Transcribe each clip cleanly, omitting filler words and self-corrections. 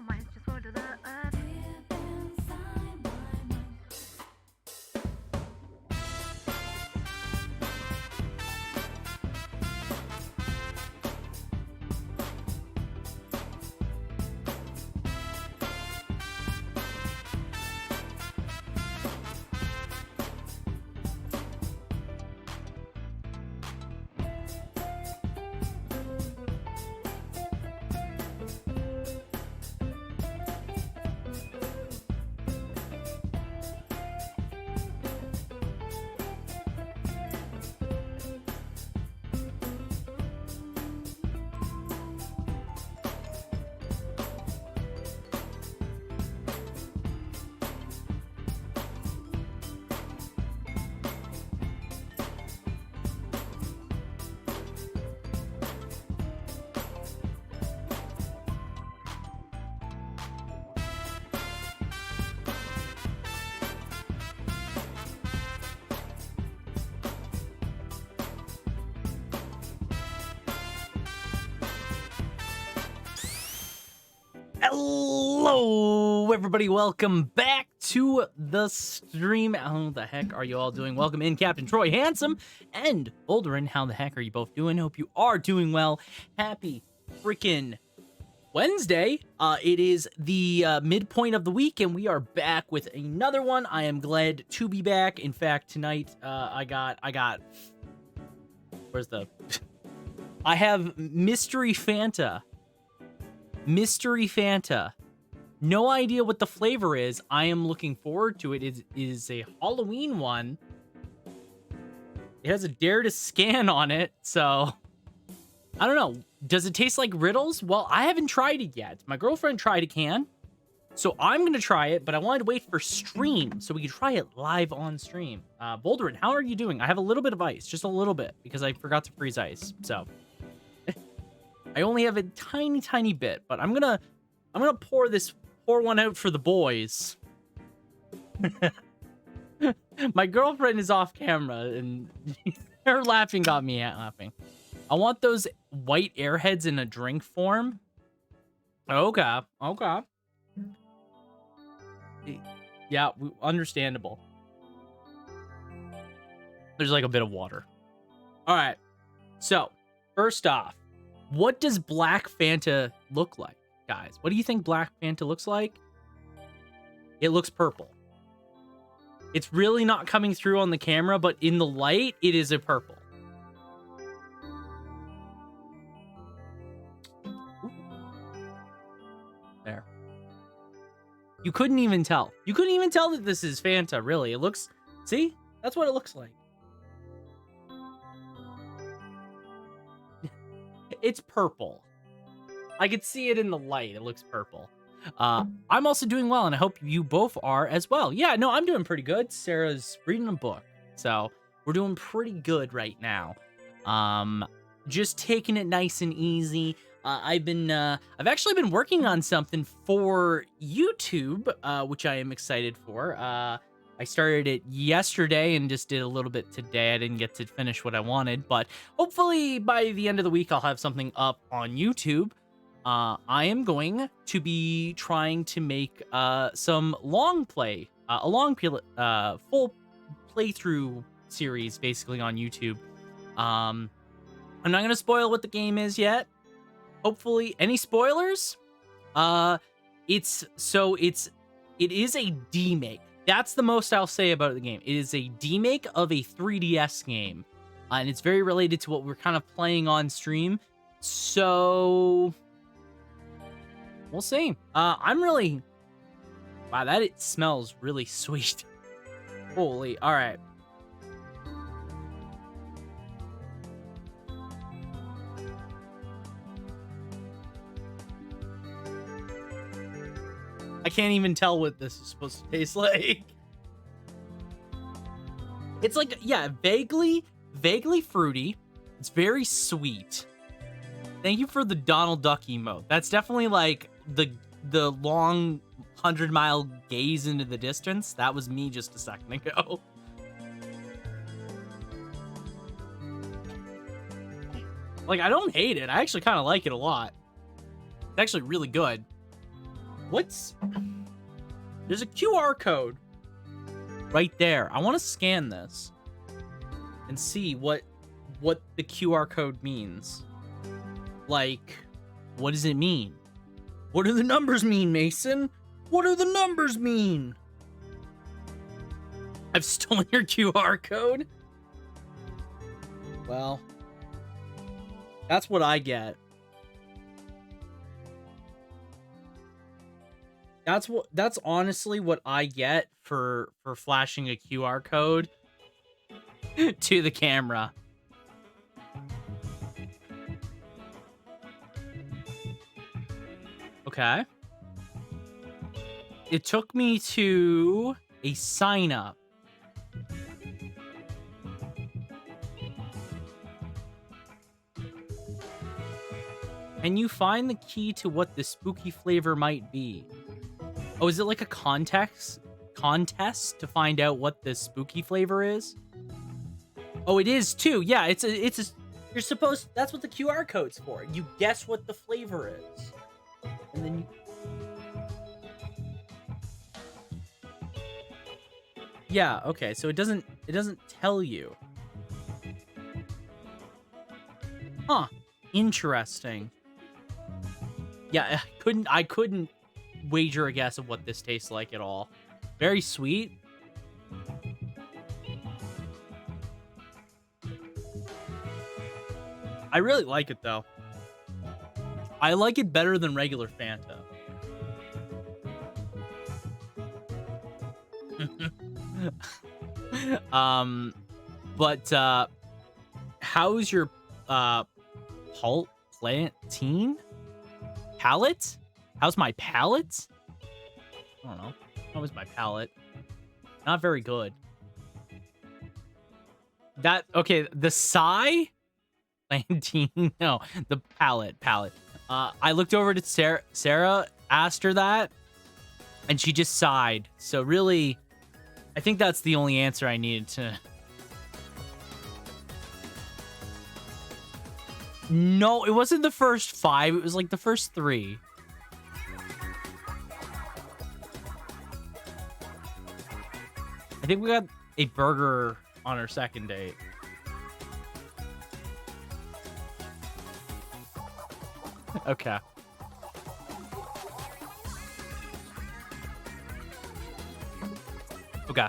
my mind's just going to the Hello, everybody. Welcome back to the stream. How the heck are you all doing? Welcome in, Captain Troy Handsome and Boulderin. How the heck are you both doing? Hope you are doing well. Happy freaking Wednesday. It is the midpoint of the week, and we are back with another one. I am glad to be back. In fact, tonight I got. Where's the? I have Mystery Fanta. Mystery Fanta. No idea what the flavor is. I am looking forward to it. It is a Halloween one. It has a dare to scan on it, so I don't know. Does it taste like Riddles? Well, I haven't tried it yet. My girlfriend tried a can, so I'm gonna try it, but I wanted to wait for stream so we could try it live on stream. Boulderin, how are you doing? I have a little bit of ice, just a little bit, because I forgot to freeze ice, so I only have a tiny bit, but I'm gonna pour one out for the boys. My girlfriend is off camera, and her laughing got me laughing. I want those white airheads in a drink form. Okay. Yeah, understandable. There's like a bit of water. All right. So, first off, what does Black Fanta look like, guys? What do you think Black Fanta looks like? It looks purple. It's really not coming through on the camera, but in the light, it is a purple. Ooh. There. You couldn't even tell. You couldn't even tell that this is Fanta, really. It looks... See? That's what it looks like. It's purple. I could see it in the light. It looks purple. I'm also doing well, and I hope you both are as well. Yeah, no, I'm doing pretty good. Sarah's reading a book, so we're doing pretty good right now. Just taking it nice and easy. I've actually been working on something for YouTube, which I am excited for. I started it yesterday and just did a little bit today. I didn't get to finish what I wanted, but hopefully by the end of the week, I'll have something up on YouTube. I am going to be trying to make some long play, full playthrough series, basically on YouTube. I'm not going to spoil what the game is yet. Hopefully, any spoilers? It is a demake. That's the most I'll say about the game. It is a demake of a 3DS game, and it's very related to what we're kind of playing on stream. So we'll see. I'm really... Wow, it smells really sweet. Holy, all right. I can't even tell what this is supposed to taste like. It's like, yeah, vaguely fruity. It's very sweet. Thank you for the Donald Duck emote. That's definitely like the long 100-mile gaze into the distance. That was me just a second ago. Like, I don't hate it. I actually kind of like it a lot. It's actually really good. What's... There's a QR code right there. I want to scan this and see what the QR code means. Like, what does it mean? What do the numbers mean, Mason? What do the numbers mean? I've stolen your QR code? Well, that's what I get. That's honestly what I get for flashing a QR code to the camera. Okay. It took me to a sign up. Can you find the key to what the spooky flavor might be? Oh, is it like a contest to find out what the spooky flavor is? Oh, it is too. Yeah, it's a you're supposed, that's what the QR code's for. You guess what the flavor is. And then you... Yeah, okay. So it doesn't tell you. Huh. Interesting. Yeah, I couldn't wager a guess of what this tastes like at all. Very sweet. I really like it though. I like it better than regular Fanta. How's your palate? How's my palate? I don't know. How was my palate? Not very good. Okay, the sigh? Plantain, no, the palate. I looked over to Sarah, asked her that, and she just sighed. So really, I think that's the only answer I needed to... No, it wasn't the first 5. It was like the first 3. I think we got a burger on our second date. Okay. Okay.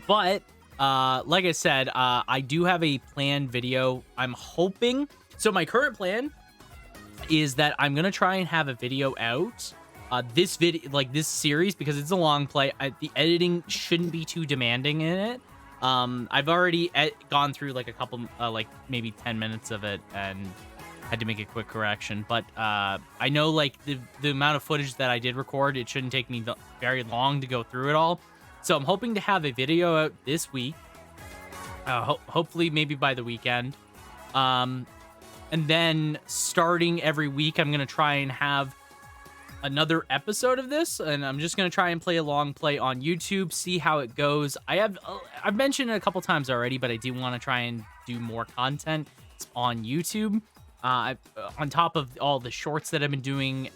But like I said, I do have a planned video. I'm hoping. So my current plan is that I'm gonna try and have a video out. This series, because it's a long play. The editing shouldn't be too demanding in it. I've already gone through like a couple, like maybe 10 minutes of it, and had to make a quick correction. But I know like the amount of footage that I did record, it shouldn't take me very long to go through it all. So I'm hoping to have a video out this week. Hopefully maybe by the weekend. And then starting every week, I'm going to try and have another episode of this. And I'm just going to try and play a long play on YouTube, see how it goes. I've mentioned it a couple times already, but I do want to try and do more content on YouTube. On top of all the shorts that I've been doing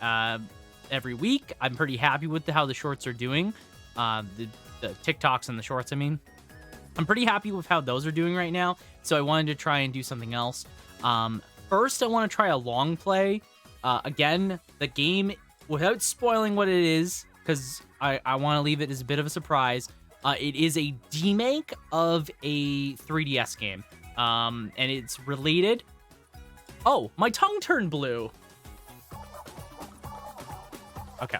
every week, I'm pretty happy with how the shorts are doing. The TikToks and the shorts, I mean. I'm pretty happy with how those are doing right now, so I wanted to try and do something else. First, I want to try a long play. Again, the game, without spoiling what it is, because I want to leave it as a bit of a surprise, it is a demake of a 3DS game, and it's related. Oh, my tongue turned blue. Okay.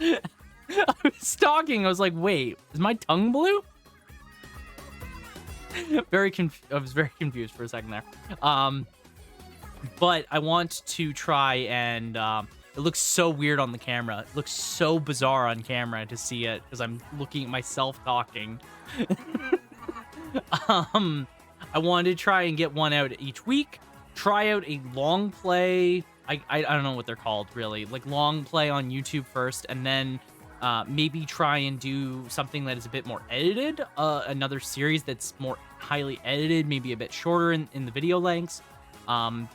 I was talking. I was like, wait, is my tongue blue? I was very confused for a second there. But I want to try and it looks so weird on the camera. It looks so bizarre on camera to see it because I'm looking at myself talking. I wanted to try and get one out each week. Try out a long play. I don't know what they're called really. Like long play on YouTube first, and then maybe try and do something that is a bit more edited. Another series that's more highly edited, maybe a bit shorter in the video lengths.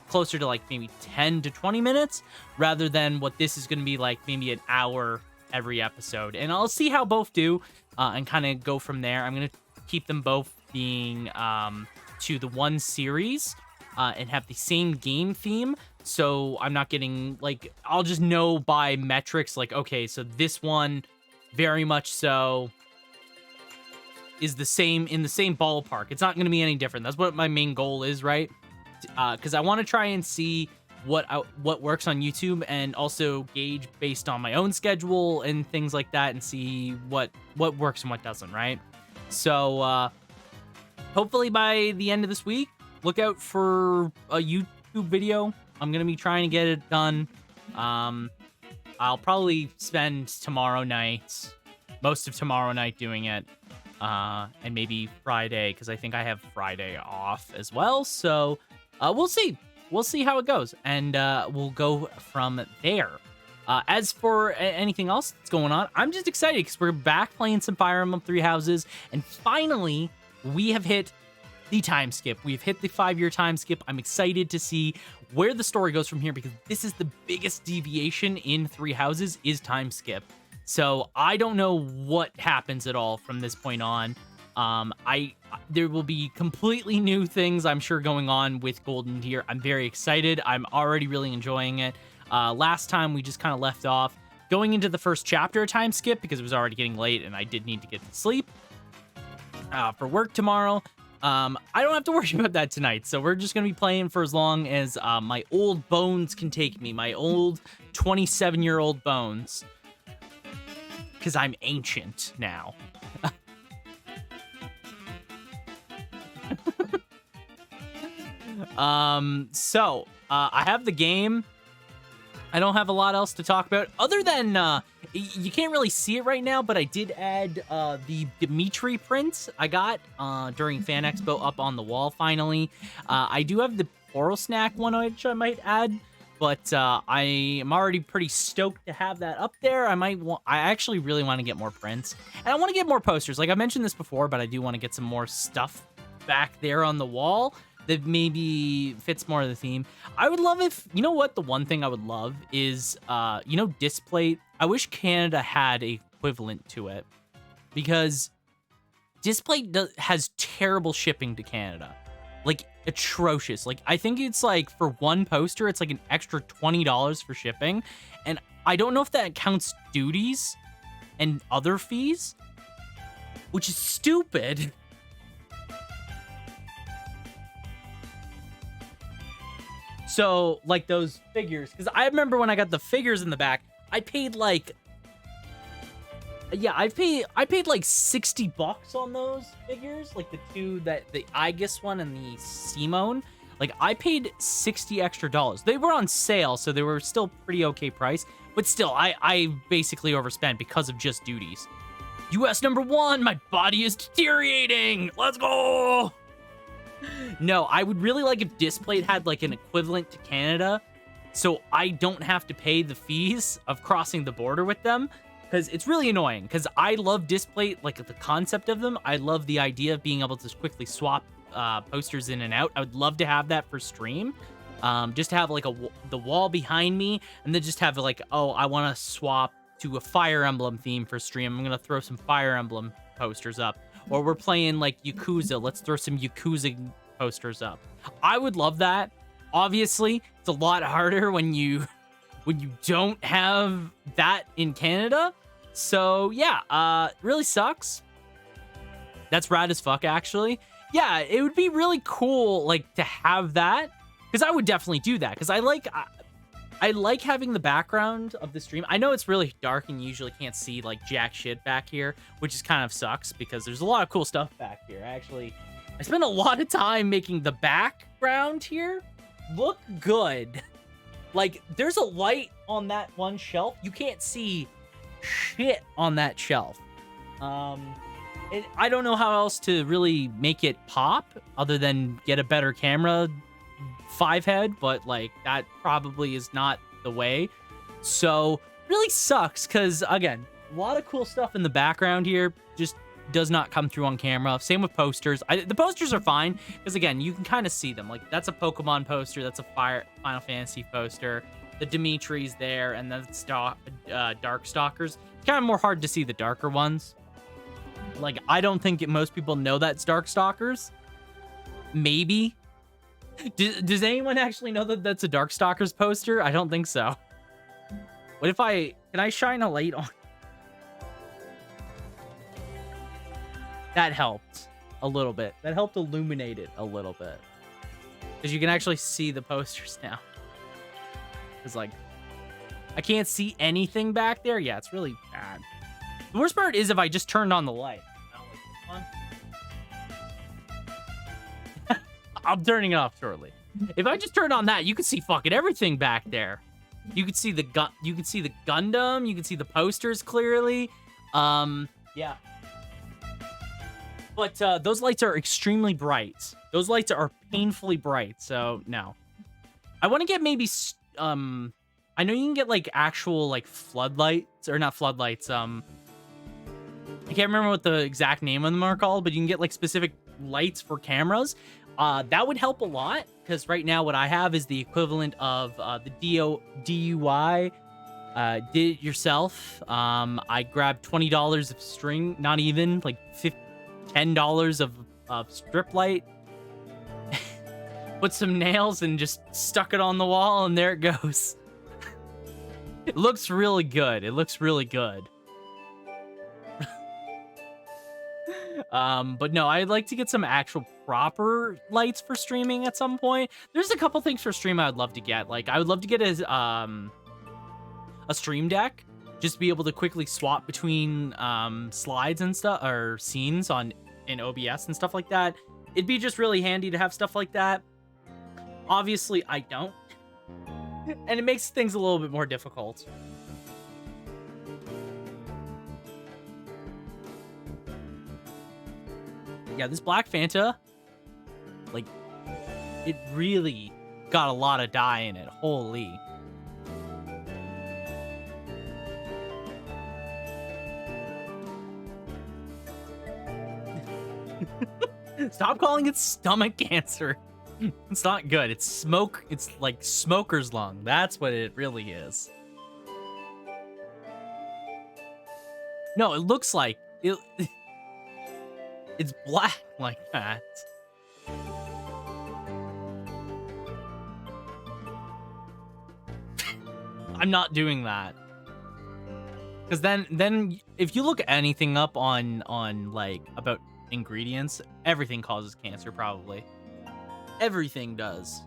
closer to like maybe 10 to 20 minutes rather than what this is going to be like, maybe an hour every episode. And I'll see how both do and kind of go from there. I'm going to keep them both being to the one series and have the same game theme. So I'm not getting like, I'll just know by metrics like, okay, so this one very much so is the same, in the same ballpark. It's not going to be any different. That's what my main goal is, right? Because I want to try and see what works on YouTube and also gauge based on my own schedule and things like that and see what works and what doesn't, right? So hopefully by the end of this week, look out for a YouTube video. I'm going to be trying to get it done. I'll probably spend tomorrow night, most of tomorrow night doing it. And maybe Friday, because I think I have Friday off as well. So we'll see. We'll see how it goes. And we'll go from there. As for anything else that's going on, I'm just excited because we're back playing some Fire Emblem Three Houses. And finally, we have hit the time skip. We've hit the 5-year time skip. I'm excited to see where the story goes from here because this is the biggest deviation in Three Houses is time skip. So I don't know what happens at all from this point on. There will be completely new things I'm sure going on with Kloqdq. I'm very excited. I'm already really enjoying it. Last time we just kind of left off going into the first chapter of time skip because it was already getting late and I did need to get to sleep for work tomorrow. I don't have to worry about that tonight, so we're just gonna be playing for as long as my old bones can take me, my old 27-year-old bones, because I'm ancient now. So I have the game. I don't have a lot else to talk about other than you can't really see it right now, but I did add the Dimitri print I got during Fan Expo up on the wall finally. I do have the Oral Snack one, which I might add, but I am already pretty stoked to have that up there. I actually really want to get more prints, and I want to get more posters. Like I mentioned this before, but I do want to get some more stuff back there on the wall that maybe fits more of the theme. I would love if, you know what, the one thing I would love is, Display. I wish Canada had a equivalent to it because Display has terrible shipping to Canada. Like, atrocious. Like, I think it's like, for one poster, it's like an extra $20 for shipping. And I don't know if that counts duties and other fees, which is stupid. So, like those figures, because I remember when I got the figures in the back, I paid like, yeah, I paid like $60 on those figures, like the two, the Aegis one and the Simone. Like, I paid $60 extra. They were on sale, so they were still pretty okay price, but still, I basically overspent because of just duties. US #1, my body is deteriorating. Let's go. No, I would really like if Display had like an equivalent to Canada, so I don't have to pay the fees of crossing the border with them, because it's really annoying, because I love Display, like the concept of them. I love the idea of being able to quickly swap posters in and out. I would love to have that for stream, just to have like the wall behind me, and then just have like, oh, I want to swap to a Fire Emblem theme for stream. I'm going to throw some Fire Emblem posters up. Or we're playing like Yakuza. Let's throw some Yakuza posters up. I would love that. Obviously, it's a lot harder when you don't have that in Canada. So yeah, really sucks. That's rad as fuck, actually. Yeah, it would be really cool like to have that, because I would definitely do that, because I like having the background of the stream. I know it's really dark and you usually can't see like jack shit back here, which is kind of sucks because there's a lot of cool stuff back here. I spent a lot of time making the background here look good. Like, there's a light on that one shelf. You can't see shit on that shelf. I don't know how else to really make it pop other than get a better camera 5-head, but like that probably is not the way. So really sucks because, again, a lot of cool stuff in the background here. Just does not come through on camera. Same with posters. The posters are fine because, again, you can kind of see them. Like, that's a Pokemon poster. That's a Final Fantasy poster. The Dimitri's there, and then Darkstalkers. It's kind of more hard to see the darker ones. Like, I don't think most people know that's Darkstalkers. Maybe. Does anyone actually know that that's a Darkstalkers poster? I don't think so. What if can I shine a light on? That helped a little bit. That helped illuminate it a little bit. Because you can actually see the posters now. It's like, I can't see anything back there. Yeah, it's really bad. The worst part is if I just turned on the light. I'm turning it off shortly. If I just turned on that, you could see fucking everything back there. You could see the you could see the Gundam. You could see the posters clearly. Yeah. But those lights are extremely bright. Those lights are painfully bright. So no. I want to get maybe I know you can get like actual like floodlights, or not floodlights. I can't remember what the exact name of them are called, but you can get like specific lights for cameras. That would help a lot, because right now what I have is the equivalent of the DUI, did it yourself. I grabbed $20 of string, not even, like $10 of strip light, put some nails and just stuck it on the wall, and there it goes. It looks really good. It looks really good. But no, I'd like to get some actual proper lights for streaming at some point. There's a couple things for stream I'd love to get. Like, I would love to get a stream deck, just to be able to quickly swap between slides and stuff, or scenes in OBS and stuff like that. It'd be just really handy to have stuff like that. Obviously, I don't. And it makes things a little bit more difficult. Yeah, this Black Fanta, like, it really got a lot of dye in it. Holy. Stop calling it stomach cancer. It's not good. It's smoke. It's like smoker's lung. That's what it really is. No, it looks like it. It's black like that. I'm not doing that. Because then if you look anything up on like about ingredients, everything causes cancer probably. Everything does.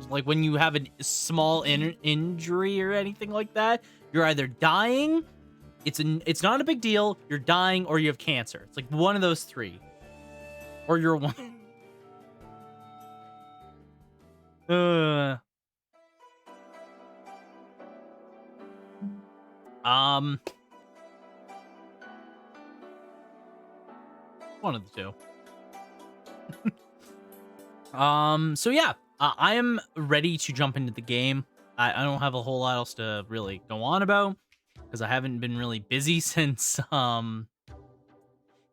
Like when you have a small injury or anything like that, you're either dying, it's not a big deal, you're dying, or you have cancer. It's like one of those three. Or you're one. One of the two. So yeah, I am ready to jump into the game. I don't have a whole lot else to really go on about, because I haven't been really busy since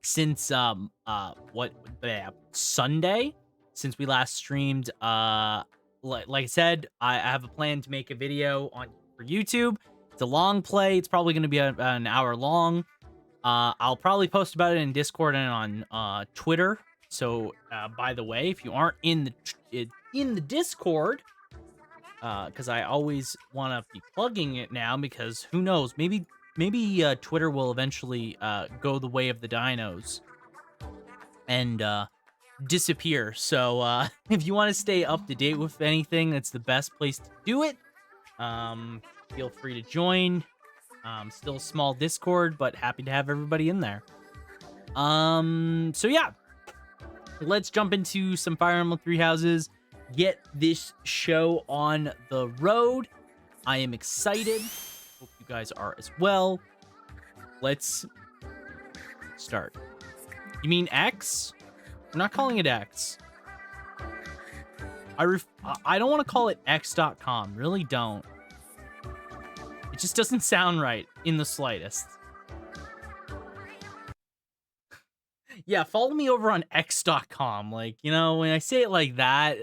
Sunday, since we last streamed. Like I said, I have a plan to make a video for YouTube. It's a long play. It's probably going to be about an hour long. I'll probably post about it in Discord and on Twitter. So, by the way, if you aren't in the Discord, because I always want to be plugging it now, because who knows, maybe Twitter will eventually go the way of the dinos and disappear. So, if you want to stay up to date with anything, that's the best place to do it. Feel free to join. Still a small Discord, but happy to have everybody in there. So yeah. Let's jump into some Fire Emblem Three Houses, get this show on the road. I am excited. Hope you guys are as well. Let's start. You mean X? We're not calling it X. I don't want to call it X.com. Really don't. It just doesn't sound right in the slightest. Yeah, follow me over on x.com. Like, you know, when I say it like that,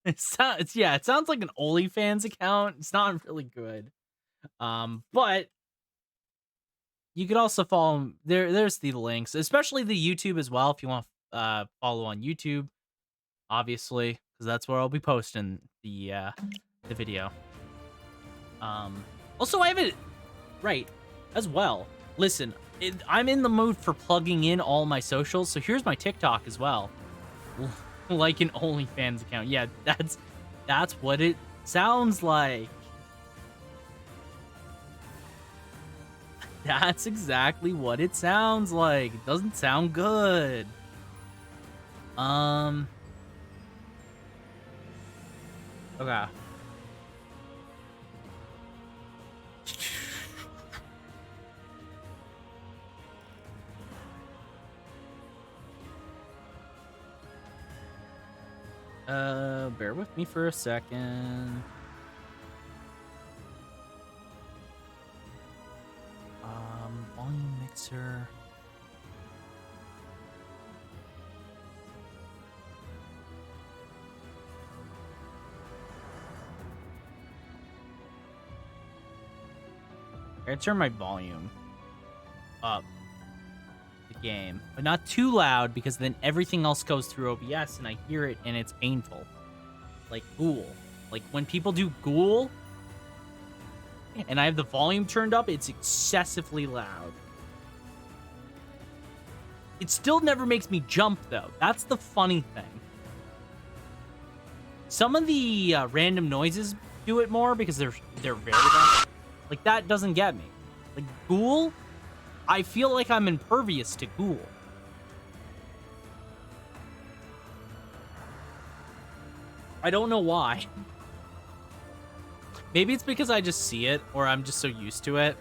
it sounds like an OnlyFans account. It's not really good. But you could also follow there's the links, especially the YouTube as well if you want to follow on YouTube, obviously, because that's where I'll be posting the video. Also I have it right as well. Listen, I'm in the mood for plugging in all my socials, so here's my TikTok as well. Like an OnlyFans account. Yeah, that's what it sounds like. That's exactly what it sounds like. It doesn't sound good. Okay. Bear with me for a second. Volume mixer. I turn my volume up the game, but not too loud because then everything else goes through OBS and I hear it and it's painful. Like Ghoul. Like when people do Ghoul and I have the volume turned up, it's excessively loud. It still never makes me jump though. That's the funny thing. Some of the random noises do it more because they're very loud. Like that doesn't get me. Like Ghoul, I feel like I'm impervious to Ghoul. I don't know why. Maybe it's because I just see it, or I'm just so used to it.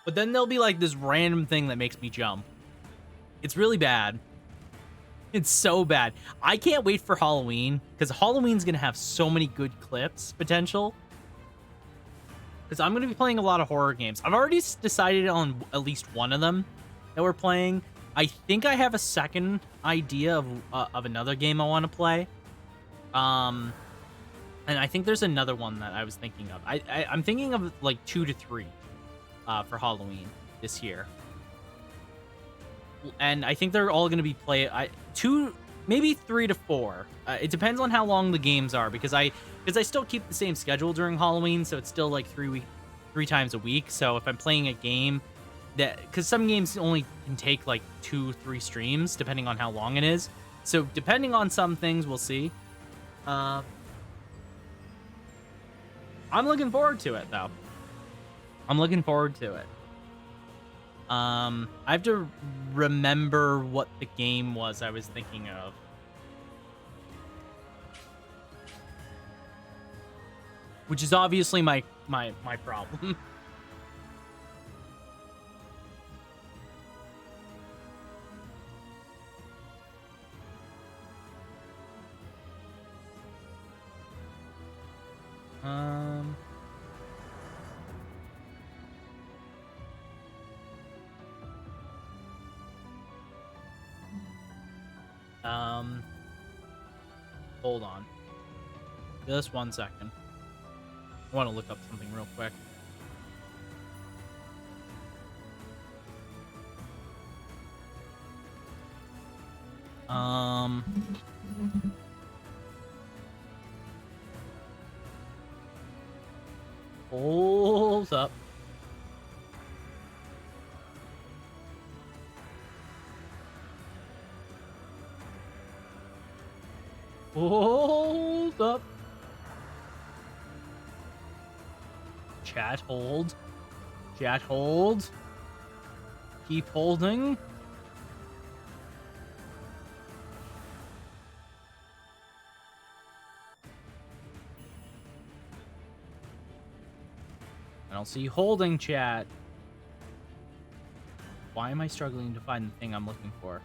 But then there'll be like this random thing that makes me jump. It's really bad. It's so bad. I can't wait for Halloween, because Halloween's going to have so many good clips potential. Because I'm going to be playing a lot of horror games. I've already decided on at least one of them that we're playing. I think I have a second idea of another game I want to play. And I think there's another one that I was thinking of. I'm thinking of like 2 to 3 for Halloween this year. And I think they're all going to be maybe 3 to 4. It depends on how long the games are because I still keep the same schedule during Halloween, so it's still like 3 times a week. So if I'm playing a game because some games only can take like 2-3 streams depending on how long it is. So depending on some things, we'll see. I'm looking forward to it though. I'm looking forward to it. I have to remember what the game was I was thinking of. Which is obviously my problem. Hold on. Just 1 second. I want to look up something real quick. Hold up. Hold up. Chat hold. Chat hold. Keep holding. I don't see holding, chat. Why am I struggling to find the thing I'm looking for?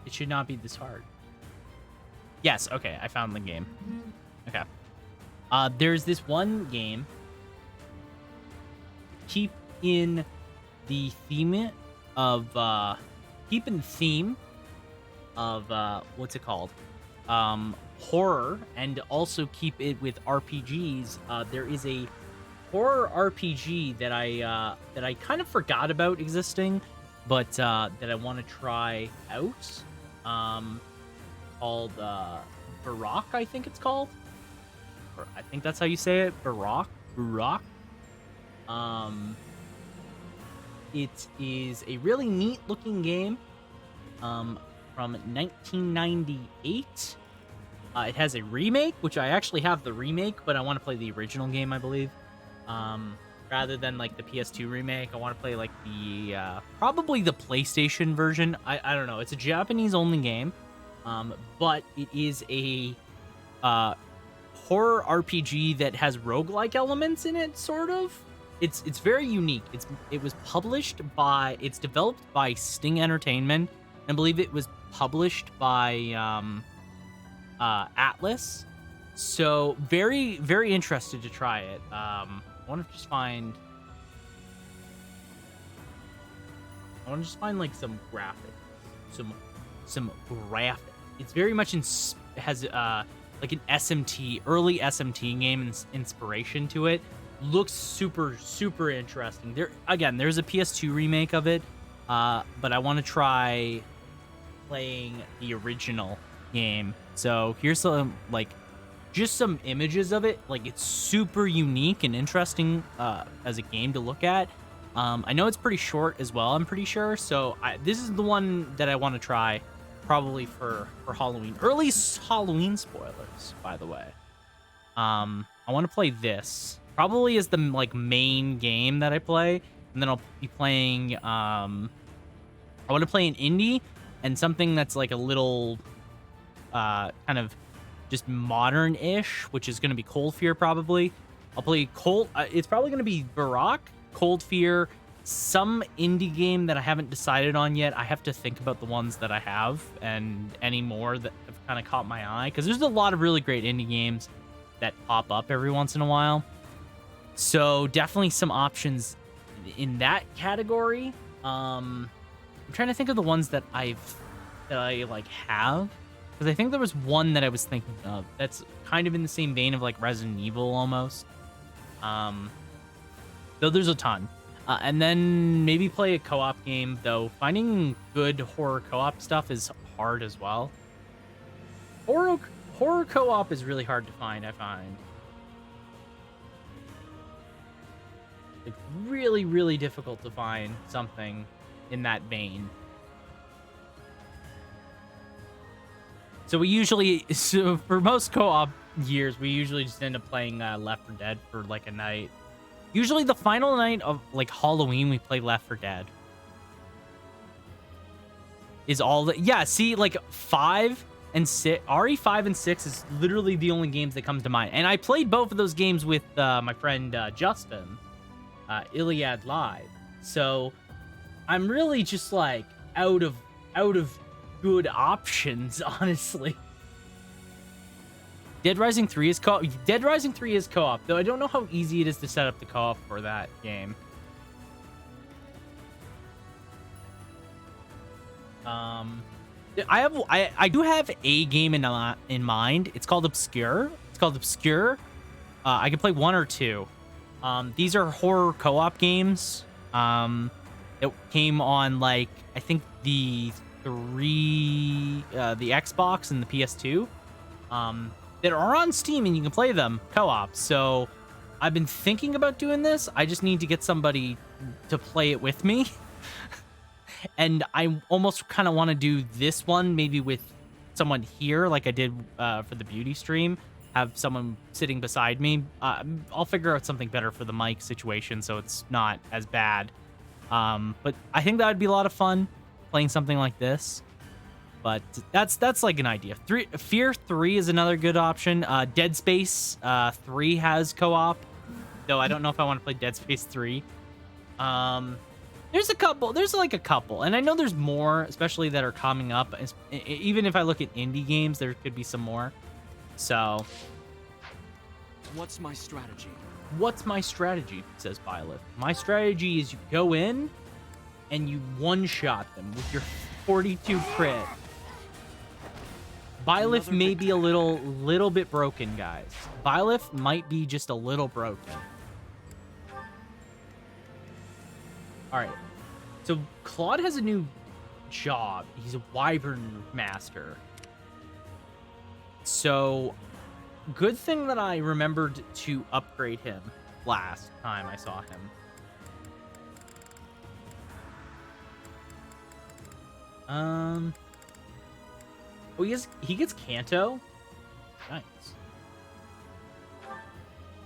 It should not be this hard. Yes, okay, I found the game. Okay. There's this one game. Keep in the theme of what's it called? Horror, and also keep it with RPGs. There is a horror RPG that I kind of forgot about existing, but that I want to try out. Called Barak, I think it's called. Or I think that's how you say it. Barak. It is a really neat looking game. From 1998. It has a remake, which I actually have the remake, but I want to play the original game, I believe. Rather than like the PS2 remake, I want to play like the probably the PlayStation version. I don't know. It's a Japanese only game, but it is a horror RPG that has roguelike elements in it, sort of. It's very unique. It's developed by Sting Entertainment. I believe it was published by Atlas. So very, very interested to try it. I want to just find like some graphics, some graphic. It's very much has like an SMT, early SMT game inspiration to it. Looks super, super interesting. There's a PS2 remake of it, but I want to try playing the original game. So here's some just some images of it. Like, it's super unique and interesting as a game to look at. I know it's pretty short as well, I'm pretty sure. So this is the one that I want to try probably for Halloween. Early Halloween spoilers, by the way. I want to play this probably as the main game that I play, and then I'll be playing I want to play an indie and something that's like a little kind of just modern-ish, which is going to be Cold Fear probably. I'll play it's probably going to be Barak, Cold Fear, some indie game that I haven't decided on yet. I have to think about the ones that I have and any more that have kind of caught my eye, because there's a lot of really great indie games that pop up every once in a while. So definitely some options in that category. I'm trying to think of the ones that I have, because I think there was one that I was thinking of that's kind of in the same vein of like Resident Evil almost. Though there's a ton. And then maybe play a co-op game, though finding good horror co-op stuff is hard as well. Horror co-op is really hard to find, I find. It's really, really difficult to find something in that vein. So for most co-op years, we usually just end up playing Left 4 Dead for like a night. Usually the final night of like Halloween, we play Left 4 Dead. Is all that? Yeah, see, like 5 and 6, RE5 and 6 is literally the only games that come to mind. And I played both of those games with my friend Justin, Iliad Live. So I'm really just like out of good options, honestly. Dead Rising 3 is co-op. Dead Rising 3 is co-op, though I don't know how easy it is to set up the co-op for that game. I do have a game in mind. It's called Obscure. I can play 1 or 2. These are horror co-op games. It came on like I think the Xbox and the PS2. That are on Steam, and you can play them co-op. So I've been thinking about doing this. I just need to get somebody to play it with me. And I almost kind of want to do this one maybe with someone here, like I did for the beauty stream. Have someone sitting beside me. I'll figure out something better for the mic situation so it's not as bad. But I think that would be a lot of fun playing something like this. But that's like an idea. Fear 3 is another good option. Dead Space 3 has co-op, though I don't know if I want to play Dead Space 3. There's a couple. There's like a couple, and I know there's more, especially that are coming up. Even if I look at indie games, there could be some more. So, What's my strategy? what's my strategy? Says Byleth. My strategy is you go in and you one-shot them with your 42 crit. Byleth may be a little bit broken, guys. Byleth might be just a little broken. All right. So Claude has a new job. He's a Wyvern Master. So good thing that I remembered to upgrade him last time I saw him. Oh, he gets Canto? Nice.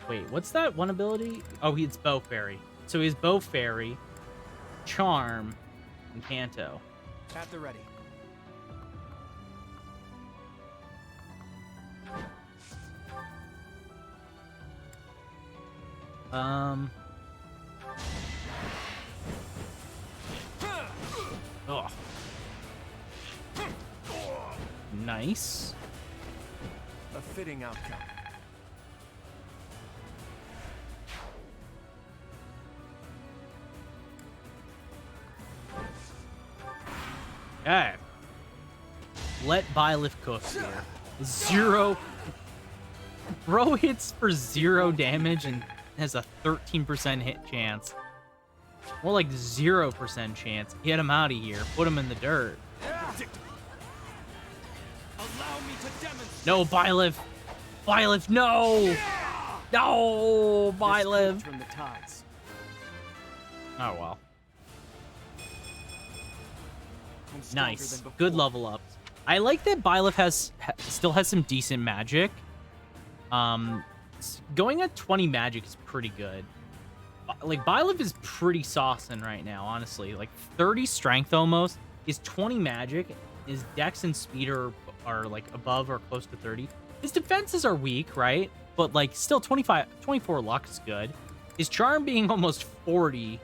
Wait, what's that one ability? Oh, it's Bow Fairy. So he has Bow Fairy, Charm, and Canto. At the ready. Oh. Nice. A fitting outcome. Okay. Let Byleth cook here. Zero. Bro hits for 0 damage and has a 13% hit chance. More like 0% chance. Get him out of here. Put him in the dirt. No, Byleth. Byleth, no. No, Byleth. Turn the tides. Oh, well. I'm stronger Nice. than before. Good level ups. I like that Byleth still has some decent magic. Going at 20 magic is pretty good. Like, Byleth is pretty saucing right now, honestly. Like, 30 strength almost. His 20 magic. His dex and speed are like above or close to 30. His defenses are weak, right? But like still 24 luck is good. His charm being almost 40,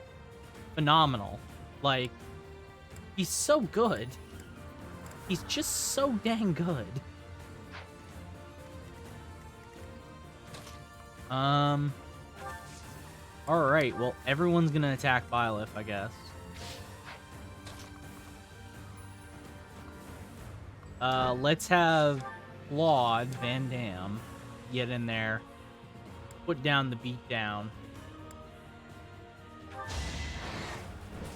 phenomenal. Like, he's so good. He's just so dang good. All right, well, everyone's gonna attack Byleth, I guess. Let's have Claude Van Damme get in there, put down the beat down.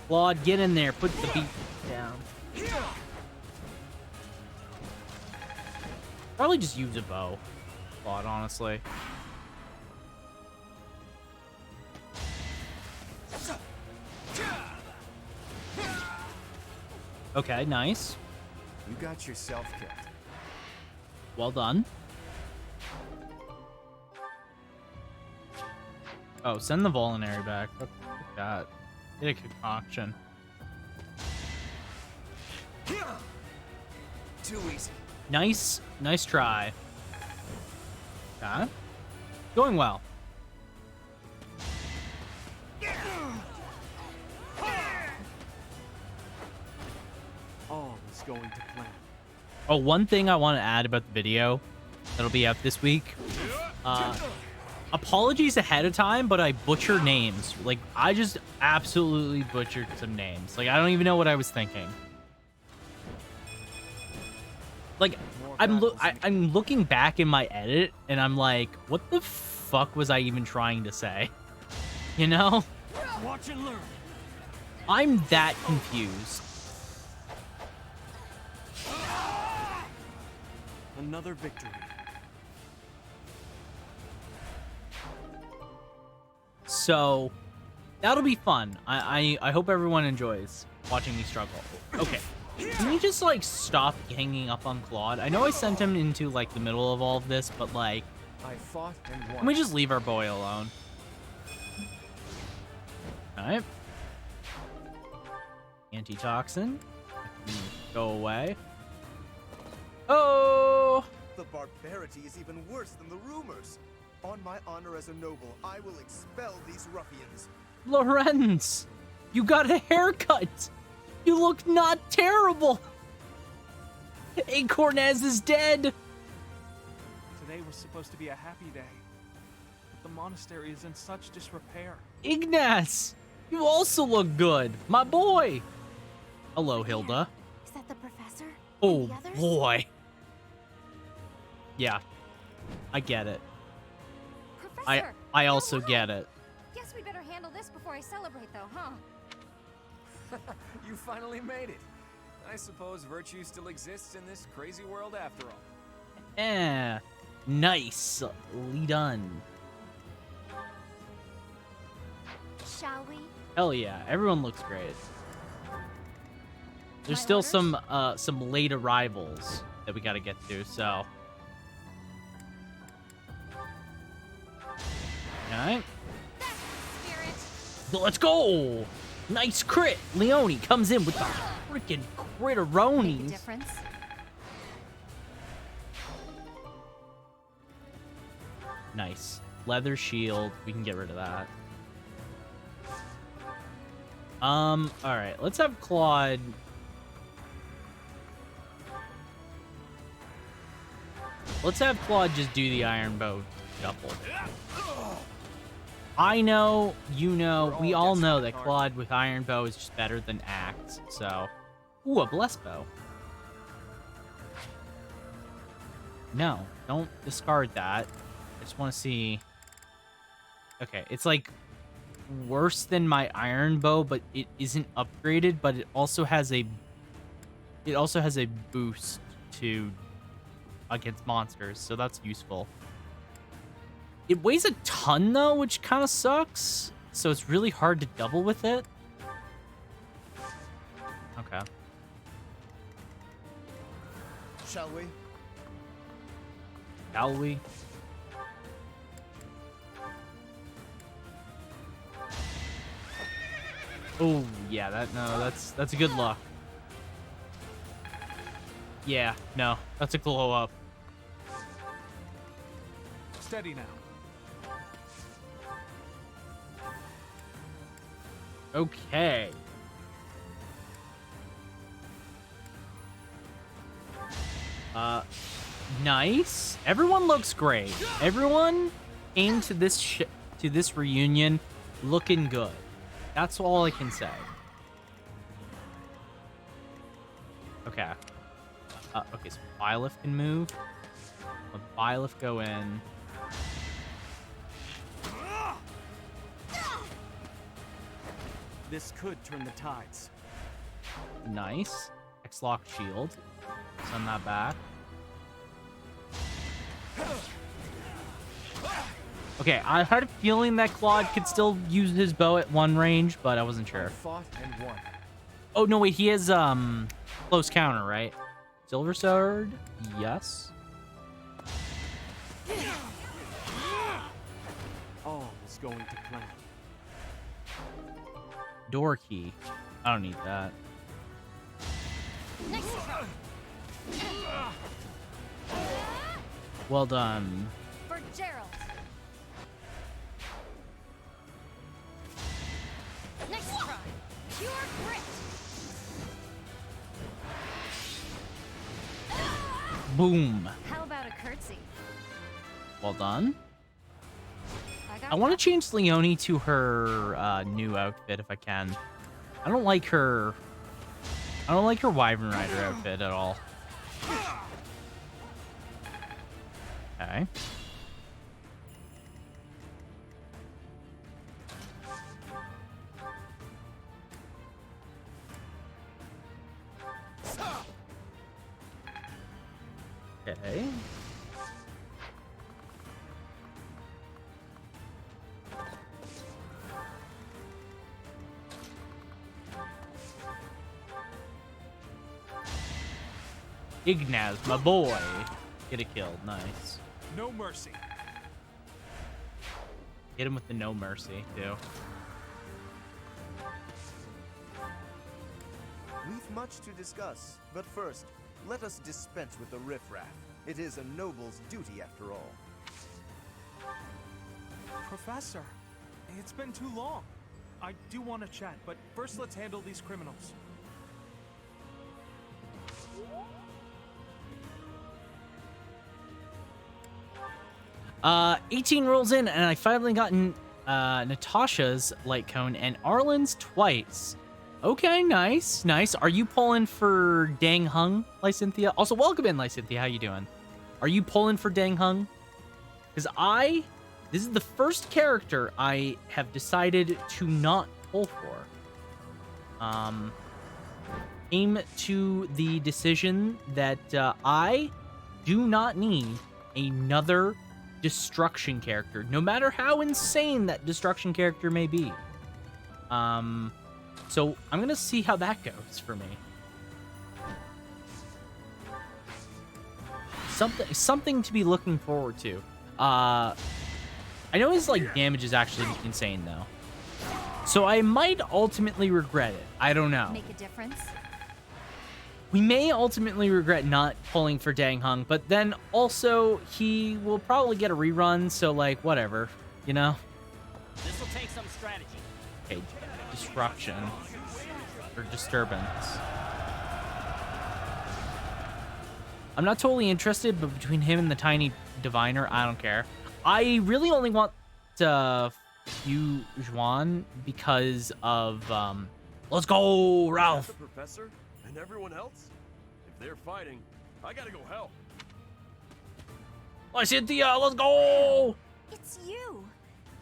Claude, get in there, put the beat down. Probably just use a bow, Claude, honestly. Okay, nice. You got yourself killed. Well done. Oh, send the Voluntary back. Look at that. Get a concoction. Too easy. Nice try. Okay. Going well. All is going to plan. Oh, one thing I want to add about the video that'll be out this week. Apologies ahead of time, but I butcher names. Like, I just absolutely butchered some names. Like, I don't even know what I was thinking. Like, I'm looking back in my edit, and I'm like, what the fuck was I even trying to say? You know? Watch and learn. I'm that confused. Another victory. So that'll be fun. I hope everyone enjoys watching me struggle. Okay. Can we just like stop hanging up on Claude? I know I sent him into like the middle of all of this, but like, I fought and won. can we just leave our boy alone? Alright. Antitoxin. Go away. Oh! The barbarity is even worse than the rumors. On my honor as a noble, I will expel these ruffians. Lorenz! You got a haircut. You look not terrible. Acornez is dead. Today was supposed to be a happy day, but the monastery is in such disrepair. Ignaz, you also look good. My boy. Hello, Hilda. Is that the professor? Oh, And the others? boy. Yeah, I get it. Professor, I you're also alive. get it. Guess we better handle this before I celebrate, though, huh? You finally made it. I suppose virtue still exists in this crazy world after all. Nicely done. Shall we? Hell yeah, everyone looks great. There's My still orders? some late arrivals that we gotta get to, so. Alright. Spirit. Let's go! Nice crit! Leone comes in with the freaking Make a critteronis. difference. Nice. Leather shield. We can get rid of that. Alright. Let's have Claude. Let's have Claude just do the iron bow shuffle. I know, you know, we all know that Claude with iron bow is just better than axe, so. Ooh, a blessed bow. No, don't discard that. I just want to see. Okay, it's like worse than my iron bow, but it isn't upgraded, but it also has a boost to against monsters, so that's useful. It weighs a ton though, which kind of sucks. So it's really hard to double with it. Okay. Shall we? Shall we? Oh yeah, that's a good look. Yeah, no, that's a glow up. Steady now. Okay. Nice. Everyone looks great. Everyone came to this reunion looking good. That's all I can say. Okay. Okay, so Byleth can move. Let Byleth go in. This could turn the tides. Nice. X-Lock shield. Send that back. Okay, I had a feeling that Claude could still use his bow at one range, but I wasn't sure. Fought and won. Oh, no, wait, he has, close counter, right? Silver Sword? Yes. All is going to plan. Door key. I don't need that. Nice try. Well done. For Gerald. Nice try. Pure grit. Boom. How about a curtsy? Well done. got I want to that. change Leone to her new outfit if I can. I don't like her Wyvern Rider outfit at all. Okay. Okay. Ignaz, my boy. Get it killed. Nice. No mercy. Hit him with the no mercy, too. We've much to discuss, but first, let us dispense with the riffraff. It is a noble's duty after all. Professor, it's been too long. I do want to chat, but first let's handle these criminals. 18 rolls in, and I finally gotten Natasha's light cone and Arlen's twice. Okay, nice, nice. Are you pulling for Dang Hung, Lysynthia? Also, welcome in, Lysynthia. How you doing? Are you pulling for Dang Hung? Because this is the first character I have decided to not pull for. Came to the decision that I do not need another destruction character, no matter how insane that destruction character may be. So I'm gonna see how that goes for me. Something to be looking forward to. I know his like damage is actually insane though, so I might ultimately regret it. I don't know. Make a difference? We may ultimately regret not pulling for Dang Hung, but then also he will probably get a rerun, so like whatever, you know? This will take some strategy. Okay, disruption or disturbance. I'm not totally interested, but between him and the tiny diviner, I don't care. I really only want Fu Juan because of let's go, Ralph. The professor and everyone else? If they're fighting, I gotta go help. Lysynthia, let's go! It's you.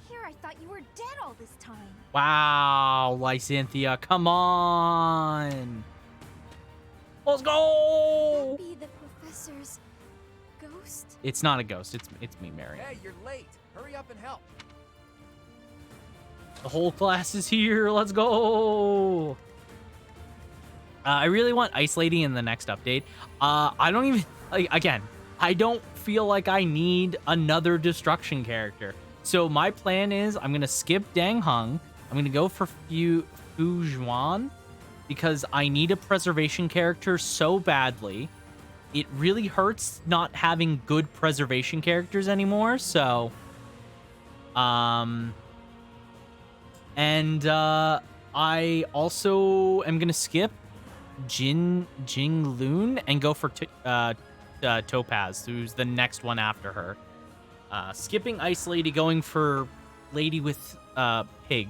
Here, I thought you were dead all this time. Wow, Lysynthia, come on! Let's go! Be the professor's ghost? It's not a ghost. It's me, Mary. Hey, you're late. Hurry up and help. The whole class is here. Let's go! I really want Ice Lady in the next update. I don't even again. I don't feel like I need another destruction character. So my plan is I'm gonna skip Dang Hung. I'm gonna go for Fu Juan because I need a preservation character so badly. It really hurts not having good preservation characters anymore. So, and I also am gonna skip Jing Loon and go for Topaz, who's the next one after her. Skipping Ice Lady, going for Lady with Pig.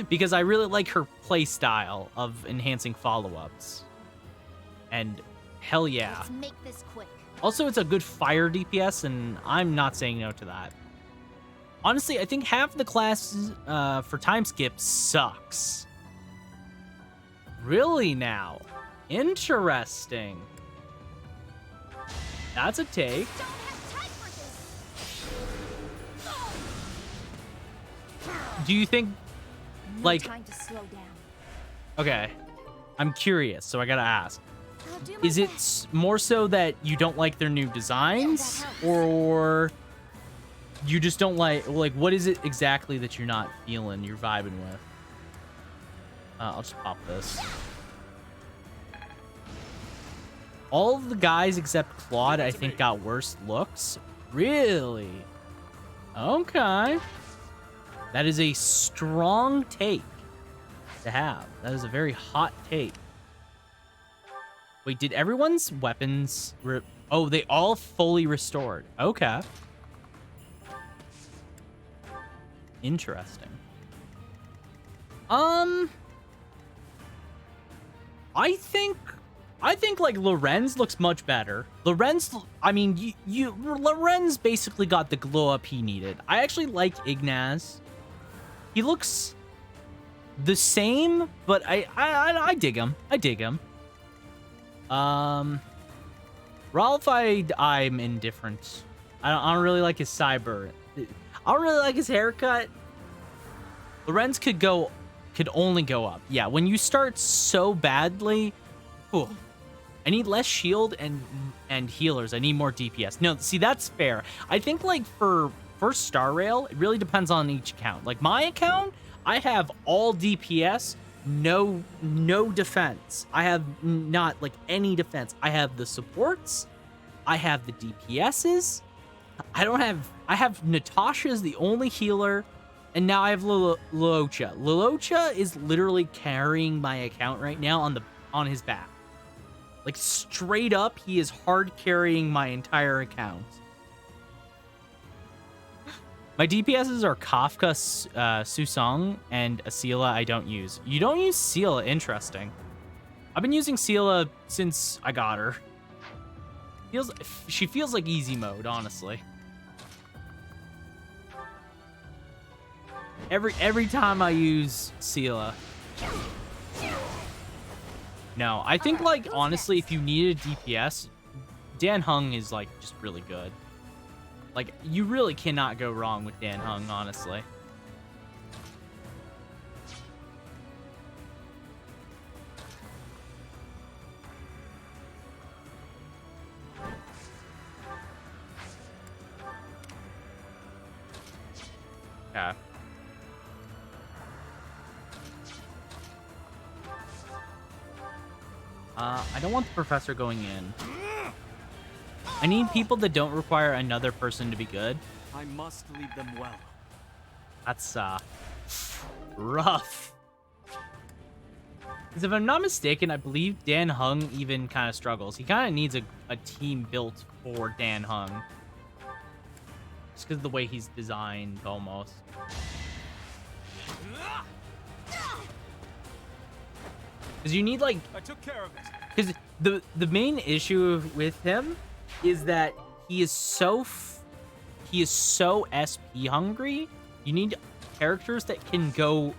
Because I really like her play style of enhancing follow-ups. And hell yeah. Let's make this quick. Also, it's a good fire DPS, and I'm not saying no to that. Honestly, I think half the classes for time skip sucks. Really now? Interesting. That's a take. Don't have time for this. Do you think, No like, time to slow down. okay, I'm curious, so I gotta ask. I'll do my Is it best. more so that you don't like their new designs, or you just don't like what is it exactly that you're not feeling, you're vibing with? I'll just pop this. All of the guys except Claude, I think, got worse looks. Really? Okay. That is a strong take to have. That is a very hot take. Wait, did everyone's weapons... oh, they all fully restored. Okay. Interesting. I think like Lorenz looks much better. Lorenz, I mean, Lorenz basically got the glow up he needed. I actually like Ignaz. He looks the same, but I dig him. I dig him. Ralph, I'm indifferent. I don't really like his cyber. I don't really like his haircut. Lorenz could only go up. Yeah, when you start so badly, whew, I need less shield and healers. I need more DPS. No, see, that's fair. I think like for Star Rail, it really depends on each account. Like my account, I have all DPS, no defense. I have not like any defense. I have the supports. I have the DPSs. I have Natasha's the only healer. And now I have Lelocha. Lelocha is literally carrying my account right now on his back. Like, straight up, he is hard carrying my entire account. My DPSs are Kafka, Susong, and Asila I don't use. You don't use Sela, interesting. I've been using Sela since I got her. She feels like easy mode, honestly. Every time I use Sela. No, I think, like, honestly, if you need a DPS, Dan Heng is, like, just really good. Like, you really cannot go wrong with Dan Heng, honestly. Yeah. I don't want the professor going in. I need people that don't require another person to be good. I must lead them well. That's, rough. Because if I'm not mistaken, I believe Dan Heng even kind of struggles. He kind of needs a team built for Dan Heng. Just because of the way he's designed, almost. Because you need, like... I took care of it. Because the main issue with him is that he is so SP hungry. You need characters that can go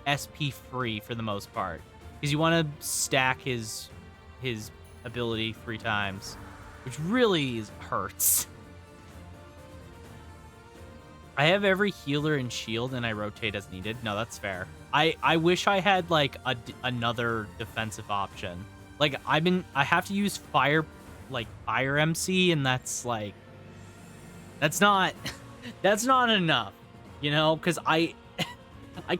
SP free for the most part. Because you want to stack his ability 3 times. Which really hurts. I have every healer and shield, and I rotate as needed. No, that's fair. I wish I had, like, another defensive option. Like, I have to use fire MC, and that's, like... That's not enough, you know? Because I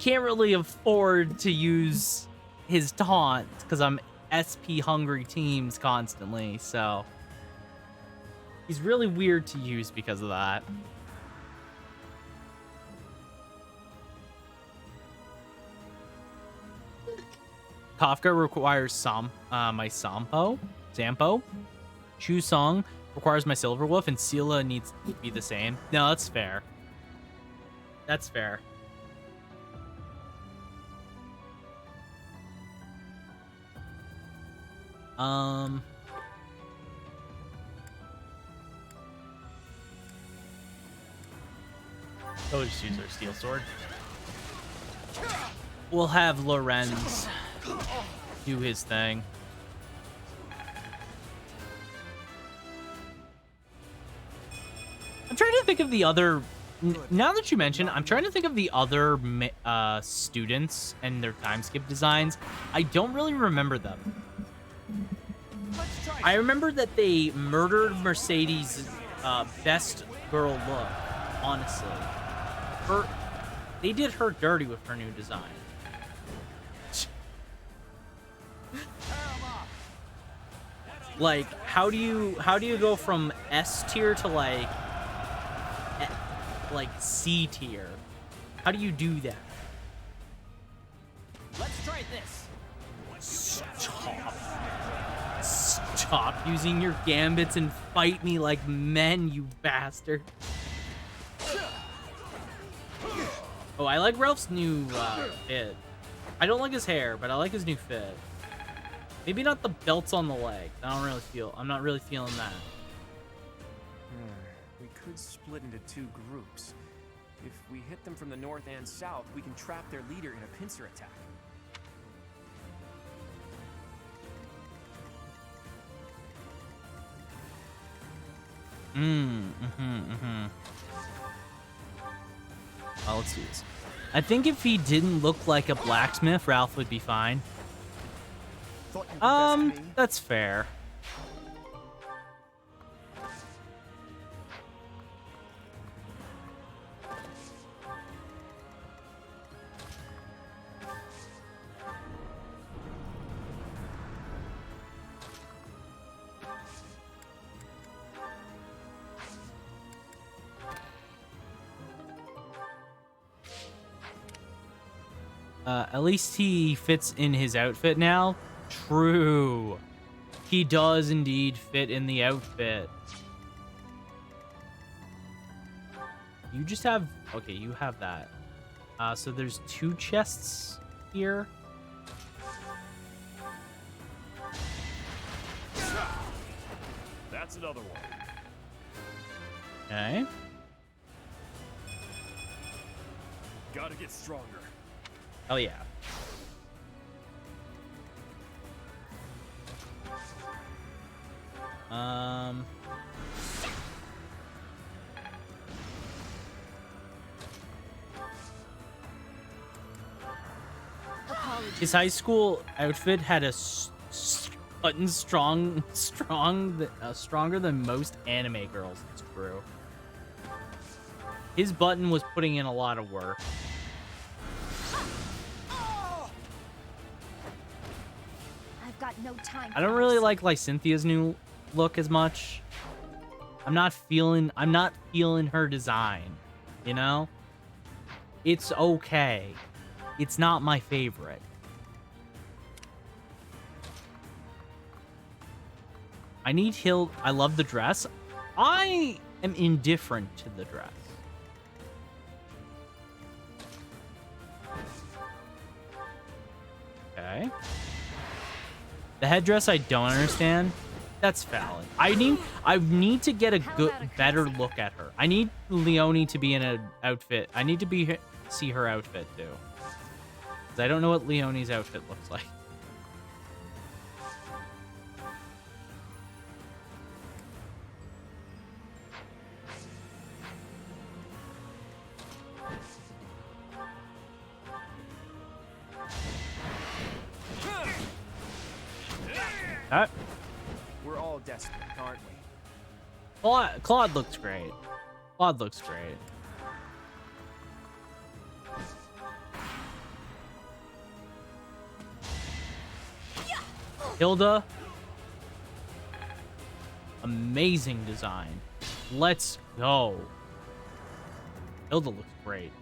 can't really afford to use his taunt, because I'm SP-hungry teams constantly, so... He's really weird to use because of that. Kafka requires my Sampo. Chusong requires my Silver Wolf, and Sela needs to be the same. No, that's fair. That's fair. Oh, just use our Steel Sword. We'll have Lorenz do his thing. I'm trying to think of the other... Now that you mention, I'm trying to think of the other students and their time skip designs. I don't really remember them. I remember that they murdered Mercedes' best girl look, honestly. They did her dirty with her new design. Like, how do you go from S tier to like C tier? How do you do that? Let's try this. Stop using your gambits and fight me like men, you bastard. Oh, I like Ralph's new fit. I don't like his hair, but I like his new fit. Maybe not the belts on the leg. I'm not really feeling that. We could split into 2 groups. If we hit them from the north and south, we can trap their leader in a pincer attack. Let's do this. I think if he didn't look like a blacksmith, Ralph would be fine. That's fair. At least he fits in his outfit now. True. He does indeed fit in the outfit. You just have... Okay, you have that. So there's 2 chests here. That's another one. Okay. Gotta get stronger. Oh, yeah. His high school outfit had a button stronger than most anime girls. It's true. His button was putting in a lot of work. I've got no time. I don't really like Cynthia's new look as much. I'm not feeling her design, you know? It's okay. It's not my favorite. I need Hill. I love the dress. I am indifferent to the dress. Okay. The headdress I don't understand. That's valid. I need to get a better look at her. I need Leonie to be in an outfit. I need to see her outfit too. 'Cause I don't know what Leonie's outfit looks like. We're all desperate, aren't we? Claude looks great. Claude looks great. Hilda. Amazing design. Let's go. Hilda looks great.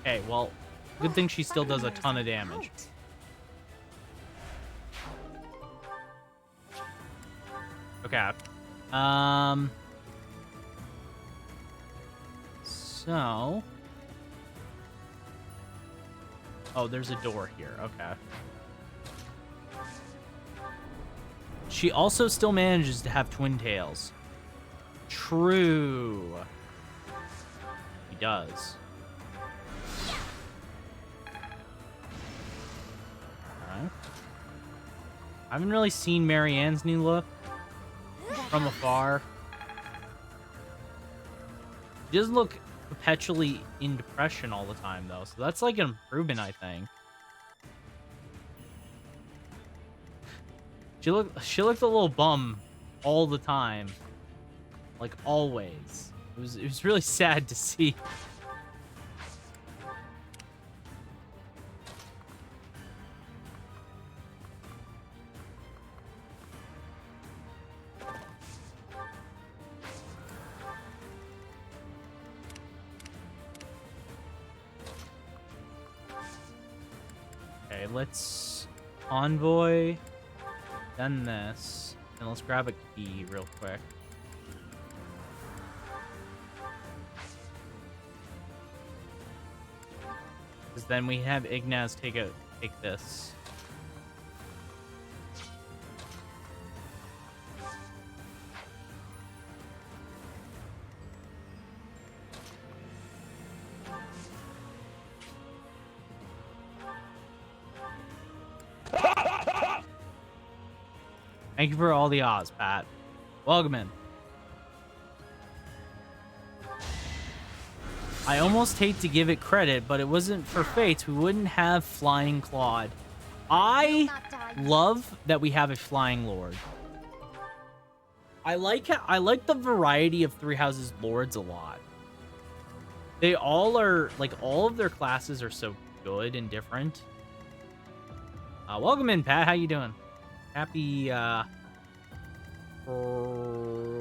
Okay, well, good thing she still does a ton of damage. Okay. So... Oh, there's a door here. Okay. She also still manages to have twin tails. True. He does. Okay. I haven't really seen Marianne's new look from afar. She doesn't look perpetually in depression all the time, though, so that's like an improvement, I think. She looked a little bum all the time, like always. It was really sad to see. Okay, let's envoy, then this, and let's grab a key real quick. Because then we have Ignaz take this. Thank you for all the Oz, Pat. Welcome in. I almost hate to give it credit, but it wasn't for Fates, we wouldn't have Flying Claude. I love that we have a Flying Lord. I like the variety of Three Houses Lords a lot. They all are, like, all of their classes are so good and different. Welcome in, Pat. How you doing? Happy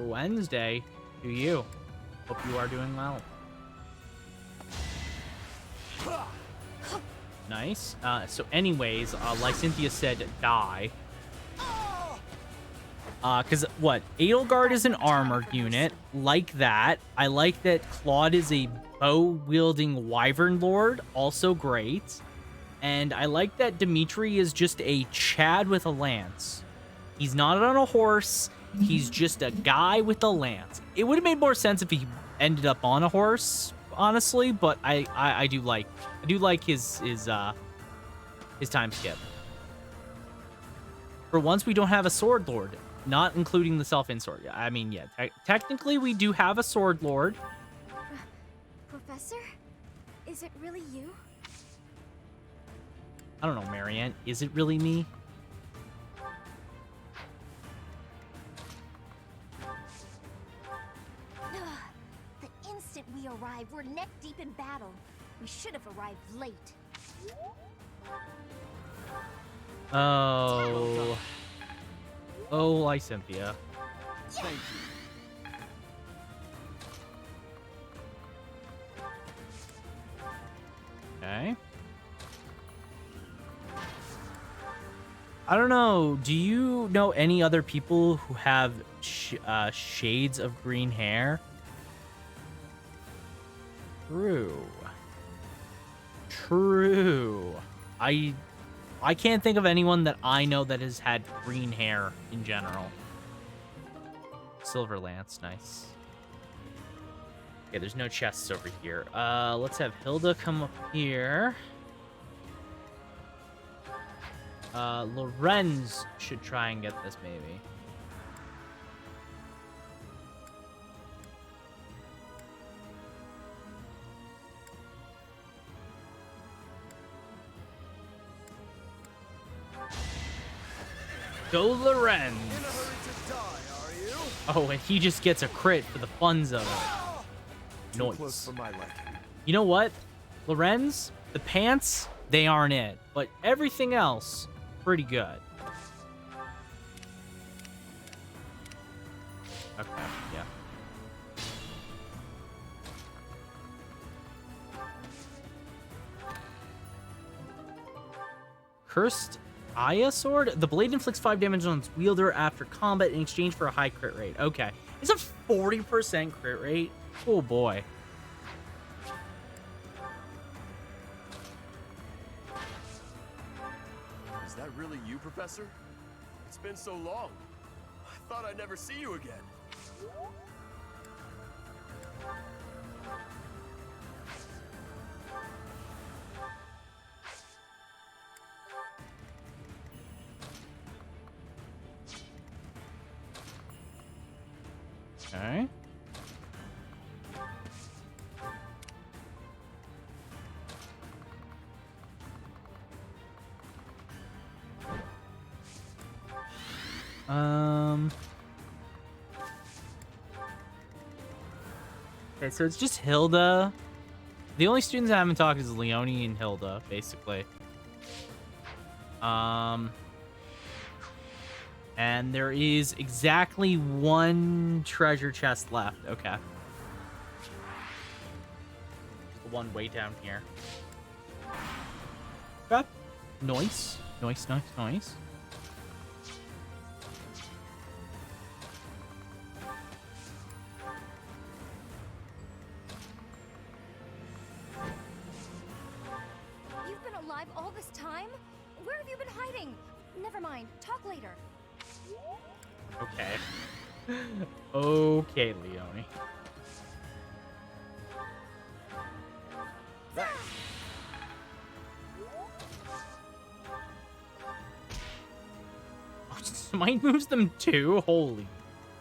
Wednesday to you. Hope you are doing well. Nice. So anyways, like Cynthia said, die. Because what? Edelgard is an armored unit. Like that. I like that Claude is a bow-wielding Wyvern Lord. Also great. And I like that Dimitri is just a Chad with a lance. He's not on a horse. He's just a guy with a lance. It would have made more sense if he ended up on a horse, honestly, but I do like his time skip. For once, we don't have a sword lord, not including the self-in sword. I mean, yeah, technically we do have a sword lord. Professor? Is it really you? I don't know, Marianne. Is it really me? The instant we arrived, we're neck deep in battle. We should have arrived late. Oh. Oh, hi, Cynthia. Thank you. Okay. I don't know. Do you know any other people who have shades of green hair? True. I can't think of anyone that I know that has had green hair in general. Silver Lance, nice. Okay, there's no chests over here. Let's have Hilda come up here. Lorenz should try and get this, maybe. Go Lorenz! In a hurry to die, are you? Oh, and he just gets a crit for the funds of it. Too close Noise. for my liking. You know what? Lorenz, the pants, they aren't it. But everything else, pretty good. Okay, yeah. Cursed Aya Sword? The blade inflicts 5 damage on its wielder after combat in exchange for a high crit rate. Okay. It's a 40% crit rate? Oh boy. Is that really you, Professor? It's been so long. I thought I'd never see you again. Okay. Okay, so it's just Hilda. The only students I haven't talked is Leonie and Hilda, basically. And there is exactly 1 treasure chest left. Okay. The one way down here. Okay. Nice. Nice, nice, nice. You've been alive all this time? Where have you been hiding? Never mind. Talk later. Okay. Okay, Leonie. Oh, Smite moves them too? Holy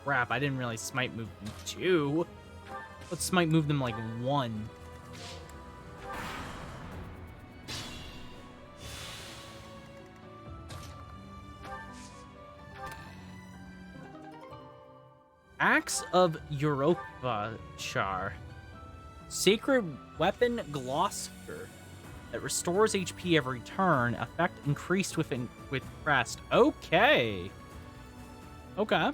crap, I didn't realize Smite moved them 2. Let's Smite move them like 1. Axe of Europachar. Sacred Weapon Gloucester that restores HP every turn. Effect increased with crest. Okay. Okay.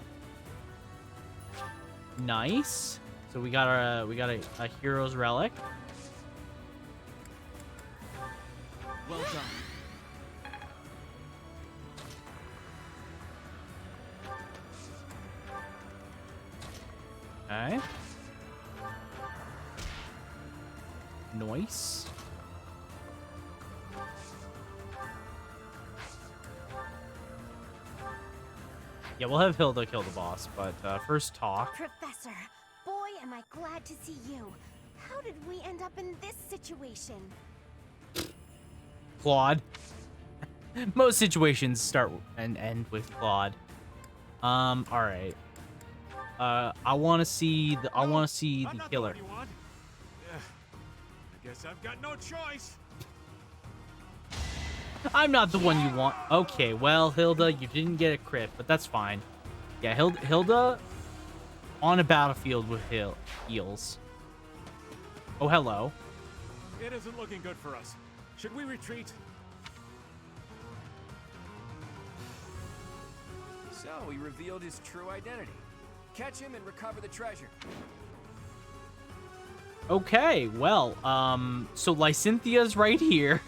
Nice. So we got a hero's relic. Well done. Okay. Nice. Yeah, we'll have Hilda kill the boss, but first talk. Professor, boy, am I glad to see you. How did we end up in this situation? Claude. Most situations start and end with Claude. All right. I want to see the killer. I guess I've got no choice. I'm not the one you want. Okay, well, Hilda, you didn't get a crit, but that's fine. Yeah, Hilda on a battlefield with heals. Oh, hello. It isn't looking good for us. Should we retreat? So he revealed his true identity. Catch him and recover the treasure. Okay, well, so Lycynthia's right here.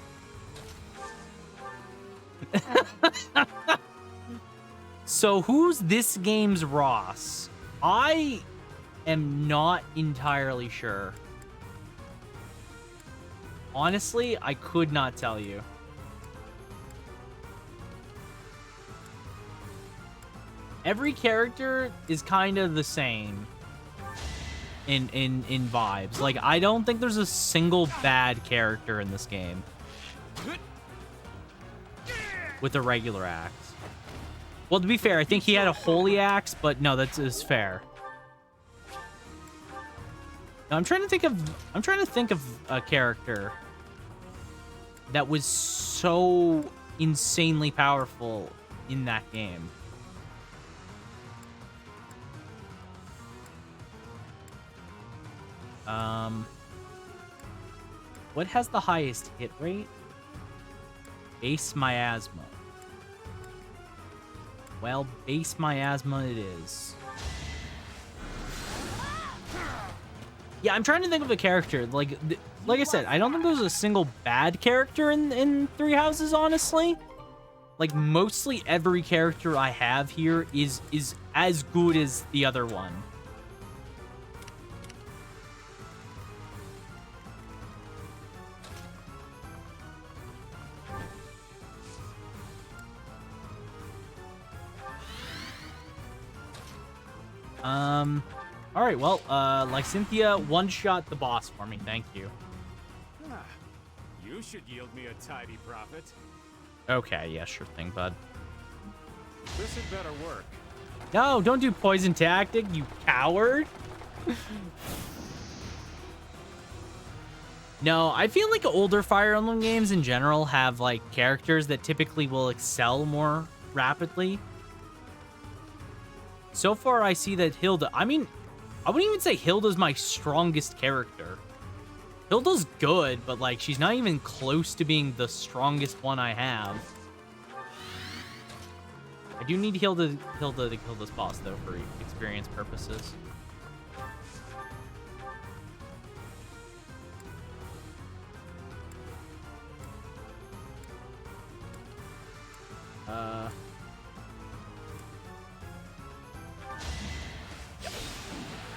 So who's this game's Ross? I am not entirely sure. Honestly, I could not tell you. Every character is kind of the same in vibes. Like, I don't think there's a single bad character in this game with a regular axe. Well, to be fair, I think he had a holy axe, but no, that is fair. Now, I'm trying to think of a character that was so insanely powerful in that game. What has the highest hit rate? Base miasma. Well, base miasma it is. Yeah, I'm trying to think of a character. Like I said, I don't think there's a single bad character in Three Houses, honestly. Like, mostly every character I have here is as good as the other one. All right, well, Lysynthia one-shot the boss for me. Thank you. You should yield me a tidy profit. Okay, yeah, sure thing, bud. This had better work. No, don't do poison tactic, you coward. No, I feel like older Fire Emblem games in general have, like, characters that typically will excel more rapidly. So far, I see that Hilda... I mean, I wouldn't even say Hilda's my strongest character. Hilda's good, but, like, she's not even close to being the strongest one I have. I do need Hilda to kill this boss, though, for experience purposes.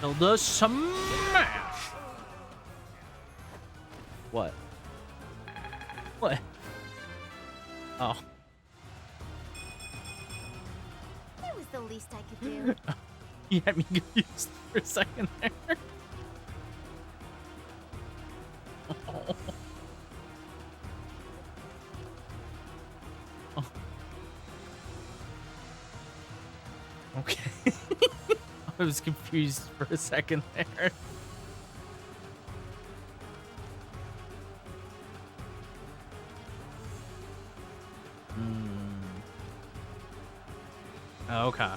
Hilda smash! What? What? Oh. It was the least I could do. You had me confused for a second there. Oh. Oh. Okay. I was confused for a second there. Okay.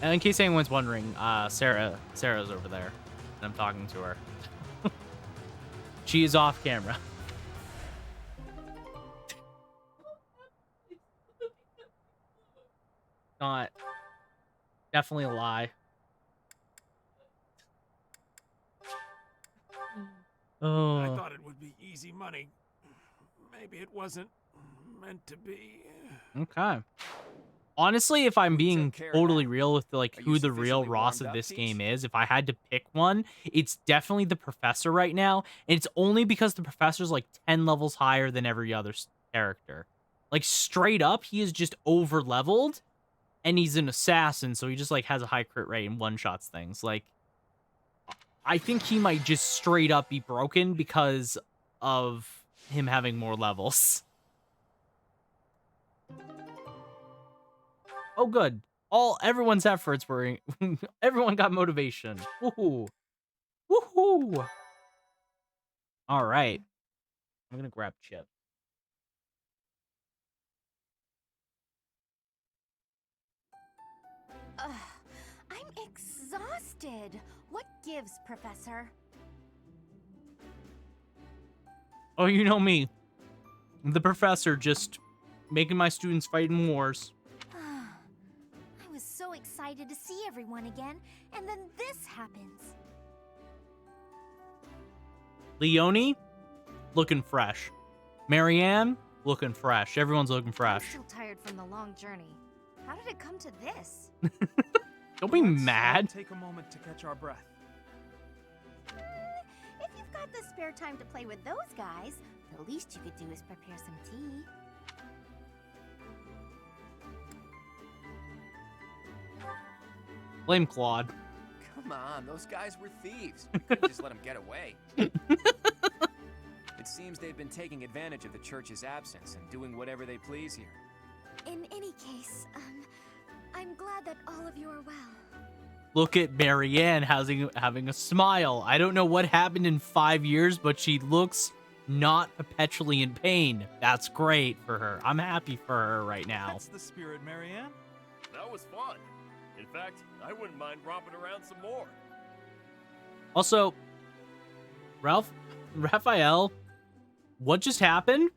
And in case anyone's wondering, Sarah's over there, and I'm talking to her. She is off camera. Not definitely a lie. Oh. I thought it would be easy money. Maybe it wasn't meant to be. Okay. Honestly, if I'm We being took care of totally that. real with like Are who you the real sufficiently Ross warmed of up, this Teach? game is, if I had to pick one, it's definitely the professor right now. And it's only because the professor's like 10 levels higher than every other character. Like straight up, he is just over leveled and he's an assassin, so he just like has a high crit rate and one shots things. Like I think he might just straight up be broken because of him having more levels. Oh, good. Everyone's efforts were, everyone got motivation. Woohoo. Woohoo. All right. I'm going to grab Chip. Ugh, I'm exhausted. What gives, Professor? Oh, you know me. The professor just making my students fight in wars. I was so excited to see everyone again, and then this happens. Leonie, looking fresh. Marianne, looking fresh. Everyone's looking I'm fresh. still tired from the long journey. How did it come to this? Don't be Let's mad. take a moment to catch our breath. If you've got the spare time to play with those guys, the least you could do is prepare some tea. Blame Claude. Come on, those guys were thieves. We couldn't just let them get away. It seems they've been taking advantage of the church's absence and doing whatever they please here. In any case, I'm glad that all of you are well. Look at Marianne having a smile. I don't know what happened in 5 years, but she looks not perpetually in pain. That's great for her. I'm happy for her right now. That's the spirit, Marianne. That was fun. In fact, I wouldn't mind romping around some more. Also, Raphael, what just happened?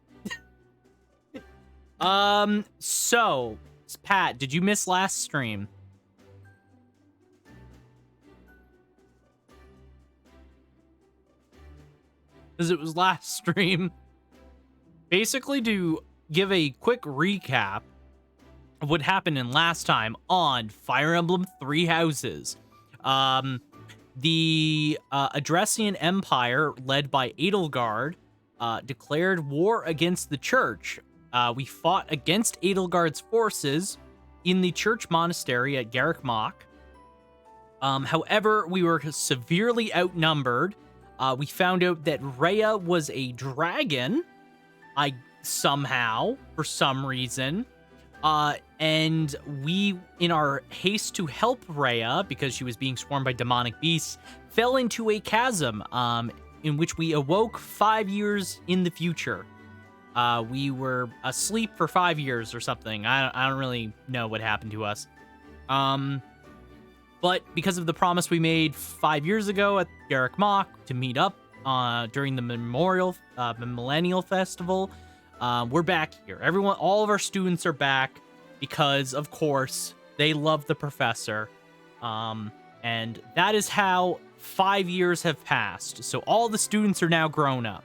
So, Pat, did you miss last stream? Because it was last stream. Basically, to give a quick recap of what happened in last time on Fire Emblem Three Houses. The Adressian Empire, led by Edelgard, declared war against the church. We fought against Edelgard's forces in the church monastery at Garrick Mach. However, we were severely outnumbered. We found out that Rhea was a dragon, somehow, for some reason. And we, in our haste to help Rhea, because she was being swarmed by demonic beasts, fell into a chasm, in which we awoke 5 years in the future. We were asleep for 5 years or something. I don't really know what happened to us. But because of the promise we made 5 years ago at Garrick Mach to meet up during the Millennial Festival, we're back here. All of our students are back because, of course, they love the professor. And that is how 5 years have passed. So all the students are now grown up.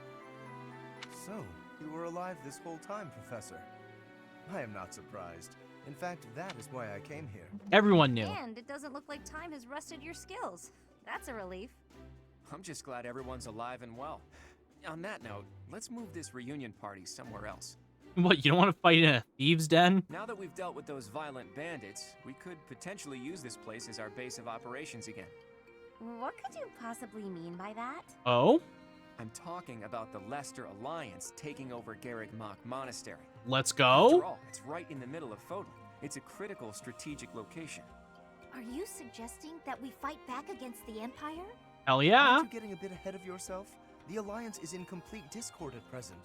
So, you were alive this whole time, Professor. I am not surprised. In fact, that is why I came here. Everyone knew. And it doesn't look like time has rusted your skills. That's a relief. I'm just glad everyone's alive and well. On that note, let's move this reunion party somewhere else. What, you don't want to fight in a thieves' den? Now that we've dealt with those violent bandits, we could potentially use this place as our base of operations again. What could you possibly mean by that? Oh? I'm talking about the Leicester Alliance taking over Garrick Mach Monastery. Let's After go. all, it's right in the middle of Fodlan. It's a critical strategic location. Are you suggesting that we fight back against the Empire? Hell yeah. Aren't you getting a bit ahead of yourself? The Alliance is in complete discord at present.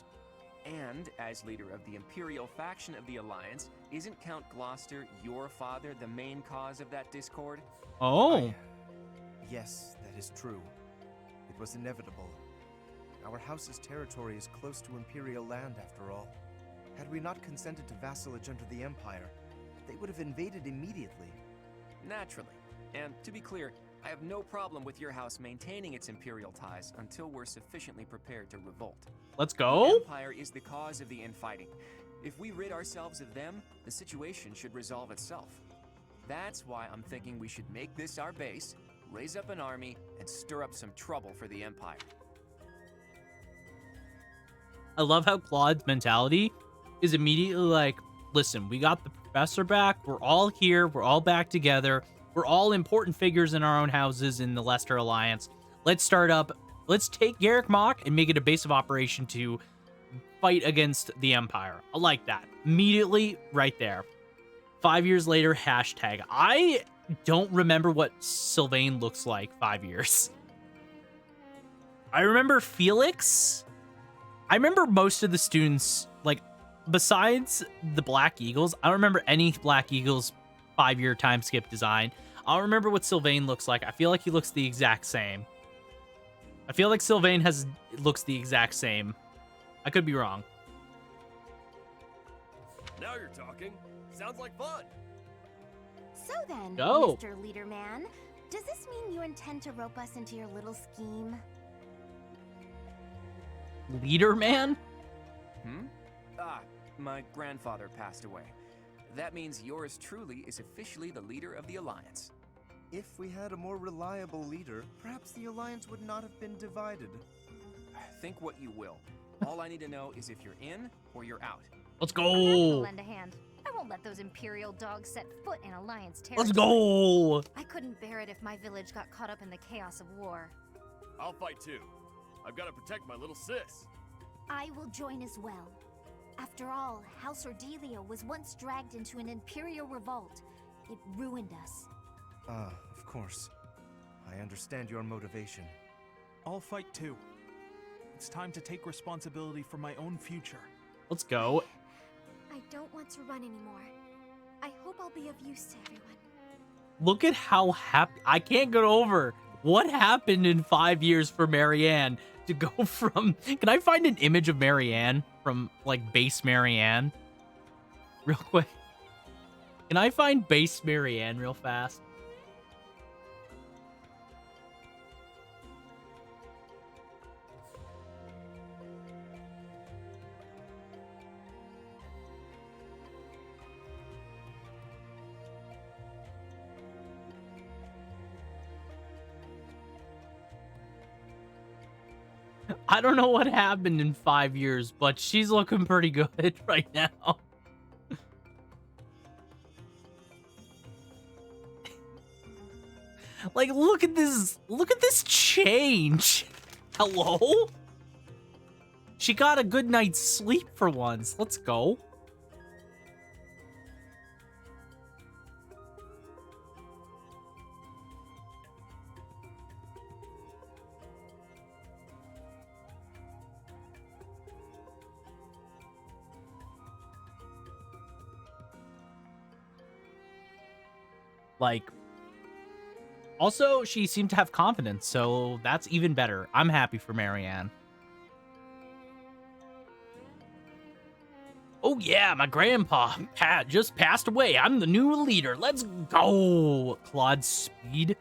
And, as leader of the Imperial faction of the Alliance, isn't Count Gloucester, your father, the main cause of that discord? Oh. Yes, that is true. It was inevitable. Our house's territory is close to Imperial land, after all. Had we not consented to vassalage under the Empire, they would have invaded immediately. Naturally. And to be clear, I have no problem with your house maintaining its imperial ties until we're sufficiently prepared to revolt. Let's The go. Empire is the cause of the infighting. If we rid ourselves of them, the situation should resolve itself. That's why I'm thinking we should make this our base, raise up an army, and stir up some trouble for the Empire. I love how Claude's mentality is immediately like, listen, we got the professor back. We're all here. We're all back together. We're all important figures in our own houses in the Leicester Alliance. Let's start up. Let's take Garrick Mach and make it a base of operation to fight against the Empire. I like that. Immediately right there. 5 years later, hashtag. I don't remember what Sylvain looks like 5 years. I remember Felix. I remember most of the students, like, besides the Black Eagles, I don't remember any Black Eagles 5-year time skip design. I don't remember what Sylvain looks like. I feel like he looks the exact same. I feel like Sylvain looks the exact same. I could be wrong. Now you're talking. Sounds like fun. So then, Go. Mr. Leader Man, does this mean you intend to rope us into your little scheme? Leader man? My grandfather passed away. That means yours truly is officially the leader of the Alliance. If we had a more reliable leader, perhaps the Alliance would not have been divided. Think what you will. All I need to know is if you're in or you're out. Let's I'm happy to go. lend a hand. I won't let those Imperial dogs set foot in Alliance territory. Let's go. I couldn't bear it if my village got caught up in the chaos of war. I'll fight too. I've got to protect my little sis. I will join as well. After all, House Ordelia was once dragged into an Imperial revolt. It ruined us. Of course. I understand your motivation. I'll fight too. It's time to take responsibility for my own future. Let's go. I don't want to run anymore. I hope I'll be of use to everyone. Look at how happy. I can't get over what happened in 5 years for Marianne to go from. Can I find an image of Marianne from like base Marianne? Real quick. Can I find base Marianne real fast? I don't know what happened in 5 years, but she's looking pretty good right now. Like, look at this change. Hello? She got a good night's sleep for once. Let's go. Like, also, she seemed to have confidence, so that's even better. I'm happy for Marianne. Oh yeah, my grandpa just passed away. I'm the new leader. Let's go. Claude's speed.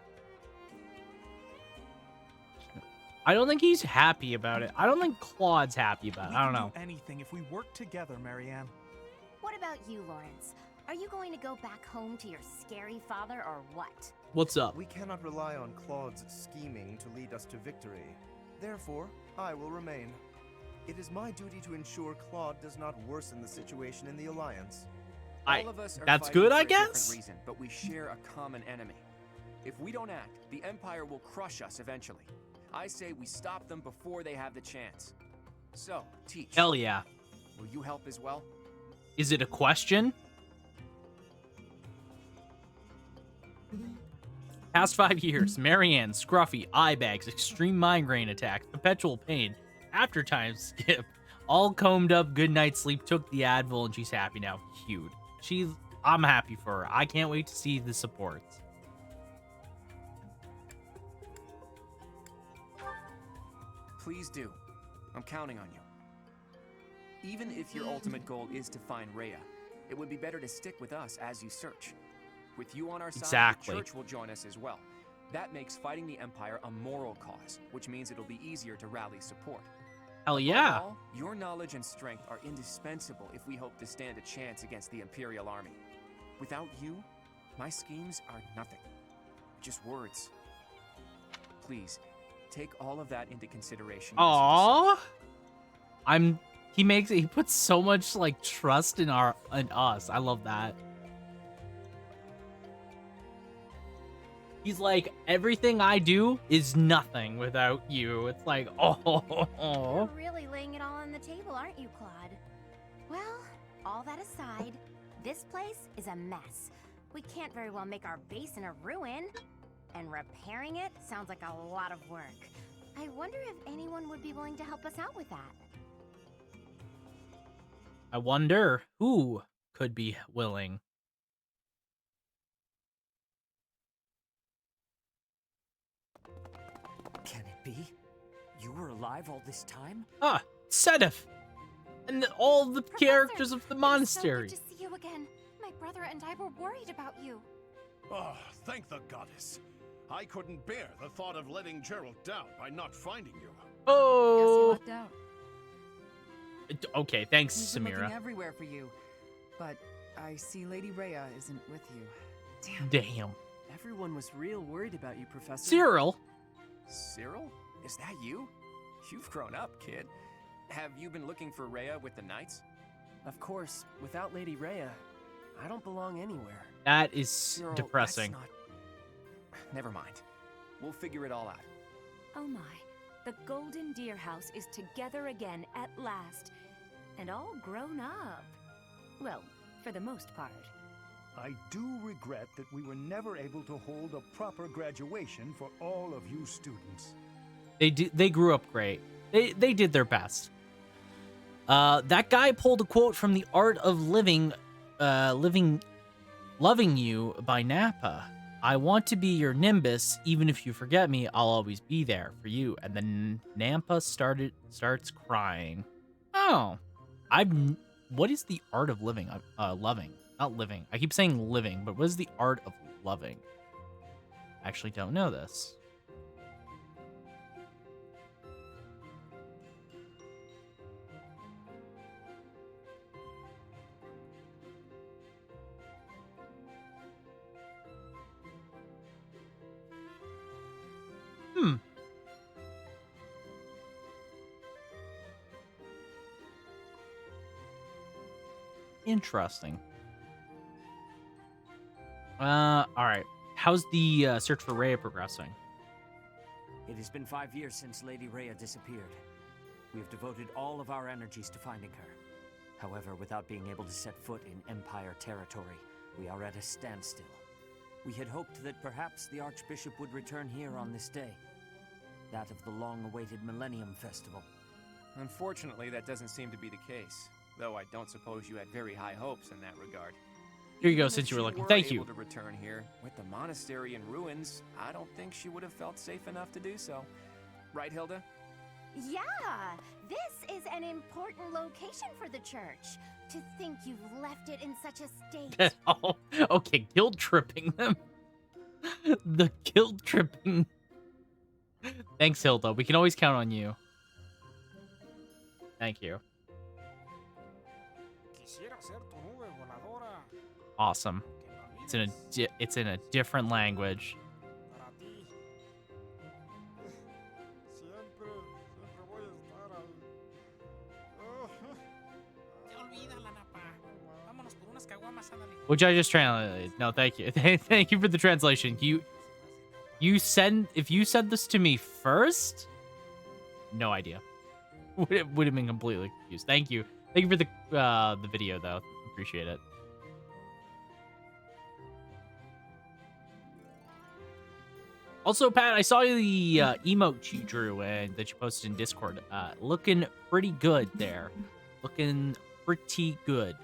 I don't think he's happy about it. I don't think Claude's happy about it. I don't know. We can do anything if we work together, Marianne. What about you, Lawrence? Are you going to go back home to your scary father or what? What's up? We cannot rely on Claude's scheming to lead us to victory. Therefore, I will remain. It is my duty to ensure Claude does not worsen the situation in the Alliance. All of us are That's fighting good, for I a different guess? reason, but we share a common enemy. If we don't act, the Empire will crush us eventually. I say we stop them before they have the chance. So, Teach. Hell yeah. Will you help as well? Is it a question? Past 5 years, Marianne, scruffy, eye bags, extreme migraine attacks, perpetual pain, after time skip, all combed up, good night's sleep, took the Advil, and she's happy now. Cute. I'm happy for her. I can't wait to see the supports. Please do. I'm counting on you. Even if your ultimate goal is to find Rhea, it would be better to stick with us as you search. With you on our side, Exactly. the church will join us as well. That makes fighting the Empire a moral cause, which means it'll be easier to rally support. Hell Above yeah. all, your knowledge and strength are indispensable if we hope to stand a chance against the Imperial Army. Without you, my schemes are nothing. Just words. Please, take all of that into consideration. Aww. He puts so much like trust in us. I love that. He's like, everything I do is nothing without you. It's like, oh. You're really laying it all on the table, aren't you, Claude? Well, all that aside, this place is a mess. We can't very well make our base in a ruin. And repairing it sounds like a lot of work. I wonder if anyone would be willing to help us out with that. I wonder who could be willing. Can it be? You were alive all this time? Ah, Sedef! And all the characters of the monastery. It's so good to see you again. My brother and I were worried about you. Oh, thank the goddess. I couldn't bear the thought of letting Gerald down by not finding you. Oh! Guess you lucked out. Okay, thanks, We've been Samira. looking everywhere for you, but I see Lady Rhea isn't with you. Damn. Everyone was real worried about you, Professor. Cyril? Cyril? Is that you? You've grown up, kid. Have you been looking for Rhea with the Knights? Of course, without Lady Rhea, I don't belong anywhere. That is Cyril, depressing. that's not... Never mind. We'll figure it all out. Oh my. The Golden Deer House is together again at last. And all grown up. Well, for the most part. I do regret that we were never able to hold a proper graduation for all of you students. They grew up great. They did their best. That guy pulled a quote from The Art of Living, Loving You by Nappa. I want to be your Nimbus, even if you forget me, I'll always be there for you. And then Nampa starts crying. Oh, what is the art of living? Loving, not living. I keep saying living, but what is the art of loving? I actually don't know this. Interesting. All right. How's the search for Rhea progressing? It has been 5 years since Lady Rhea disappeared. We have devoted all of our energies to finding her. However, without being able to set foot in Empire territory, we are at a standstill. We had hoped that perhaps the Archbishop would return here on this day. That of the long-awaited Millennium Festival. Unfortunately, that doesn't seem to be the case. Though I don't suppose you had very high hopes in that regard. Here you go, Even since if you were she looking. Thank you. able to return here with the monastery in ruins, I don't think she would have felt safe enough to do so. Right, Hilda? Yeah, this is an important location for the church. To think you've left it in such a state. Oh, okay, guilt tripping them. The guilt tripping. Thanks, Hilda. We can always count on you. Thank you. Awesome. It's in a different language. Which I just translated. No, thank you. Thank you for the translation. If you sent this to me first, no idea. Would have been completely confused. Thank you. Thank you for the video though. Appreciate it. Also, Pat, I saw the emote you drew and that you posted in Discord. Looking pretty good there. Looking pretty good.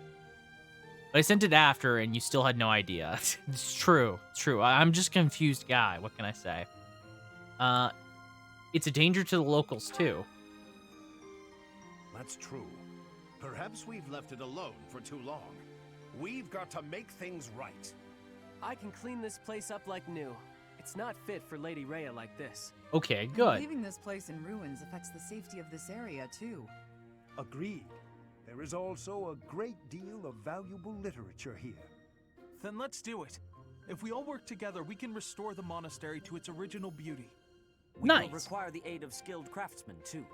But I sent it after, and you still had no idea. It's true. It's true. I'm just a confused guy. What can I say? It's a danger to the locals, too. That's true. Perhaps we've left it alone for too long. We've got to make things right. I can clean this place up like new. It's not fit for Lady Rhea like this. Okay, And good. leaving this place in ruins affects the safety of this area, too. Agreed. There is also a great deal of valuable literature here. Then let's do it. If we all work together, we can restore the monastery to its original beauty. We Nice. will require the aid of skilled craftsmen, too.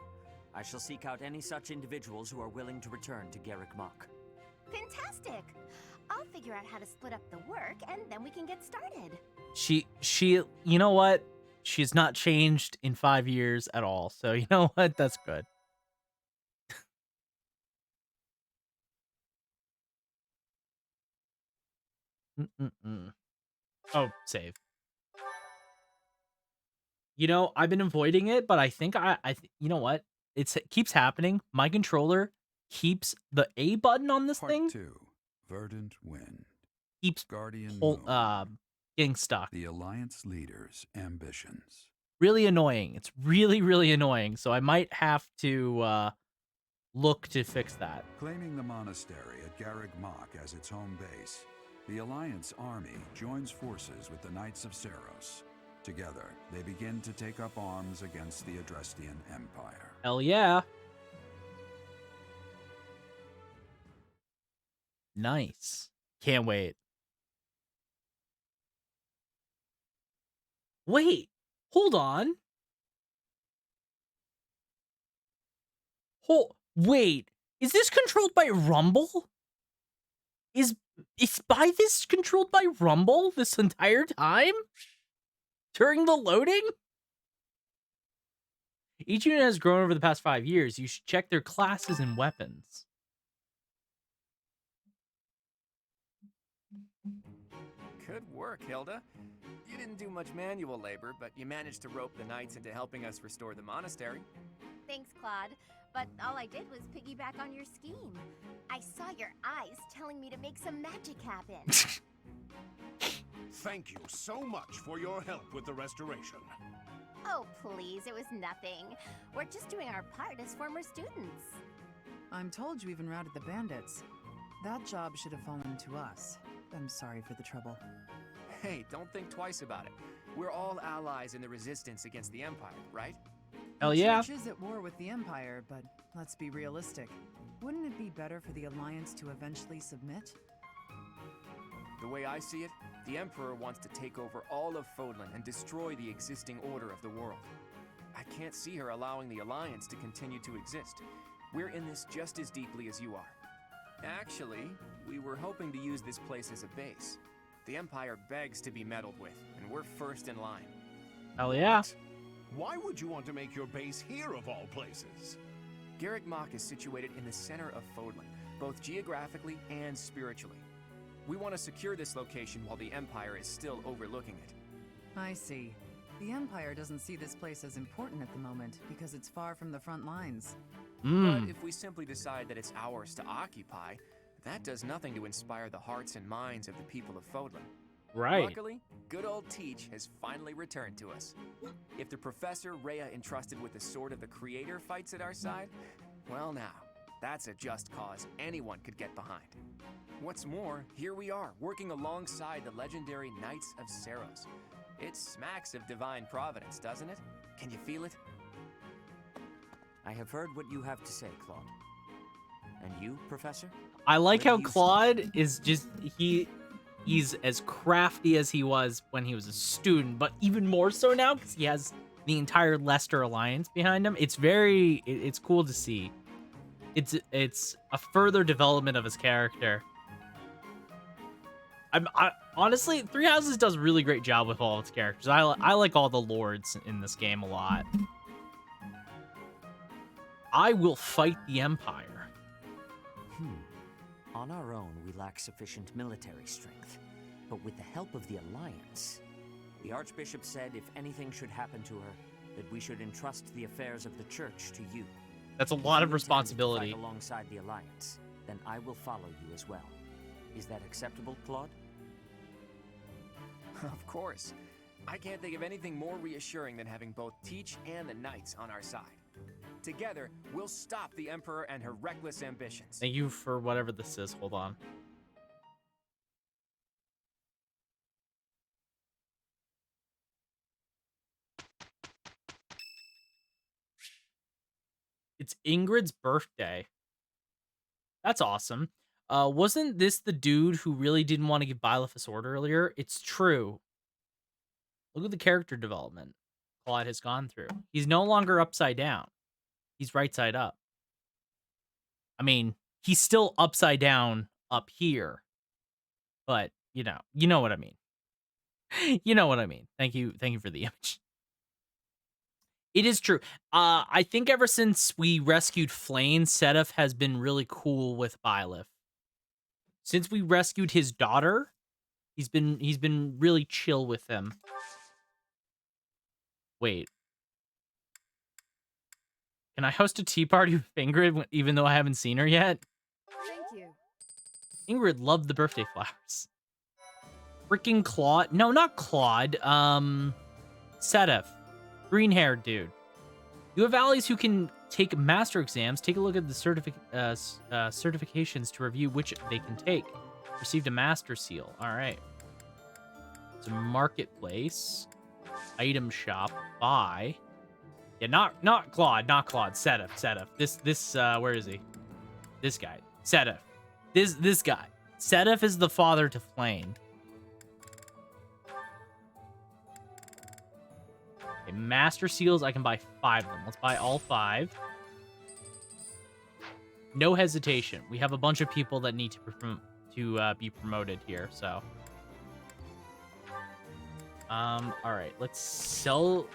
I shall seek out any such individuals who are willing to return to Garrick Mach. Fantastic! I'll figure out how to split up the work, and then we can get started. She, you know what? She's not changed in 5 years at all. So you know what? That's good. Oh, save. You know, I've been avoiding it, but I think you know what? It keeps happening. My controller keeps the A button on this thing. Part 2. Verdant Wind. Keeps Guardian Moon. getting stuck. The Alliance leader's ambitions. Really annoying. It's really, really annoying. So I might have to look to fix that. Claiming the monastery at Garrick Mach as its home base, the Alliance army joins forces with the Knights of Seros. Together, they begin to take up arms against the Adrestian Empire. Hell yeah. Nice. Can't wait. Wait, hold on. Wait, is this controlled by Rumble? Is by this controlled by Rumble this entire time? During the loading? Each unit has grown over the past 5 years. You should check their classes and weapons. Good work, Hilda. You didn't do much manual labor, but you managed to rope the knights into helping us restore the monastery. Thanks, Claude. But all I did was piggyback on your scheme. I saw your eyes telling me to make some magic happen. Thank you so much for your help with the restoration. Oh, please, it was nothing. We're just doing our part as former students. I'm told you even routed the bandits. That job should have fallen to us. I'm sorry for the trouble. Hey, don't think twice about it. We're all allies in the resistance against the Empire, right? Hell yeah. The Church is at war with the Empire, but let's be realistic. Wouldn't it be better for the Alliance to eventually submit? The way I see it, the Emperor wants to take over all of Fodlan and destroy the existing order of the world. I can't see her allowing the Alliance to continue to exist. We're in this just as deeply as you are. Actually, we were hoping to use this place as a base. The Empire begs to be meddled with, and we're first in line. Hell yeah. Why would you want to make your base here of all places? Garrick Mach is situated in the center of Fodlan, both geographically and spiritually. We want to secure this location while the Empire is still overlooking it. I see. The Empire doesn't see this place as important at the moment because it's far from the front lines. But if we simply decide that it's ours to occupy, that does nothing to inspire the hearts and minds of the people of Fodlan. Right. Luckily, good old Teach has finally returned to us. If the Professor Rhea entrusted with the Sword of the Creator fights at our side, well now, that's a just cause anyone could get behind. What's more, here we are, working alongside the legendary Knights of Seros. It smacks of divine providence, doesn't it? Can you feel it? I have heard what you have to say, Claude. And you, Professor? I like Where how do you Claude is just he's as crafty as he was when he was a student, but even more so now because he has the entire Leicester Alliance behind him. It's cool to see. It's a further development of his character. I honestly, Three Houses does a really great job with all its characters. I like all the lords in this game a lot. I will fight the Empire. On our own, we lack sufficient military strength. But with the help of the Alliance, the Archbishop said if anything should happen to her, that we should entrust the affairs of the Church to you. That's a lot of If you intend to responsibility. fight alongside the Alliance, then I will follow you as well. Is that acceptable, Claude? Of course. I can't think of anything more reassuring than having both Teach and the Knights on our side. Together, we'll stop the Emperor and her reckless ambitions. Thank you for whatever this is. Hold on. It's Ingrid's birthday. That's awesome. Wasn't this the dude who really didn't want to give Byleth a sword earlier? It's true. Look at the character development Claude has gone through. He's no longer upside down. He's right side up. I mean, he's still upside down up here. But, you know what I mean. You know what I mean. Thank you for the image. It is true. I think ever since we rescued Flane, Sedef has been really cool with Byleth. Since we rescued his daughter, he's been really chill with him. Wait. Can I host a tea party with Ingrid even though I haven't seen her yet? Thank you. Ingrid loved the birthday flowers. Freaking Claude. No, not Claude. Sedef. Green-haired dude. You have allies who can take master exams. Take a look at the certifications to review which they can take. Received a master seal. All right. It's a marketplace. Item shop. Buy. Yeah, not Claude. Sedef. This where is he? This guy. Sedef. This guy. Sedef is the father to Flane. Okay, master seals, I can buy 5 of them. Let's buy all 5. No hesitation. We have a bunch of people that need to be promoted here, so. All right, let's sell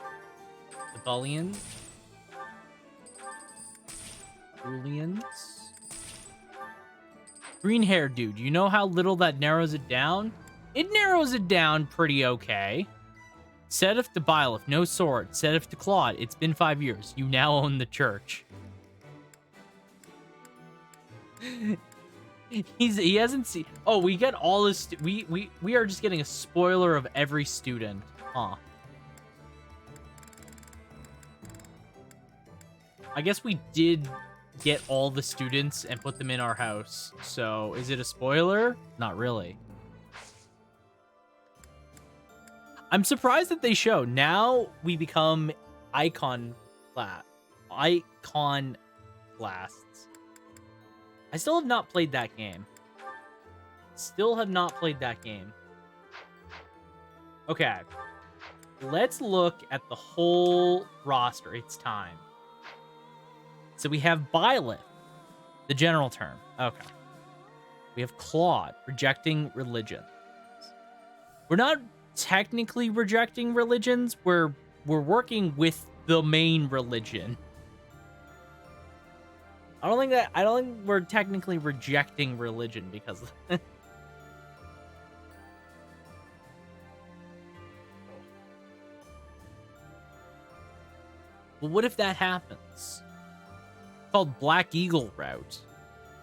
the bullion. Booleans. Green hair dude, you know how little that narrows it down? It narrows it down pretty okay. Sedef to Byleth, no sword. Sedef to Claude, it's been 5 years. You now own the church. He hasn't seen. Oh, we get all this. We are just getting a spoiler of every student, huh? I guess we did get all the students and put them in our house. So is it a spoiler? Not really. I'm surprised that they show. Now we become icon blasts. I still have not played that game. Okay. Let's look at the whole roster. It's time. So we have Byleth, the general term. Okay. We have Claude, rejecting religion. We're not technically rejecting religions. We're working with the main religion. I don't think we're technically rejecting religion because well, what if that happens? It's called Black Eagle route,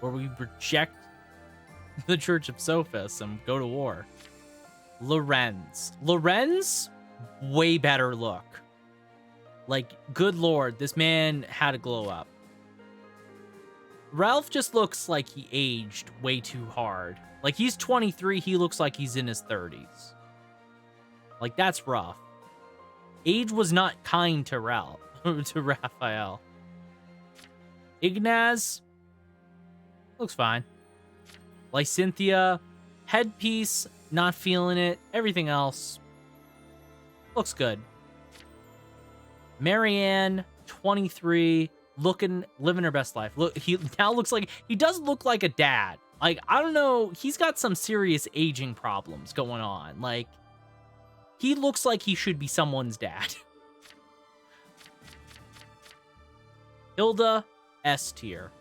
where we reject the Church of Sophis and go to war. Lorenz, way better look. Like, good lord, this man had a glow up. Ralph just looks like he aged way too hard. Like, he's 23, he looks like he's in his 30s. Like, that's rough. Age was not kind to Ralph, to Raphael. Ignaz looks fine. Lysynthia, headpiece, not feeling it. Everything else looks good. Marianne, 23, living her best life. Look, he now looks like, he does look like a dad. Like, I don't know, he's got some serious aging problems going on. Like, he looks like he should be someone's dad. Hilda, S tier.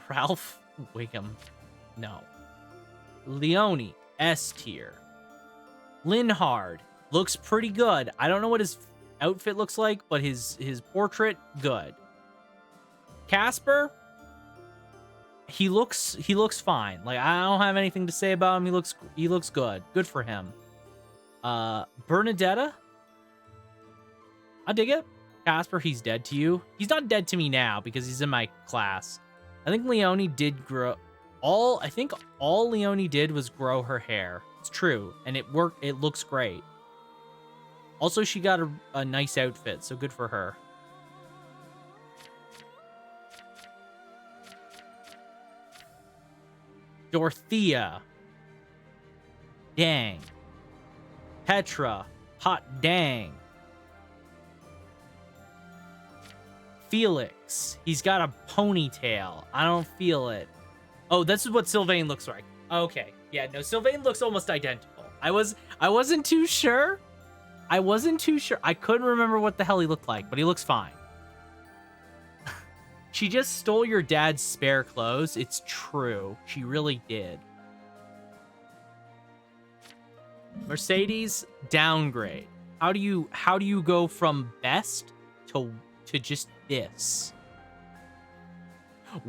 Ralph Wiggum, no. Leone, S tier. Linhard looks pretty good. I don't know what his outfit looks like, but his portrait, good. Casper, he looks fine. Like, I don't have anything to say about him. He looks good. Good for him. Bernadetta, I dig it. Casper, he's dead to you. He's not dead to me now because he's in my class. I think Leone did grow. I think all Leone did was grow her hair. It's true, and it worked. It looks great. Also, she got a nice outfit, so good for her. Dorothea. Dang. Petra. Hot dang. Felix. He's got a ponytail. I don't feel it. Oh, this is what Sylvain looks like. Okay. Yeah, no, Sylvain looks almost identical. I wasn't too sure. I couldn't remember what the hell he looked like, but he looks fine. She just stole your dad's spare clothes. It's true. She really did. Mercedes, downgrade. How do you go from best to just this?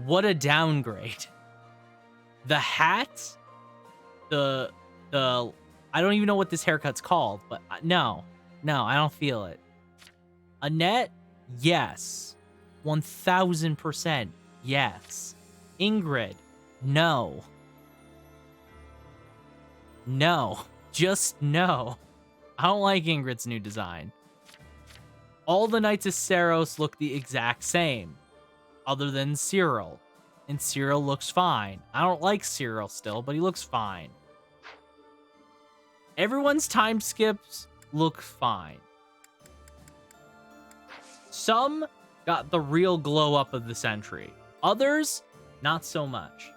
What a downgrade. The hat, the I don't even know what this haircut's called, but no, I don't feel it. Annette, yes. 1000% yes. Ingrid, no. No. Just no. I don't like Ingrid's new design. All the Knights of Seiros look the exact same, other than Cyril. And Cyril looks fine. I don't like Cyril still, but he looks fine. Everyone's time skips look fine. Some got the real glow up of the century. Others, not so much.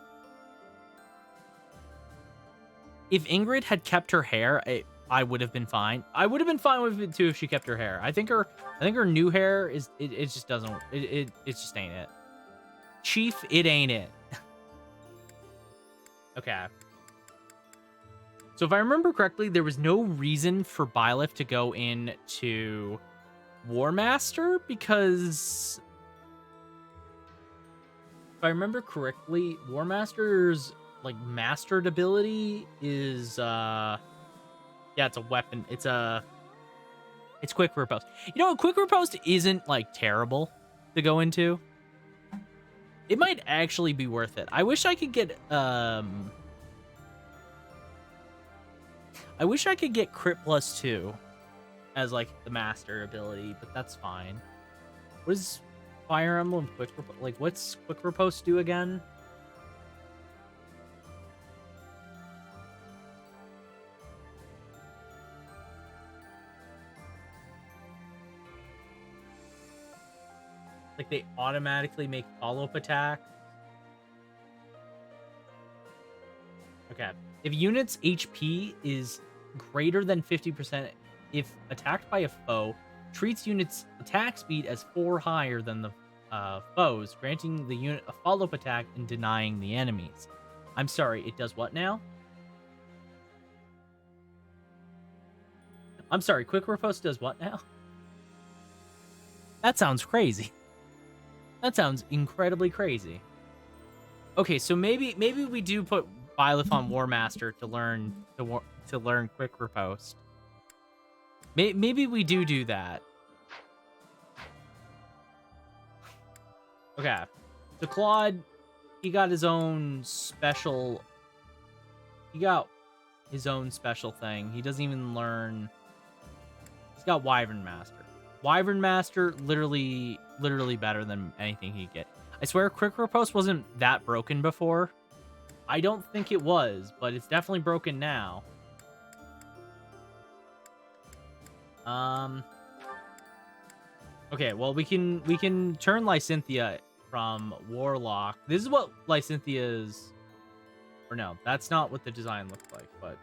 If Ingrid had kept her hair, I would have been fine. I would have been fine with it too if she kept her hair. I think her new hair is it just doesn't it just ain't it. Chief, it ain't it. Okay. So if I remember correctly, there was no reason for Byleth to go into War Master because if I remember correctly, War Master's like mastered ability is yeah, it's a weapon. It's quick riposte. You know, quick riposte isn't like terrible to go into. It might actually be worth it. I wish I could get crit plus 2 as like the master ability, but that's fine. What is Fire Emblem quick riposte? Like, what's quick riposte do again? Like they automatically make follow-up attack. Okay. If unit's HP is greater than 50%, if attacked by a foe, treats unit's attack speed as 4 higher than the foes, granting the unit a follow-up attack and denying the enemies. I'm sorry, it does what now? I'm sorry, quick riposte does what now? That sounds crazy. That sounds incredibly crazy. Okay, so maybe we do put Byleth on War Master to learn quick riposte. Maybe we do that. Okay, so Claude, he got his own special. He got his own special thing. He doesn't even learn. He's got Wyvern Master. Wyvern Master, literally better than anything he could get. I swear, quick riposte wasn't that broken before. I don't think it was, but it's definitely broken now. Okay, well we can turn Lysynthia from Warlock. This is what Lysinthia's, or no, that's not what the design looked like, but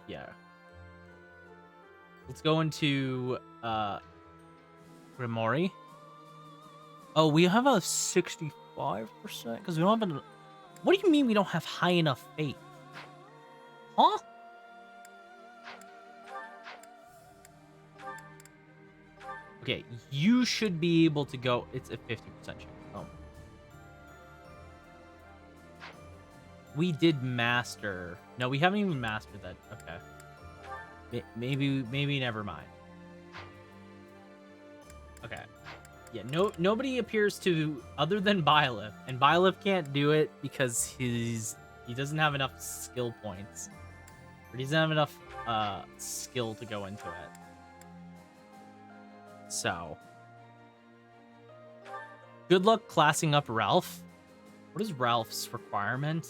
yeah. Let's go into Grimoire. Oh, we have a 65% because we don't have a. What do you mean we don't have high enough faith? Huh? Okay, you should be able to go. It's a 50% chance. Oh. We did master. No, we haven't even mastered that. Okay. Maybe never mind. Okay. Yeah, nobody appears to, other than Byleth, and Byleth can't do it because he doesn't have enough skill points. Or he doesn't have enough skill to go into it. So, good luck classing up Ralph. What is Ralph's requirement?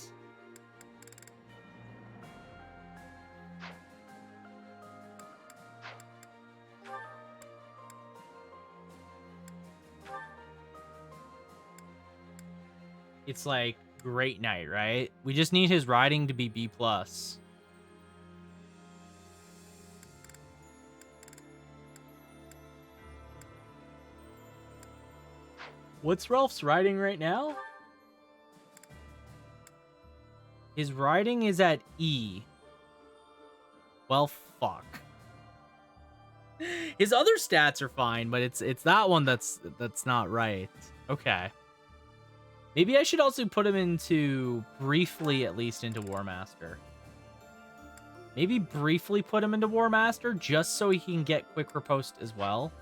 it's like Great Knight, right? We just need his riding to be B+. What's Ralph's riding right now? His riding is at E. Well, fuck. His other stats are fine, but it's that one that's not right. Okay. Maybe I should also put him into, briefly at least, into War Master. Maybe briefly put him into War Master just so he can get quick riposte as well.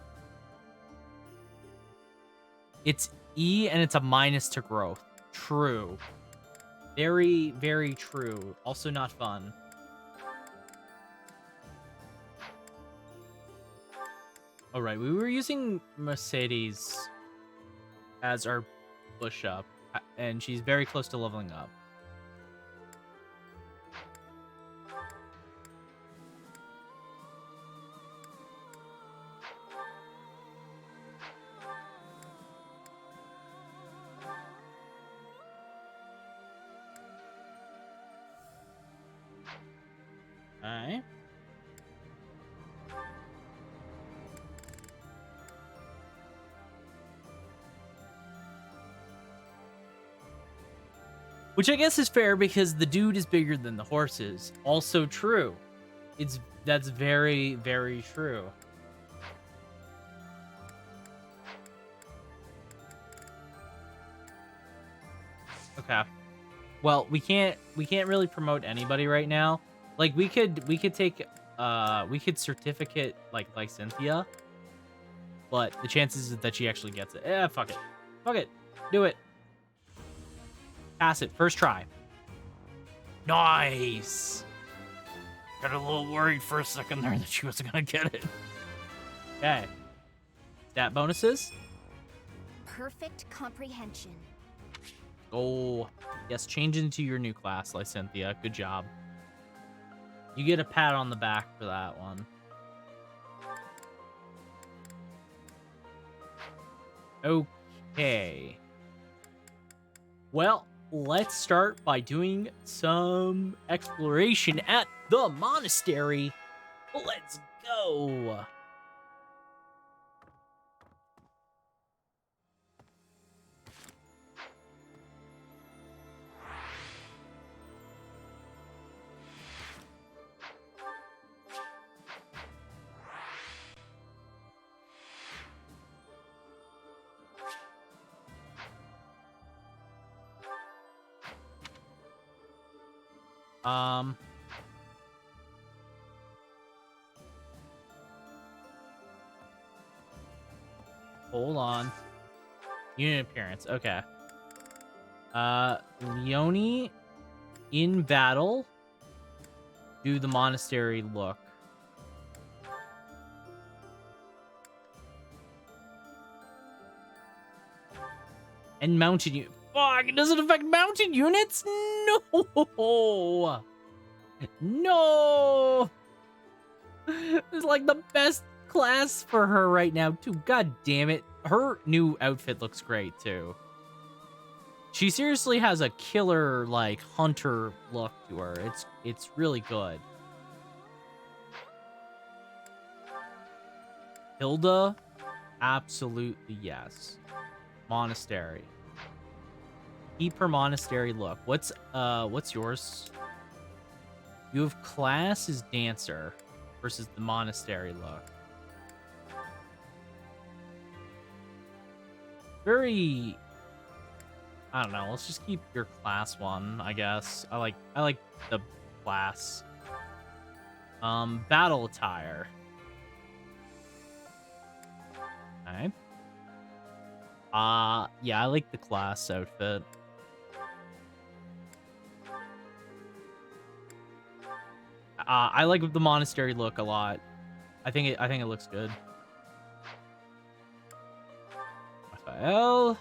It's E and it's a minus to growth. True. Very, very true. Also not fun. All right, we were using Mercedes as our push-up, and she's very close to leveling up. All right. Which I guess is fair because the dude is bigger than the horses. Also true. That's very, very true. Okay. Well, we can't really promote anybody right now. Like we could take we could certificate like Cynthia, but the chances is that she actually gets it. Fuck it. Fuck it. Do it. Pass it. First try. Nice. Got a little worried for a second there that she wasn't gonna get it. Okay. Stat bonuses. Perfect comprehension. Oh, yes. Change into your new class, Cynthia. Good job. You get a pat on the back for that one. Okay. Well, let's start by doing some exploration at the monastery. Let's go. Hold on. Unit appearance. Okay. Leone in battle. Do the monastery look. And mounted unit. Fuck, it doesn't affect mounted units? No! No! It's like the best class for her right now, too. God damn it. Her new outfit looks great, too. She seriously has a killer, like, hunter look to her. It's really good. Hilda? Absolutely yes. Monastery. Keep her monastery look. What's yours? You have class as dancer versus the monastery look. Very, I don't know. Let's just keep your class one, I guess. I like the class. Battle attire. Okay. Yeah, I like the class outfit. I like the monastery look a lot. I think it looks good. Raphael.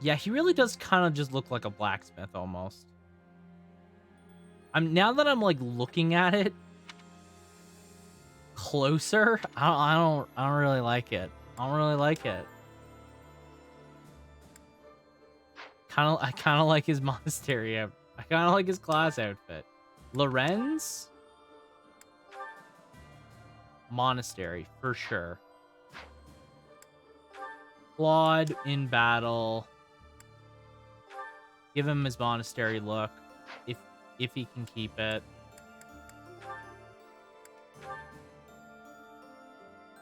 Yeah, he really does kind of just look like a blacksmith almost. Now that I'm like looking at it closer, I don't really like it. I don't really like it. I kind of like his monastery. I kind of like his class outfit. Lorenz? Monastery, for sure. Claude in battle. Give him his monastery look, if he can keep it.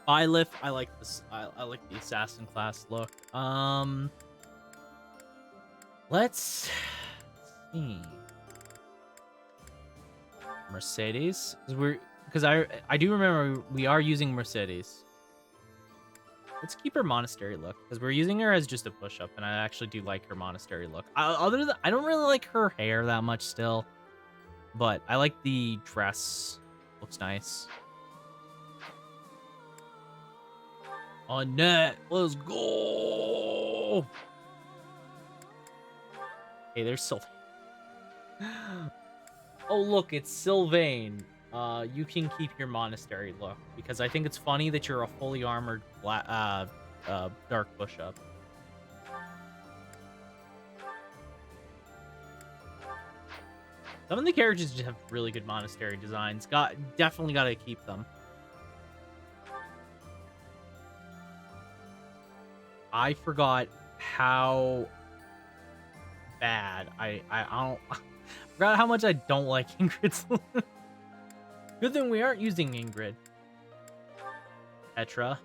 Byleth, I like this. I like the assassin class look. Let's see. Mercedes, because I do remember we are using Mercedes. Let's keep her monastery look, because we're using her as just a push-up, and I actually do like her monastery look. Other than, I don't really like her hair that much still, but I like the dress. Looks nice. Annette, let's go! Hey, there's Sylvain. Oh, look, it's Sylvain. You can keep your monastery look, because I think it's funny that you're a fully armored dark push-up. Some of the characters just have really good monastery designs. Definitely got to keep them. I forgot how bad I forgot how much I don't like Ingrid's. Good thing we aren't using Ingrid. Petra.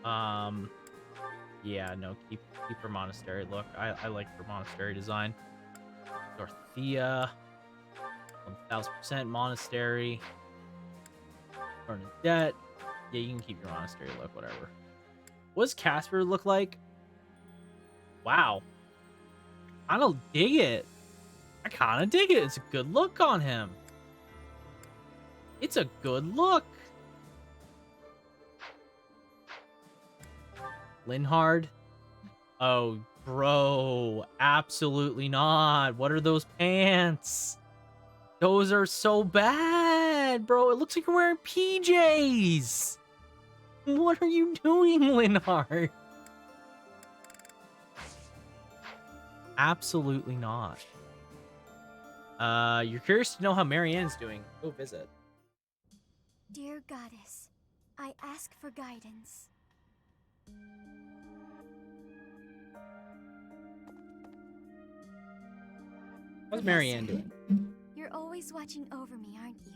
Yeah, no, keep her monastery look. I like her monastery design. Dorothea. 1000% monastery. Bernadette. Yeah, you can keep your monastery look, whatever. What does Casper look like? Wow. I don't dig it. I kind of dig it. It's a good look on him. It's a good look. Linhard? Oh, bro. Absolutely not. What are those pants? Those are so bad, bro. It looks like you're wearing PJs. What are you doing, Linhard? Absolutely not. You're curious to know how Marianne's doing. Go visit. Dear Goddess, I ask for guidance. How's Marianne doing? You're always watching over me, aren't you?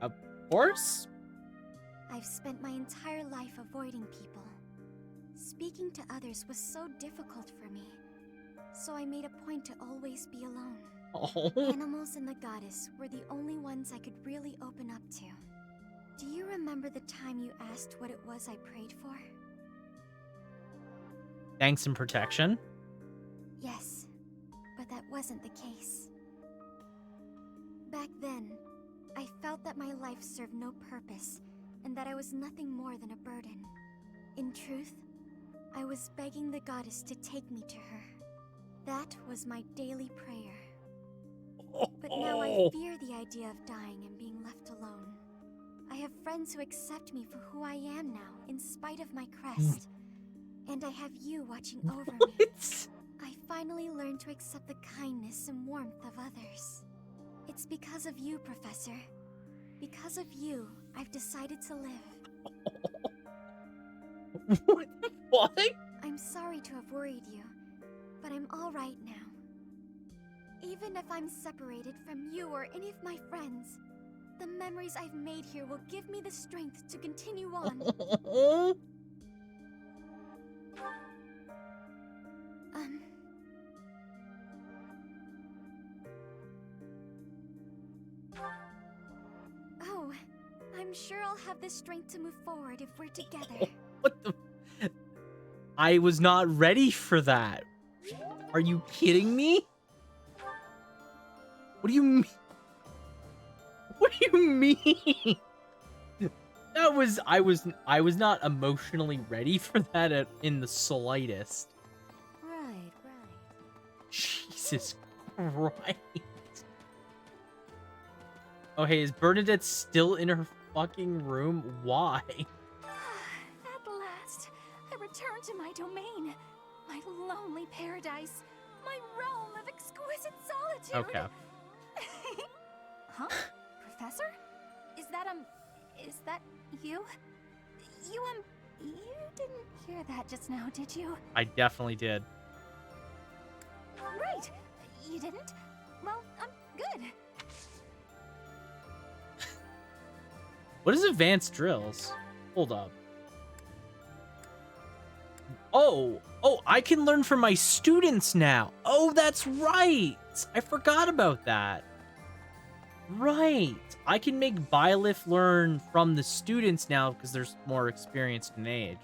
Of course. I've spent my entire life avoiding people. Speaking to others was so difficult for me, so I made a point to always be alone. Oh. Animals and the goddess were the only ones I could really open up to. Do you remember the time you asked what it was I prayed for? Thanks and protection. Yes, but that wasn't the case. Back then, I felt that my life served no purpose, and that I was nothing more than a burden. In truth, I was begging the goddess to take me to her. That was my daily prayer. But now I fear the idea of dying and being left alone. I have friends who accept me for who I am now, in spite of my crest. And I have you watching over me. I finally learned to accept the kindness and warmth of others. It's because of you, Professor. Because of you, I've decided to live. What? I'm sorry to have worried you, but I'm all right now. Even if I'm separated from you or any of my friends, the memories I've made here will give me the strength to continue on. Oh, I'm sure I'll have the strength to move forward if we're together. What the? I was not ready for that. Are you kidding me? What do you mean? What do you mean? That was I was not emotionally ready for that in the slightest. Right. Jesus Christ. Oh, hey, is Bernadette still in her fucking room? Why? At last, I return to my domain, my lonely paradise, my realm of exquisite solitude. Okay. Huh? Professor? Is that you? You didn't hear that just now, did you? I definitely did. Right. You didn't? Well, I'm good. What is advanced drills? Hold up. Oh, I can learn from my students now. Oh, that's right. I forgot about that. Right. I can make Byleth learn from the students now because they're more experienced in age.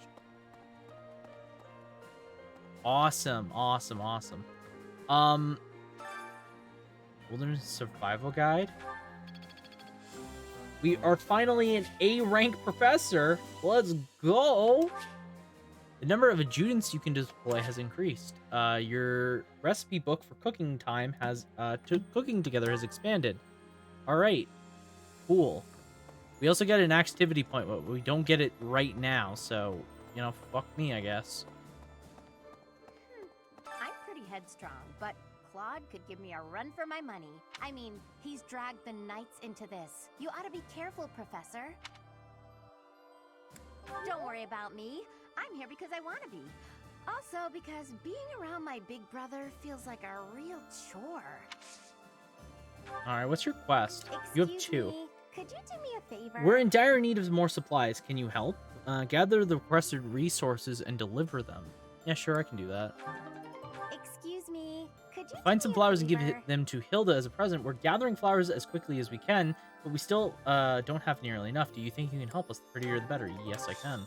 Awesome. Wilderness Survival Guide. We are finally an A-rank professor. Let's go. The number of adjutants you can deploy has increased. Your recipe book for cooking time has cooking together has expanded. All right, cool. We also get an activity point, but we don't get it right now. So you know, fuck me, I guess. I'm pretty headstrong, but Claude could give me a run for my money. I mean, he's dragged the knights into this. You ought to be careful, Professor. Don't worry about me. I'm here because I want to be. Also because being around my big brother feels like a real chore. All right, what's your quest? You have 2. Me, could you do me a favor? We're in dire need of more supplies. Can you help? Gather the requested resources and deliver them. Yeah, sure, I can do that. Excuse me, could you Find some flowers and give them to Hilda as a present. We're gathering flowers as quickly as we can, but we still don't have nearly enough. Do you think you can help us? The prettier the better. Yes, I can.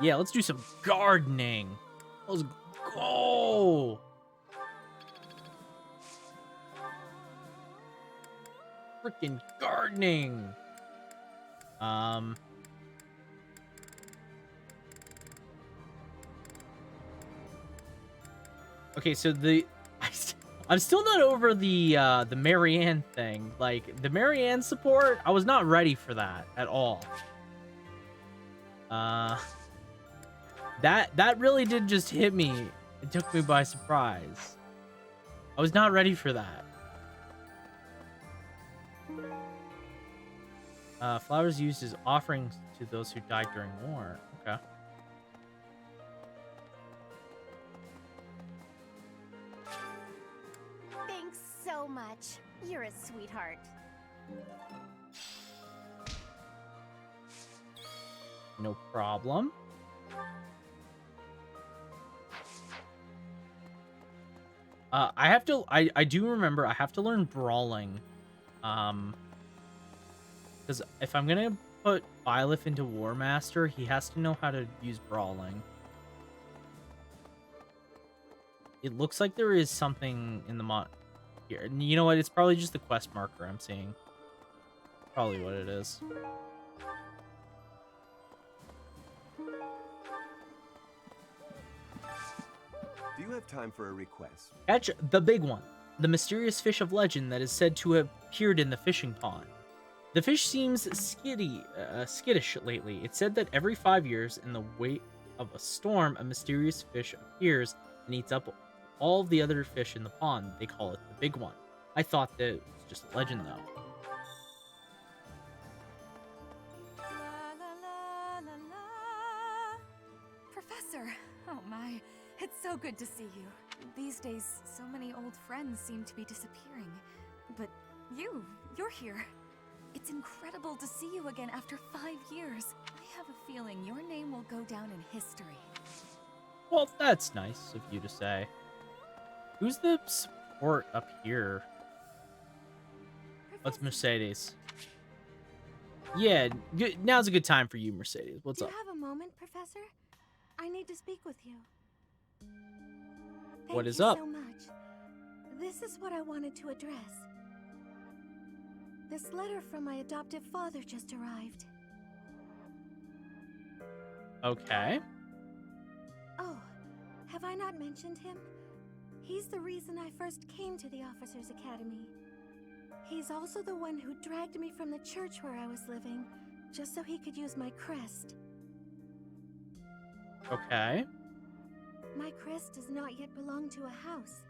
Yeah, let's do some gardening. Let's go. Freaking gardening. Okay, so I'm still not over the Marianne thing. Like the Marianne support, I was not ready for that at all. That really did just hit me. It took me by surprise. I was not ready for that. Flowers used as offerings to those who died during war. Okay. Thanks so much. You're a sweetheart. No problem. I do remember I have to learn brawling. Because if I'm gonna put Byleth into War Master, he has to know how to use brawling. It looks like there is something in the mod here. And you know what? It's probably just the quest marker I'm seeing. Probably what it is. Do you have time for a request? Catch the big one. The mysterious fish of legend that is said to have appeared in the fishing pond. The fish seems skittish lately. It's said that every 5 years, in the wake of a storm, a mysterious fish appears and eats up all of the other fish in the pond. They call it the big one. I thought that it was just a legend, though. Professor! Oh my, it's so good to see you. These days, so many old friends seem to be disappearing. But you're here. It's incredible to see you again after 5 years. I have a feeling your name will go down in history. Well, that's nice of you to say. Who's the support up here? What's Mercedes? Yeah, good. Now's a good time for you, Mercedes. What's up? Do you have a moment, Professor? I need to speak with you. What is Thank up? you so much. This is what I wanted to address. This letter from my adoptive father just arrived. Okay. Oh, have I not mentioned him? He's the reason I first came to the Officers' Academy. He's also the one who dragged me from the church where I was living, just so he could use my crest. Okay. My crest does not yet belong to a house,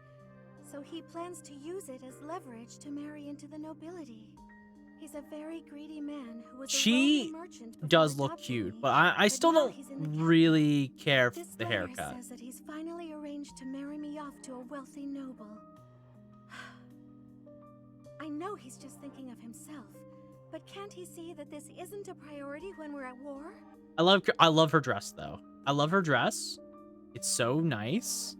so he plans to use it as leverage to marry into the nobility. He's a very greedy man who was a She wealthy merchant does before look adopting cute, me, but I still now don't he's in the cabinet. really care for This the letter haircut. says that he's finally arranged to marry me off to a wealthy noble. I know he's just thinking of himself, but can't he see that this isn't a priority when we're at war? I love her dress though. I love her dress. It's so nice.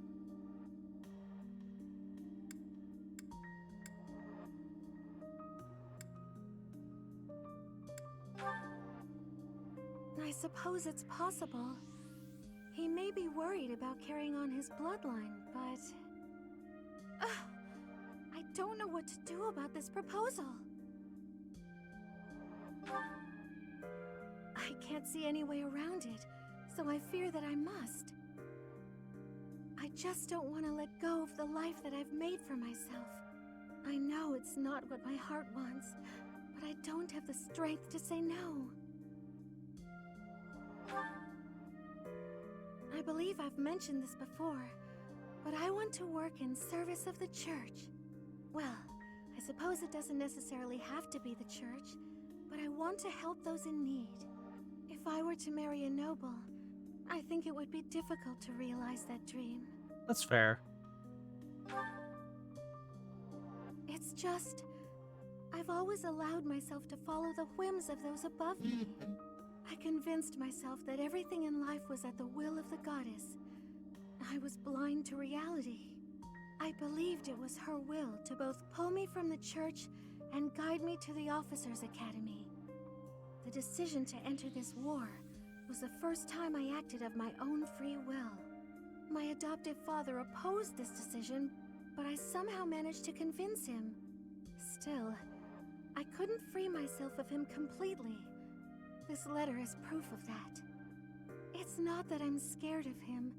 I suppose it's possible. He may be worried about carrying on his bloodline, but... I don't know what to do about this proposal. I can't see any way around it, so I fear that I must. I just don't want to let go of the life that I've made for myself. I know it's not what my heart wants, but I don't have the strength to say no. I believe I've mentioned this before, but I want to work in service of the church. Well, I suppose it doesn't necessarily have to be the church, but I want to help those in need. If I were to marry a noble, I think it would be difficult to realize that dream. That's fair. It's just, I've always allowed myself to follow the whims of those above me. I convinced myself that everything in life was at the will of the goddess. I was blind to reality. I believed it was her will to both pull me from the church and guide me to the Officers' Academy. The decision to enter this war was the first time I acted of my own free will. My adoptive father opposed this decision, but I somehow managed to convince him. Still, I couldn't free myself of him completely. This letter is proof of that. It's not that I'm scared of him,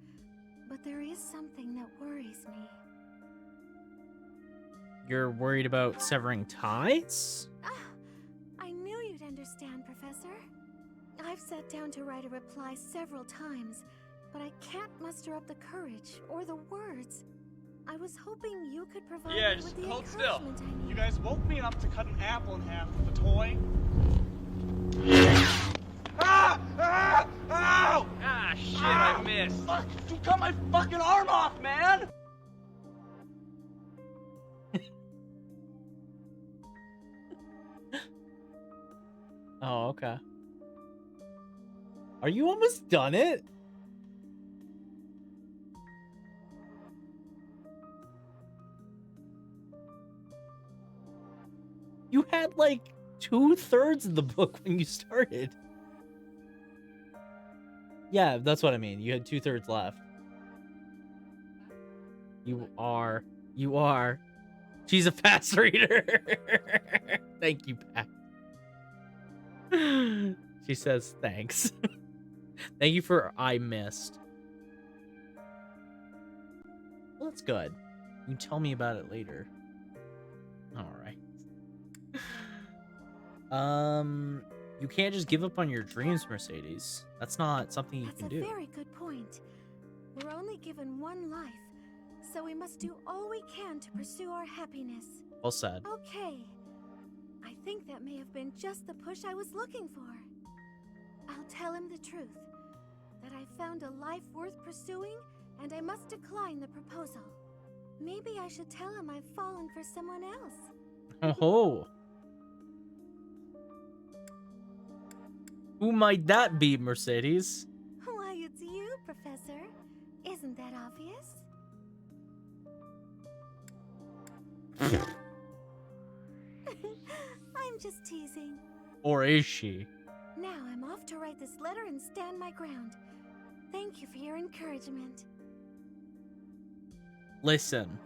but there is something that worries me. You're worried about severing ties? I knew you'd understand, Professor. I've sat down to write a reply several times, but I can't muster up the courage or the words. I was hoping you could provide me with the encouragement I need. You guys woke me up to cut an apple in half with a toy. Ah! Ah! Ow! Ah, shit, I missed. Fuck! You cut my fucking arm off, man! Oh, okay. Are you almost done it? You had like 2/3 of the book when you started. Yeah, that's what I mean. You had 2/3 left. You are. She's a fast reader. Thank you, Pat. She says thanks. Thank you for I missed. Well, that's good. You can tell me about it later. All right. You can't just give up on your dreams, Mercedes. That's not something you can do. That's a very good point. We're only given one life, so we must do all we can to pursue our happiness. Well said. Okay. I think that may have been just the push I was looking for. I'll tell him the truth. That I found a life worth pursuing, and I must decline the proposal. Maybe I should tell him I've fallen for someone else. Oh. Who might that be, Mercedes? Why, it's you, Professor. Isn't that obvious? I'm just teasing. Or is she? Now I'm off to write this letter and stand my ground. Thank you for your encouragement. Listen.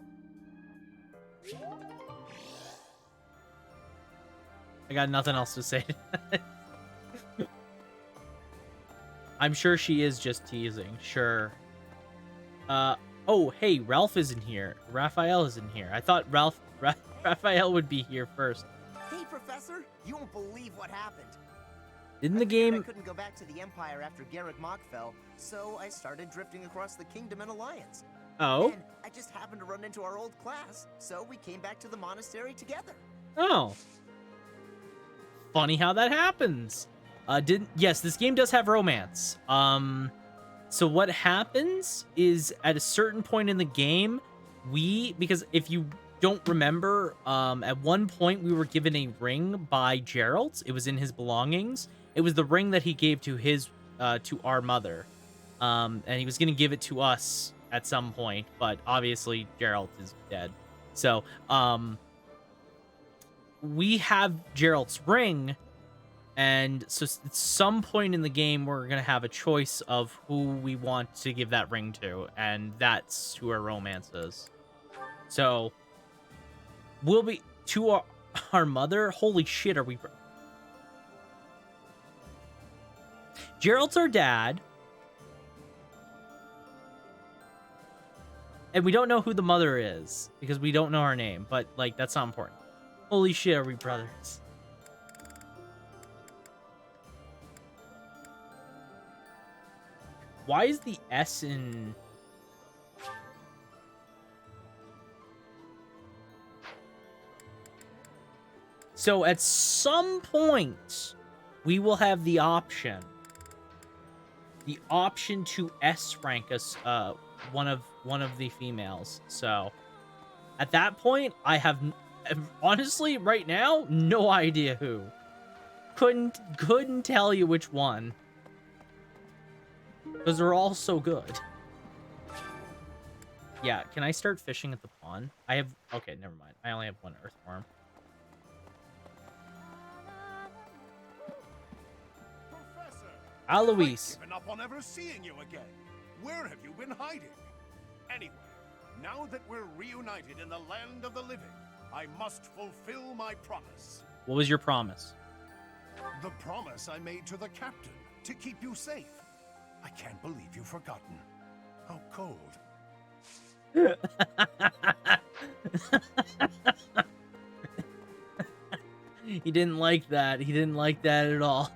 I got nothing else to say. I'm sure she is just teasing. Sure. Oh, hey, Ralph isn't here. Raphael isn't here. I thought Raphael would be here first. Hey, Professor! You won't believe what happened. Didn't the I game... couldn't go back to the Empire after Garrick Mach fell, so I started drifting across the Kingdom and Alliance. Oh? And I just happened to run into our old class, so we came back to the monastery together. Oh. Funny how that happens. Yes, this game does have romance. So what happens is at a certain point in the game, because if you don't remember, at one point we were given a ring by Geralt. It was in his belongings. It was the ring that he gave to to our mother. And he was going to give it to us at some point, but obviously Geralt is dead. So, we have Geralt's ring, and so at some point in the game, we're going to have a choice of who we want to give that ring to, and that's who our romance is. So, we'll be to our mother. Holy shit, are we... Geralt's our dad. And we don't know who the mother is, because we don't know her name, but, like, that's not important. Holy shit, are we brothers? Why is the S in... So at some point, we will have the option to S rank us one of the females. So at that point, I have honestly right now no idea who. Couldn't tell you which one, because they're all so good. Yeah, can I start fishing at the pond? Okay, never mind. I only have one earthworm. Alois. I've given up on ever seeing you again. Where have you been hiding? Anyway, now that we're reunited in the land of the living, I must fulfill my promise. What was your promise? The promise I made to the captain, to keep you safe. I can't believe you've forgotten. How cold. He didn't like that. He didn't like that at all.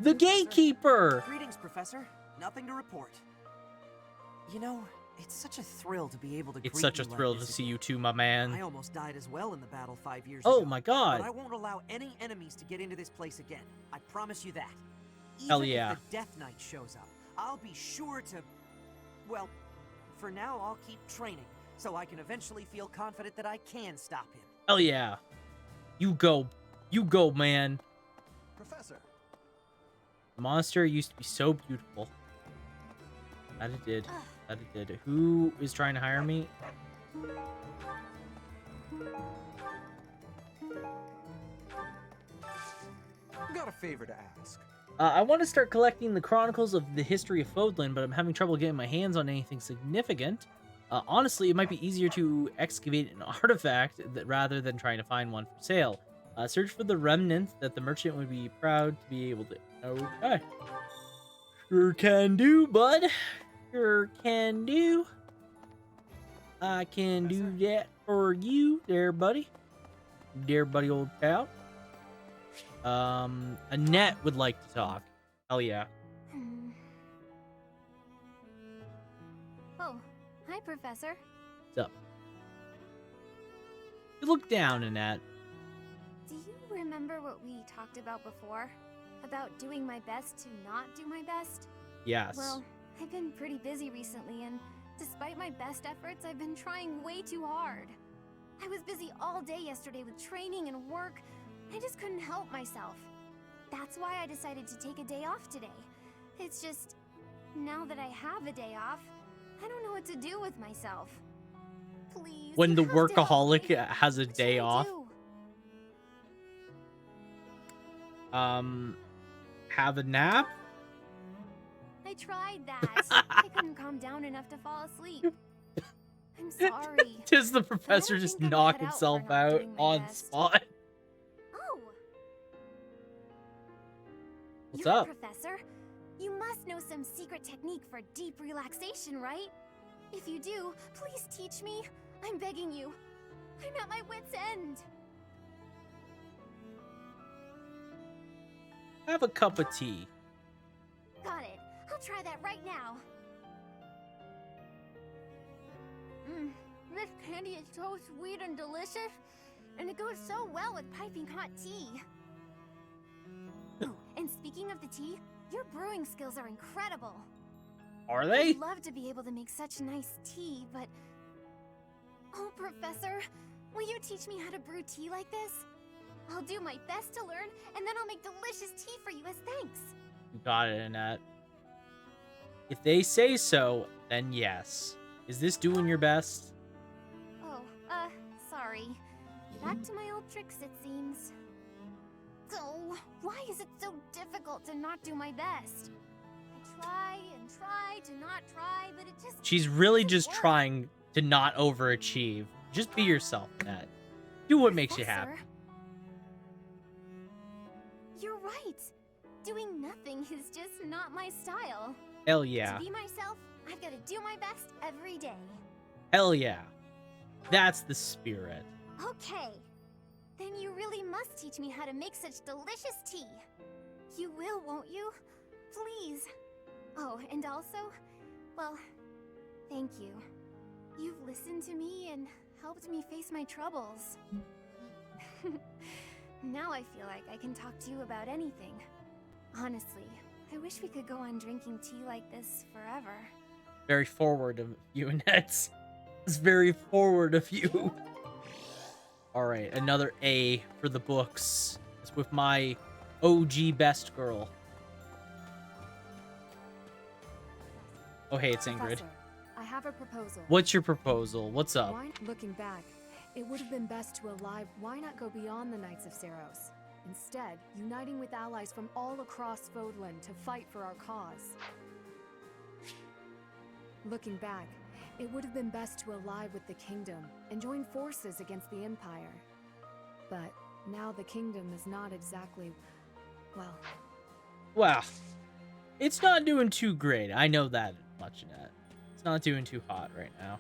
The gatekeeper! Greetings, Professor. Nothing to report. You know, it's such a thrill to be able to It's such a thrill to see you too, my man. I almost died as well in the battle 5 years ago. Oh my god. But I won't allow any enemies to get into this place again. I promise you that. Even Hell yeah. if the Death Knight shows up, I'll be sure to... Well, for now, I'll keep training, so I can eventually feel confident that I can stop him. Hell yeah. You go. You go, man. Professor. The monastery used to be so beautiful. That it did. That it did. Who is trying to hire me? Got a favor to ask. I want to start collecting the chronicles of the history of Fodlan, but I'm having trouble getting my hands on anything significant. Honestly, it might be easier to excavate an artifact rather than trying to find one for sale. Search for the remnant that the merchant would be proud to be able to... Okay. Sure can do, bud. Sure can do. I can do that for you there, buddy. Dear buddy old pal. Annette would like to talk. Hell yeah. Oh, hi, Professor. What's up? You look down, Annette. Do you remember what we talked about before? About doing my best to not do my best? Yes. Well, I've been pretty busy recently, and despite my best efforts, I've been trying way too hard. I was busy all day yesterday with training and work. I just couldn't help myself. That's why I decided to take a day off today. It's just, now that I have a day off, I don't know what to do with myself. Please. When the workaholic has a day off. Have a nap? I tried that. I couldn't calm down enough to fall asleep. I'm sorry. Does the professor just knock himself out on spot? Oh. What's You're up? Professor, you must know some secret technique for deep relaxation, right? If you do, please teach me. I'm begging you. I'm at my wit's end. Have a cup of tea. Got it. I'll try that right now. This candy is so sweet and delicious, and it goes so well with piping hot tea. Oh, and speaking of the tea, your brewing skills are incredible. Are they? I'd love to be able to make such nice tea, but... Oh, Professor, will you teach me how to brew tea like this? I'll do my best to learn, and then I'll make delicious tea for you as thanks. You got it, Annette. If they say so, then yes. Is this doing your best? Oh, sorry. Back to my old tricks, it seems. So, why is it so difficult to not do my best? I try and try to not try, but it just... She's really just trying to not overachieve. Just be yourself, Annette. Do what makes you happy. You're right. Doing nothing is just not my style. Hell yeah. To be myself, I've got to do my best every day. Hell yeah. That's the spirit. Okay. Then you really must teach me how to make such delicious tea. You will, won't you? Please. Oh, and also, well, thank you. You've listened to me and helped me face my troubles. Now I feel like I can talk to you about anything. Honestly, I wish we could go on drinking tea like this forever. Very forward of you, Annette. It's very forward of you. Alright, another A for the books. It's with my OG best girl. Oh, hey, it's Ingrid. Professor, I have a proposal. What's your proposal? What's up? Looking back, it would have been best to why not go beyond the Knights of Seiros? Instead, uniting with allies from all across Fodlan to fight for our cause. Looking back, it would have been best to ally with the Kingdom and join forces against the Empire. But now the Kingdom is not exactly, well... Well, it's not doing too great. I know that much, Annette. It's not doing too hot right now.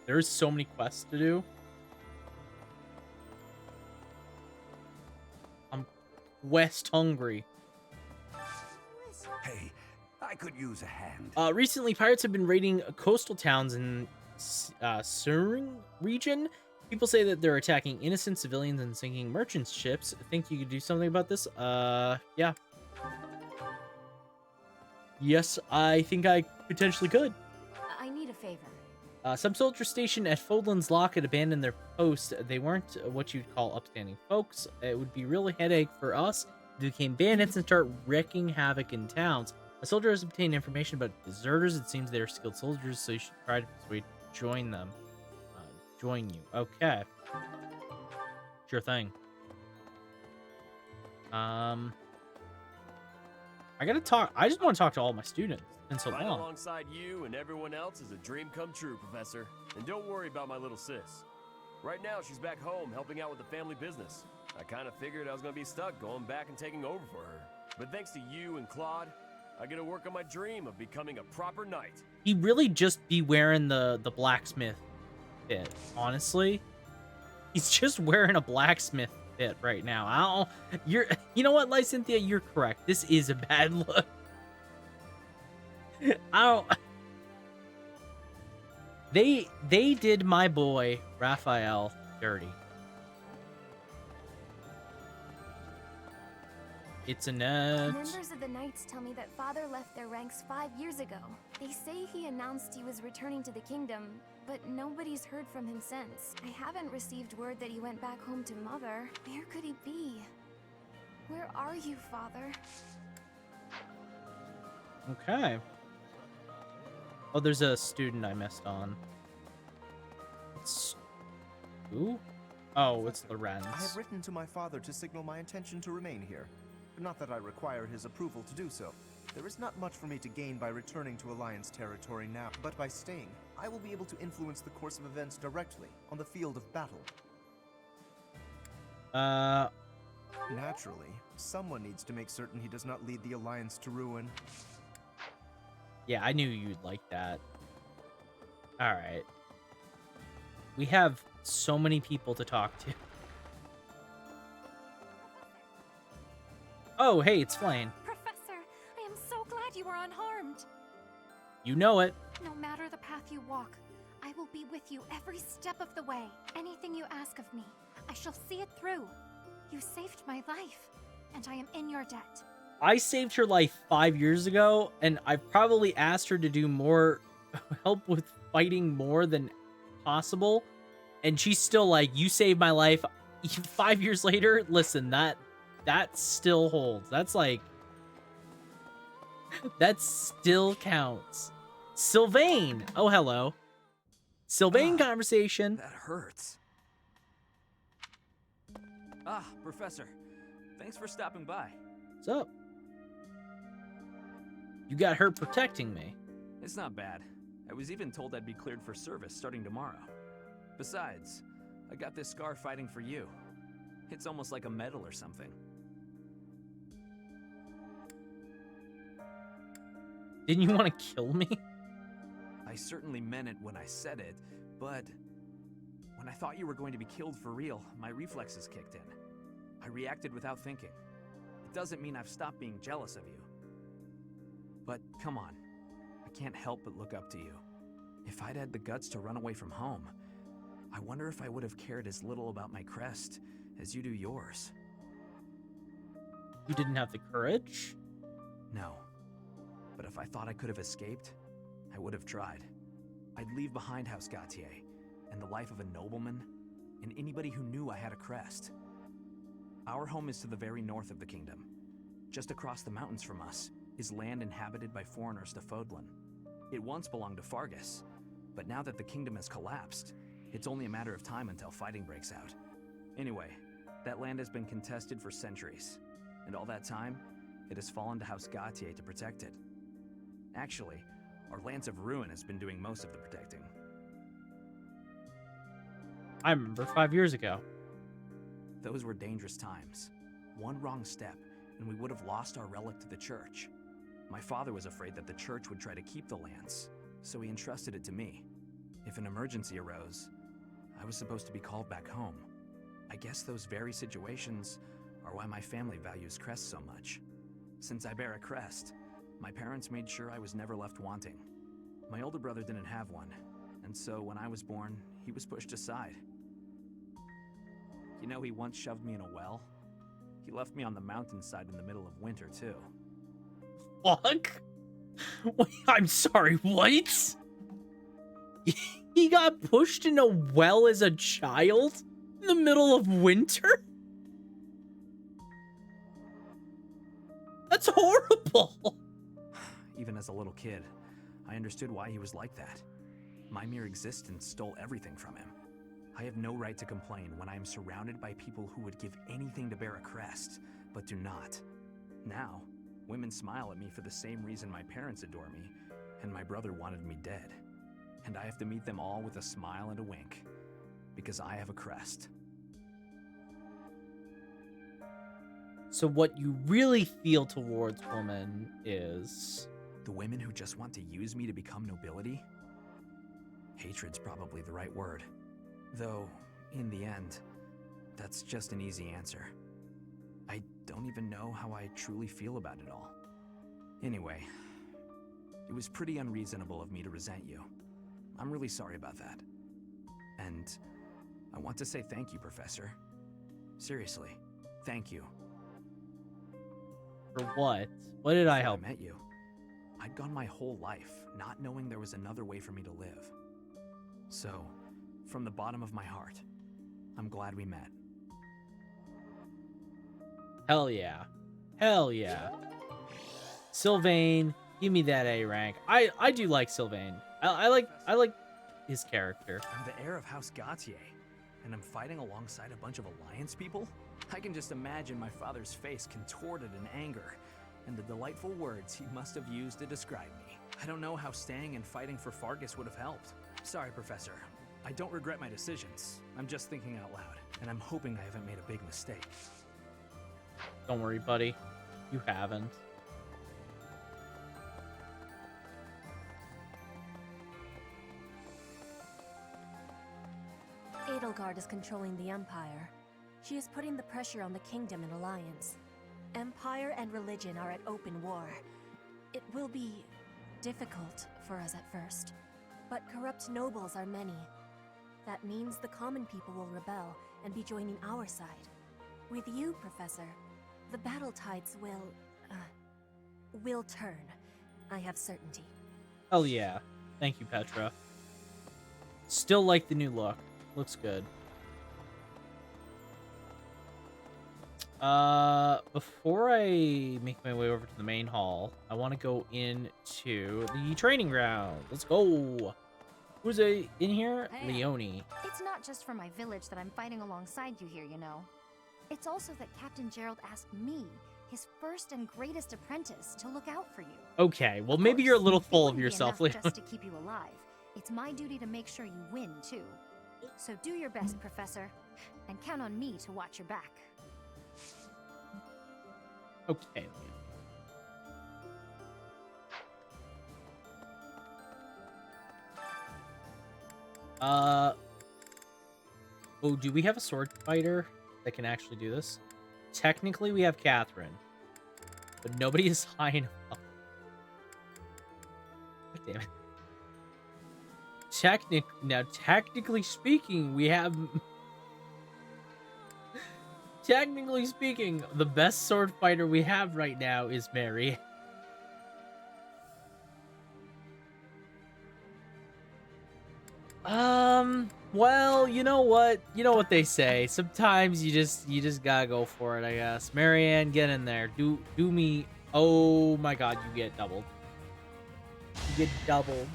There's so many quests to do. I'm quest hungry. Hey, I could use a hand. Recently, pirates have been raiding coastal towns in Suring region. People say that they're attacking innocent civilians and sinking merchant ships. Think you could do something about this? Yeah. Yes, I think I potentially could. I need a favor. Some soldiers stationed at Fodlan's Lock had abandoned their post. They weren't what you'd call upstanding folks. It would be really headache for us if they became bandits and start wreaking havoc in towns. A soldier has obtained information about deserters. It seems they're skilled soldiers, so you should try to persuade join them. Join you. Okay. Sure thing. I gotta talk. I just want to talk to all my students. It's been so Right long. alongside you and everyone else is a dream come true, Professor. And don't worry about my little sis. Right now, she's back home helping out with the family business. I kind of figured I was going to be stuck going back and taking over for her. But thanks to you and Claude, I get to work on my dream of becoming a proper knight. He really just be wearing the blacksmith fit, honestly. He's just wearing a blacksmith fit right now. You know what, Lysynthia, you're correct. This is a bad look. They did my boy Raphael dirty. It's a nut. Members of the Knights tell me that Father left their ranks 5 years ago. They say he announced he was returning to the kingdom, but nobody's heard from him since. I haven't received word that he went back home to Mother. Where could he be? Where are you, Father? Okay. Oh, there's a student I missed on. It's... Who? Oh, it's Lorenz. I have written to my father to signal my intention to remain here. Not that I require his approval to do so. There is not much for me to gain by returning to Alliance territory now, but by staying, I will be able to influence the course of events directly on the field of battle. Naturally, someone needs to make certain he does not lead the Alliance to ruin. Yeah, I knew you'd like that. All right. We have so many people to talk to. Oh, hey, it's Flayn. Professor, I am so glad you are unharmed. You know it. No matter the path you walk, I will be with you every step of the way. Anything you ask of me, I shall see it through. You saved my life, and I am in your debt. I saved her life 5 years ago, and I've probably asked her to do more help with fighting more than possible. And she's still like, you saved my life 5 years later. Listen, that still holds. That's like, that still counts. Sylvain. Oh, hello. Sylvain conversation. That hurts. Ah, Professor. Thanks for stopping by. What's up? You got her protecting me. It's not bad. I was even told I'd be cleared for service starting tomorrow. Besides, I got this scar fighting for you. It's almost like a medal or something. Didn't you want to kill me? I certainly meant it when I said it, but when I thought you were going to be killed for real, my reflexes kicked in. I reacted without thinking. It doesn't mean I've stopped being jealous of you. But come on, I can't help but look up to you. If I'd had the guts to run away from home, I wonder if I would have cared as little about my crest as you do yours. You didn't have the courage? No. But if I thought I could have escaped, I would have tried. I'd leave behind House Gautier and the life of a nobleman and anybody who knew I had a crest. Our home is to the very north of the kingdom. Just across the mountains from us is land inhabited by foreigners to Fodlan. It once belonged to Fargus, but now that the kingdom has collapsed, it's only a matter of time until fighting breaks out. Anyway, that land has been contested for centuries, and all that time, it has fallen to House Gautier to protect it. Actually, our Lance of Ruin has been doing most of the protecting. I remember 5 years ago. Those were dangerous times. One wrong step, and we would have lost our relic to the church. My father was afraid that the church would try to keep the lance, so he entrusted it to me. If an emergency arose, I was supposed to be called back home. I guess those very situations are why my family values crests so much. Since I bear a crest, my parents made sure I was never left wanting. My older brother didn't have one, and so when I was born, he was pushed aside. You know, he once shoved me in a well. He left me on the mountainside in the middle of winter, too. Fuck? Wait, I'm sorry, what? He got pushed in a well as a child? In the middle of winter? That's horrible! Even as a little kid, I understood why he was like that. My mere existence stole everything from him. I have no right to complain when I am surrounded by people who would give anything to bear a crest, but do not. Now, women smile at me for the same reason my parents adore me, and my brother wanted me dead. And I have to meet them all with a smile and a wink, because I have a crest. So what you really feel towards women is... The women who just want to use me to become nobility? Hatred's probably the right word. Though, in the end, that's just an easy answer. I don't even know how I truly feel about it all. Anyway, it was pretty unreasonable of me to resent you. I'm really sorry about that. And I want to say thank you, Professor. Seriously, thank you. For what? What did I Before help? I met you, I'd gone my whole life not knowing there was another way for me to live. So, from the bottom of my heart, I'm glad we met. Hell yeah. Hell yeah. Sylvain, give me that A rank. I do like Sylvain. I like his character. I'm the heir of House Gautier, and I'm fighting alongside a bunch of Alliance people? I can just imagine my father's face contorted in anger, and the delightful words he must have used to describe me. I don't know how staying and fighting for Fargus would have helped. Sorry, Professor. I don't regret my decisions. I'm just thinking out loud, and I'm hoping I haven't made a big mistake. Don't worry, buddy. You haven't. Edelgard is controlling the Empire. She is putting the pressure on the Kingdom and Alliance. Empire and religion are at open war. It will be difficult for us at first, but corrupt nobles are many. That means the common people will rebel and be joining our side. With you, Professor, the battle tides will turn. I have certainty. Hell yeah. Thank you, Petra. Still like the new look. Looks good. Before I make my way over to the main hall, I want to go into the training ground. Let's go. Who's in here? Hey. Leonie. It's not just for my village that I'm fighting alongside you here, you know. It's also that Captain Gerald asked me, his first and greatest apprentice, to look out for you. Okay, well maybe you're a little full of It wouldn't be yourself, enough Leonie. just to keep you alive. It's my duty to make sure you win, too. So do your best, Professor, and count on me to watch your back. Okay. Oh, do we have a sword fighter that can actually do this? Technically, we have Catherine, but nobody is high enough. God damn it. Technically speaking, we have... Technically speaking, the best sword fighter we have right now is Mary. Well, you know what? You know what they say. Sometimes you just gotta go for it, I guess. Marianne, get in there. Do me. Oh my god, you get doubled. You get doubled.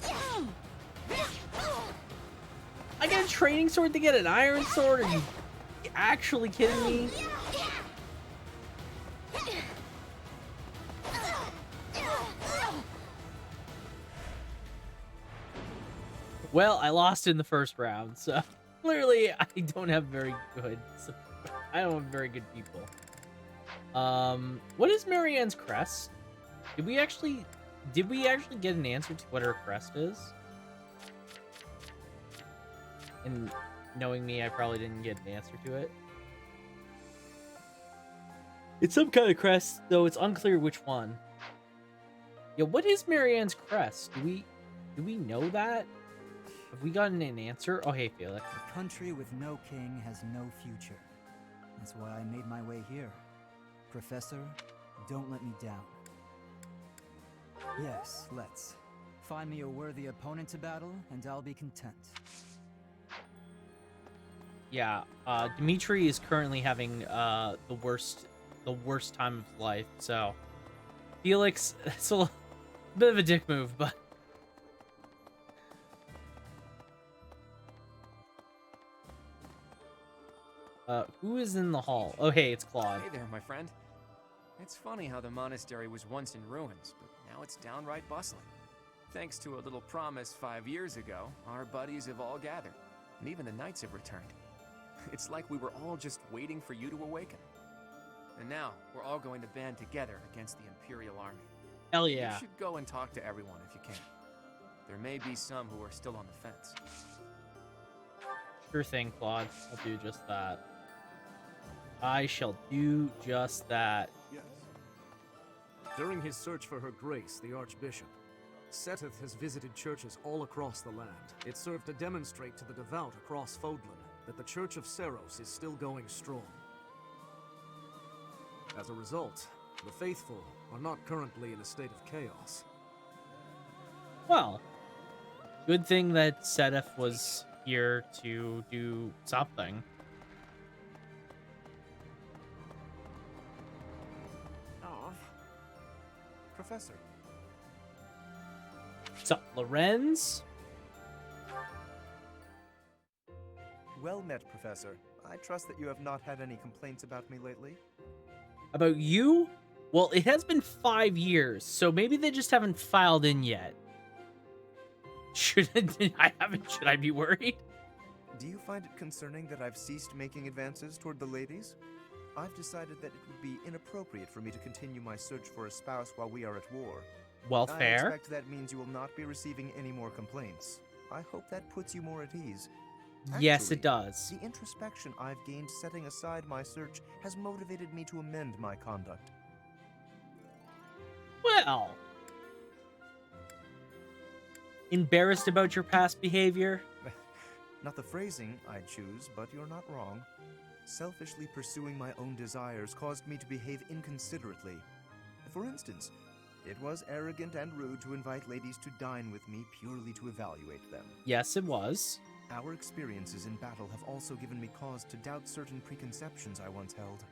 I got a training sword to get an iron sword? Are you actually kidding me? Well, I lost in the first round, so clearly I don't have very good. I don't have very good people. What is Marianne's crest? Did we actually get an answer to what her crest is? And knowing me, I probably didn't get an answer to it. It's some kind of crest, though it's unclear which one. Yeah, what is Marianne's crest? Do we know that? Have we gotten an answer? Oh, hey, Felix. A country with no king has no future. That's why I made my way here. Professor, don't let me down. Yes, let's. Find me a worthy opponent to battle, and I'll be content. Yeah, Dimitri is currently having the worst time of life, so Felix, it's a bit of a dick move, but who is in the hall? Oh, hey, it's Claude. Hey there, my friend. It's funny how the monastery was once in ruins, but now it's downright bustling. Thanks to a little promise 5 years ago, our buddies have all gathered, and even the knights have returned. It's like we were all just waiting for you to awaken. And now, we're all going to band together against the Imperial Army. Hell yeah. You should go and talk to everyone if you can. There may be some who are still on the fence. Sure thing, Claude. I'll do just that. I shall do just that. Yes. During his search for her grace, the Archbishop, Seteth has visited churches all across the land. It served to demonstrate to the devout across Fodlan that the Church of Seros is still going strong. As a result, the faithful are not currently in a state of chaos. Well, good thing that Seteth was here to do something. Oh. Professor. What's up, Lorenz? Well met, Professor. I trust that you have not had any complaints about me lately. About you? Well, it has been 5 years, so maybe they just haven't filed in yet. Should I be worried? Do you find it concerning that I've ceased making advances toward the ladies? I've decided that it would be inappropriate for me to continue my search for a spouse while we are at war. Well, I fair. expect that means you will not be receiving any more complaints. I hope that puts you more at ease. Yes, it Actually, does. The introspection I've gained setting aside my search has motivated me to amend my conduct. Well, embarrassed about your past behavior? Not the phrasing I'd choose, but you're not wrong. Selfishly pursuing my own desires caused me to behave inconsiderately. For instance, it was arrogant and rude to invite ladies to dine with me purely to evaluate them. Yes, it was. Our experiences in battle have also given me cause to doubt certain preconceptions I once held.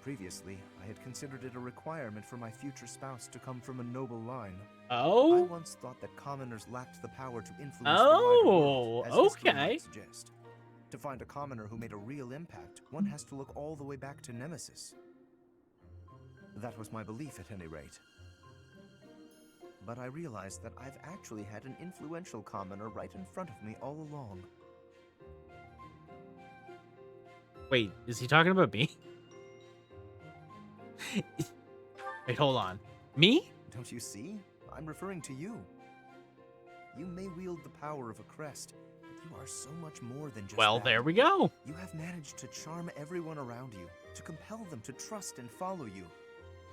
Previously, I had considered it a requirement for my future spouse to come from a noble line. Oh? I once thought that commoners lacked the power to influence the wider world, as history might suggest. To find a commoner who made a real impact, one has to look all the way back to Nemesis. That was my belief, at any rate. But I realized that I've actually had an influential commoner right in front of me all along. Wait, is he talking about me? Wait, hold on. Me? Don't you see? I'm referring to you. You may wield the power of a crest, but you are so much more than just Well, that. there we go. You have managed to charm everyone around you, to compel them to trust and follow you.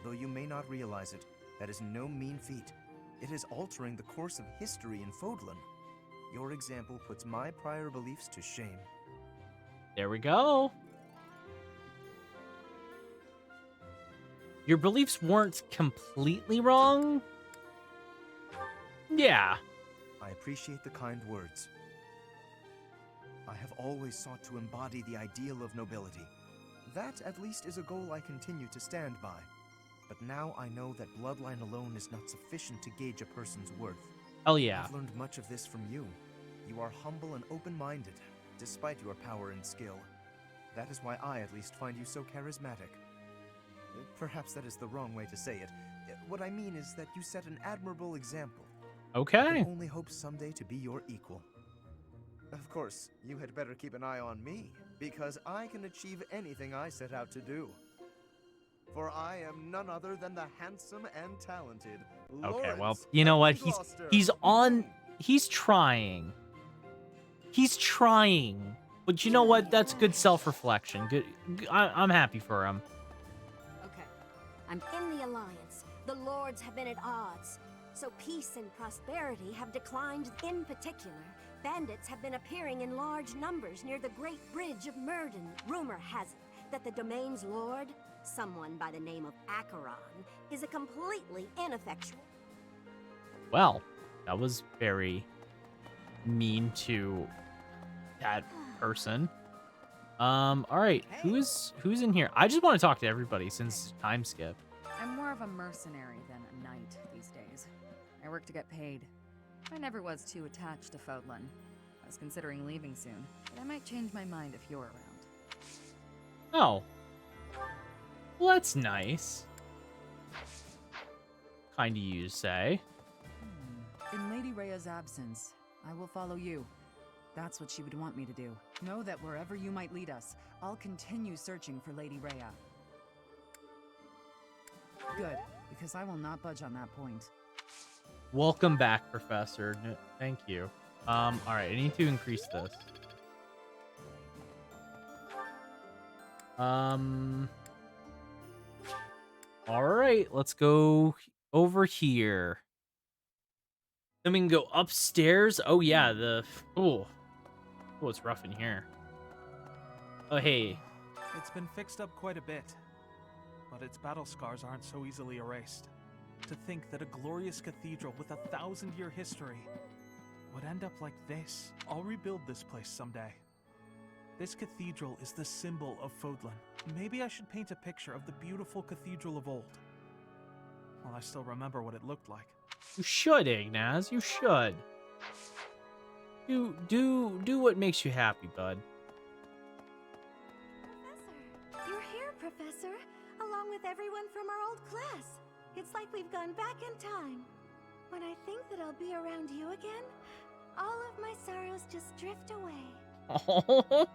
Though you may not realize it, that is no mean feat. It is altering the course of history in Fodlan. Your example puts my prior beliefs to shame. There we go. Your beliefs weren't completely wrong. Yeah. I appreciate the kind words. I have always sought to embody the ideal of nobility. That, at least, is a goal I continue to stand by. But now I know that bloodline alone is not sufficient to gauge a person's worth. Hell yeah. I've learned much of this from you. You are humble and open-minded, despite your power and skill. That is why I, at least, find you so charismatic. Perhaps that is the wrong way to say it. What I mean is that you set an admirable example. Okay. I can only hope someday to be your equal. Of course, you had better keep an eye on me, because I can achieve anything I set out to do. For I am none other than the handsome and talented Okay, well, Lawrence you know what? of Gloucester. He's trying. He's trying. But you know what? That's good self-reflection. Good. I'm happy for him. Okay. I'm in the Alliance. The Lords have been at odds. So peace and prosperity have declined. In particular, bandits have been appearing in large numbers near the Great Bridge of Murden. Rumor has it that the domain's lord, someone by the name of Acheron, is a completely ineffectual. Well, that was very mean to that person. All right, who's in here? I just want to talk to everybody since time skip. I'm more of a mercenary than a knight these days. I work to get paid. I never was too attached to Fodlan. I was considering leaving soon, but I might change my mind if you're around. Oh. Well, that's nice. Kind of you to say. In Lady Rhea's absence, I will follow you. That's what she would want me to do. Know that wherever you might lead us, I'll continue searching for Lady Rhea. Good, because I will not budge on that point. Welcome back, Professor. Thank you. All right, I need to increase this. All right, let's go over here. Then we can go upstairs. Oh yeah, oh, it's rough in here. Oh hey. It's been fixed up quite a bit, but its battle scars aren't so easily erased. To think that a glorious cathedral with a 1,000-year history would end up like this. I'll rebuild this place someday. This cathedral is the symbol of Fodlan. Maybe I should paint a picture of the beautiful cathedral of old. Well, I still remember what it looked like. You should, Ignaz. You should. Do what makes you happy, bud. Professor, you're here, Professor, along with everyone from our old class. It's like we've gone back in time. When I think that I'll be around you again, all of my sorrows just drift away.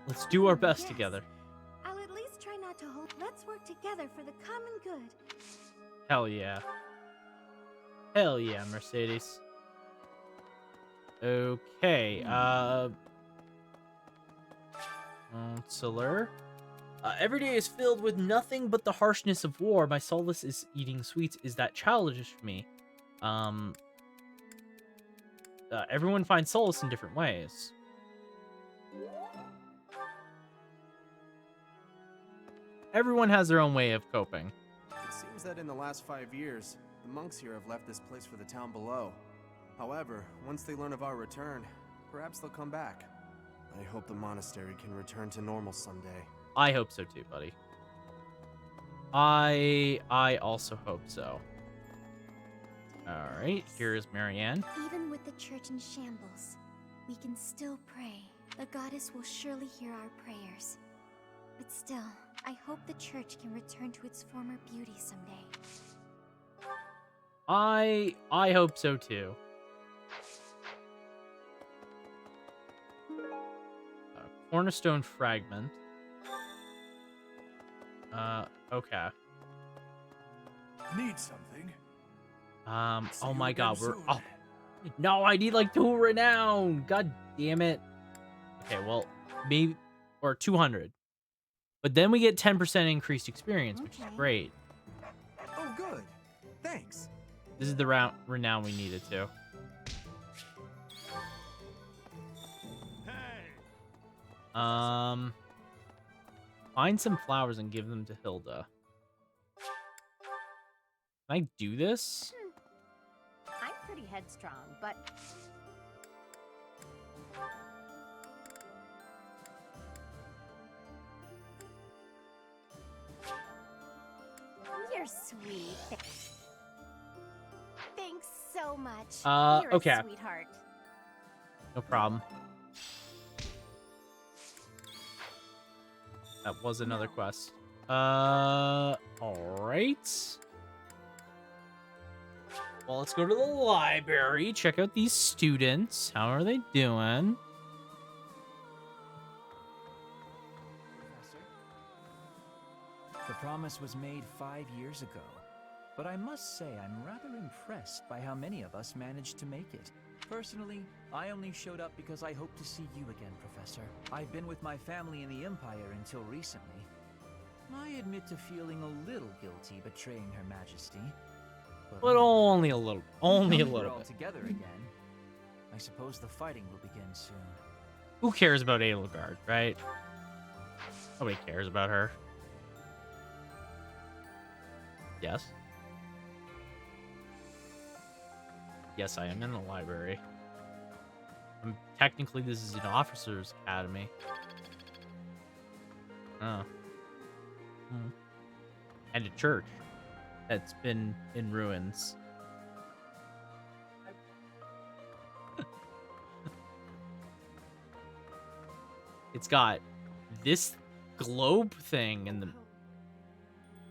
Let's do our best together. I'll at least try not to hold. Let's work together for the common good. Hell yeah. Hell yeah, Mercedes. Okay, Counselor. Every day is filled with nothing but the harshness of war. My solace is eating sweets. Is that childish for me? Everyone finds solace in different ways. Everyone has their own way of coping. It seems that in the last 5 years, the monks here have left this place for the town below. However, once they learn of our return, perhaps they'll come back. I hope the monastery can return to normal someday. I hope so too, buddy. I also hope so. Alright, here's Marianne. Even with the church in shambles, we can still pray. The goddess will surely hear our prayers. But still, I hope the church can return to its former beauty someday. I hope so too. Cornerstone fragment. Okay. Need something? Oh my god, oh. No, I need like 2 renown. God damn it. Okay, well, maybe, or 200. But then we get 10% increased experience, which is great. Oh, good. Thanks. This is the renown we needed to. Find some flowers and give them to Hilda. Can I do this? I'm pretty headstrong, but... You're sweet. Thanks so much. You're okay. a sweetheart. No problem. That was another quest. Alright. Well, let's go to the library. Check out these students. How are they doing? The promise was made 5 years ago, but I must say I'm rather impressed by how many of us managed to make it. Personally, I only showed up because I hope to see you again, Professor. I've been with my family in the Empire until recently. I admit to feeling a little guilty betraying Her Majesty. But only a little. Only a now that little we're all bit. together again, I suppose the fighting will begin soon. Who cares about Edelgard, right? Nobody cares about her. Yes. Yes, I am in the library. Technically, this is an officer's academy. Oh. And a church that's been in ruins. It's got this globe thing and the...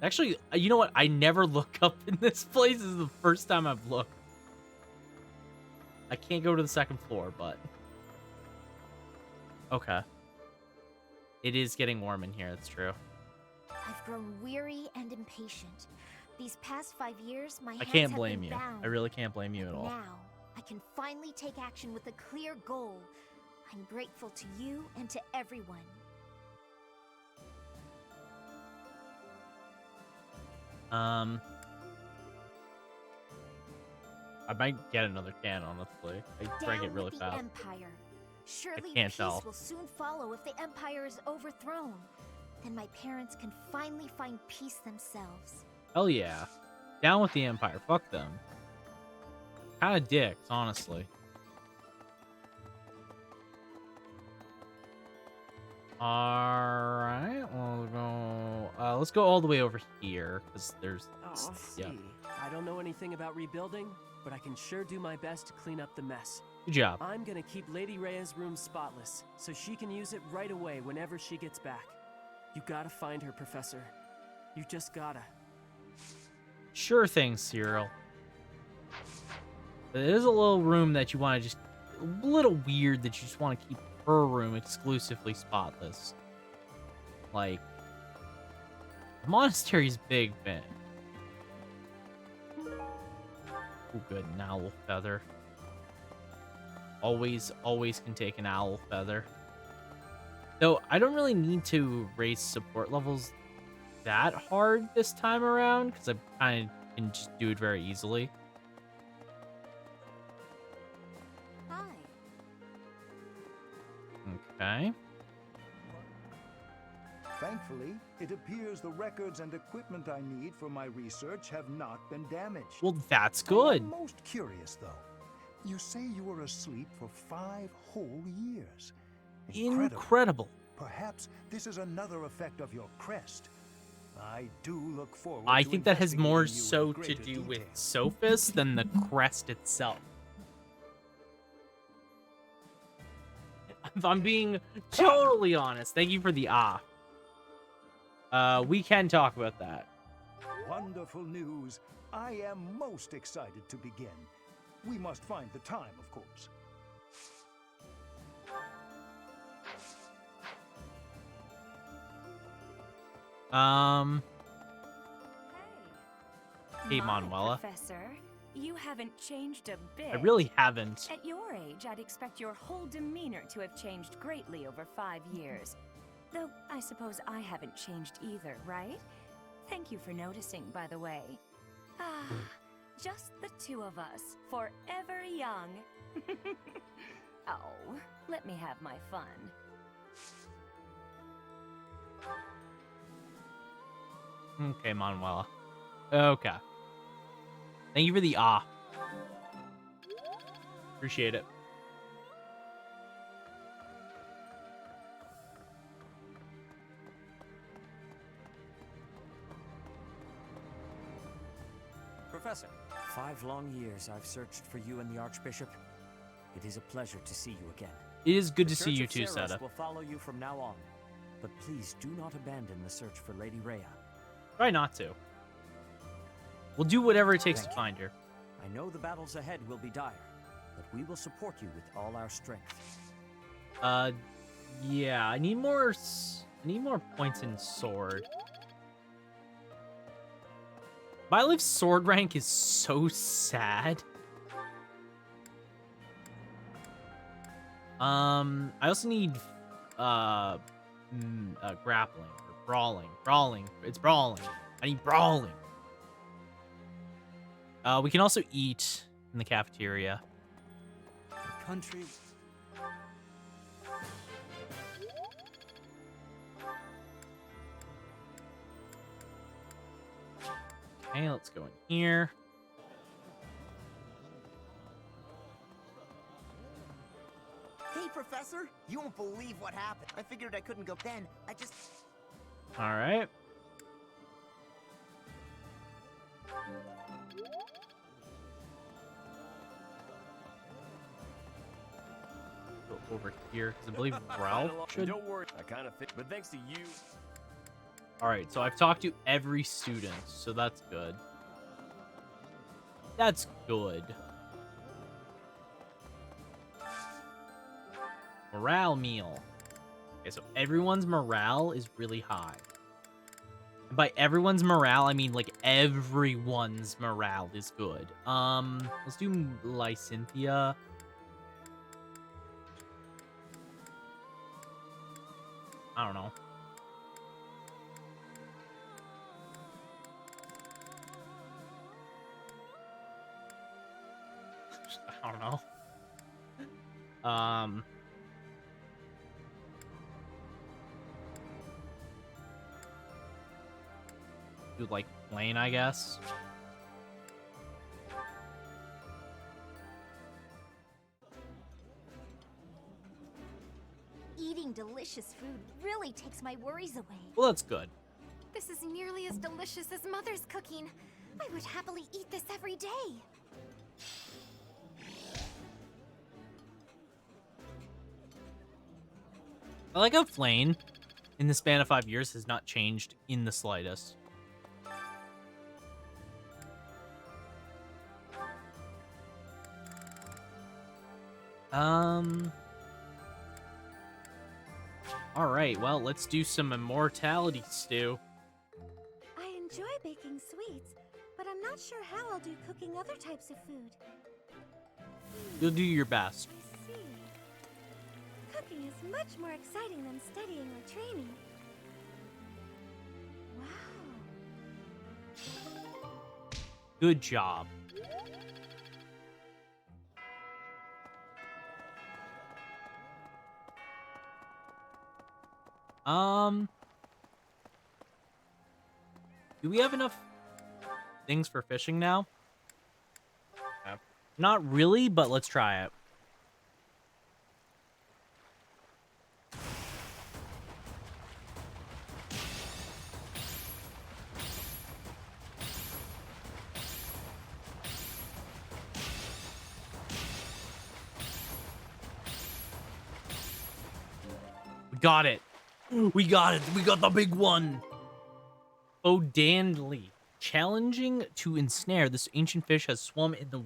Actually, you know what? I never look up in this place. This is the first time I've looked. I can't go to the second floor, but... Okay. It is getting warm in here, that's true. I've grown weary and impatient. These past 5 years, my hands I can't have blame been you. bound. I really can't blame you at all. Now, I can finally take action with a clear goal. I'm grateful to you and to everyone. I might get another can, honestly. I drank it really Down with fast. the Empire. Surely can't peace tell. will soon follow if the Empire is overthrown. Then my parents can finally find peace themselves. Hell yeah. Down with the Empire. Fuck them. Kind of dicks, honestly. Alright, let's go all the way over here, because there's... Oh, yeah. I don't know anything about rebuilding, but I can sure do my best to clean up the mess. Good job. I'm gonna keep Lady Rhea's room spotless, so she can use it right away whenever she gets back. You gotta find her, Professor. You just gotta. Sure thing, Cyril. But it is a little room that you want to just... A little weird that you just want to keep her room exclusively spotless. Like... The monastery's big, man. Oh, good. An owl feather. Always can take an owl feather. Though I don't really need to raise support levels that hard this time around, because I kind of can just do it very easily. Hi. Okay. Thankfully, it appears the records and equipment I need for my research have not been damaged. Well, that's good. I'm most curious, though. You say you were asleep for 5 whole years. Incredible. Perhaps this is another effect of your crest. I do look forward I to think that has more investigating you so in to greater do with detail. Sophis than the crest itself. If I'm being totally honest, thank you for the we can talk about that. Wonderful news. I am most excited to begin. We must find the time, of course. Hey, Manuela. Professor, you haven't changed a bit. I really haven't. At your age, I'd expect your whole demeanor to have changed greatly over 5 years. Though, I suppose I haven't changed either, right? Thank you for noticing, by the way. Ah, just the two of us, forever young. Oh, let me have my fun. Okay, Manuela. Okay. Thank you for the Appreciate it. Professor, 5 long years I've searched for you and the Archbishop. It is a pleasure to see you again. It is good The to see Church you of too, Ceres Seta. will follow you from now on, but please do not abandon the search for Lady Rhea. Try not to. We'll do whatever it takes to find her. I know the battles ahead will be dire, but we will support you with all our strength. Yeah, I need more points in sword. My life sword rank is so sad. I also need grappling or brawling. It's brawling. I need brawling. We can also eat in the cafeteria. The country. Okay, let's go in here. Hey, Professor! You won't believe what happened. I figured I couldn't go then. All right. Go over here because I believe Ralph should. Don't worry, I kind of think, but thanks to you. All right, so I've talked to every student, so that's good. That's good. Morale meal. Okay, so everyone's morale is really high. And by everyone's morale, I mean like everyone's morale is good. Let's do Lysynthia. I don't know. I don't know. Do like plain, I guess. Eating delicious food really takes my worries away. Well, that's good. This is nearly as delicious as Mother's cooking. I would happily eat this every day. I like how Flane, in the span of 5 years, has not changed in the slightest. Alright, well, let's do some immortality stew. I enjoy baking sweets, but I'm not sure how I'll do cooking other types of food. You'll do your best. I cooking is much more exciting than studying or training. Wow. Good job. Do we have enough things for fishing now? Not really, but let's try it. We got it. We got it. We got the big one. Odanley. Challenging to ensnare, this ancient fish has swum in the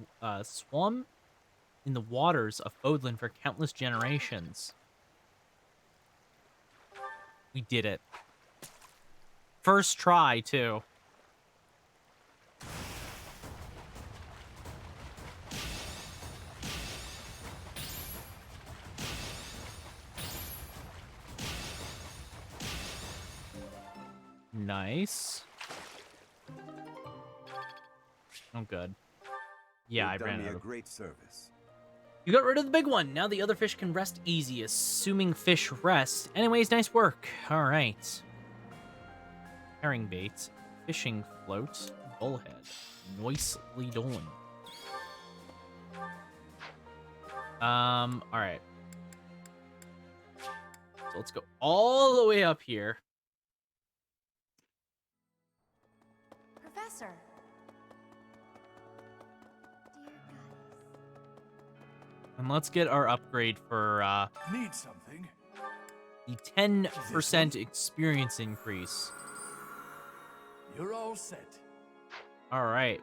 waters of Fodlan for countless generations. We did it. First try, too. Nice. Oh, good. Yeah, I ran out of... great service. You got rid of the big one. Now the other fish can rest easy, assuming fish rest. Anyways, nice work. All right. Herring bait, fishing float, bullhead. Nicely done. All right. So let's go all the way up here. Professor. And let's get our upgrade for Need something? the 10% experience increase. You're all set. All right.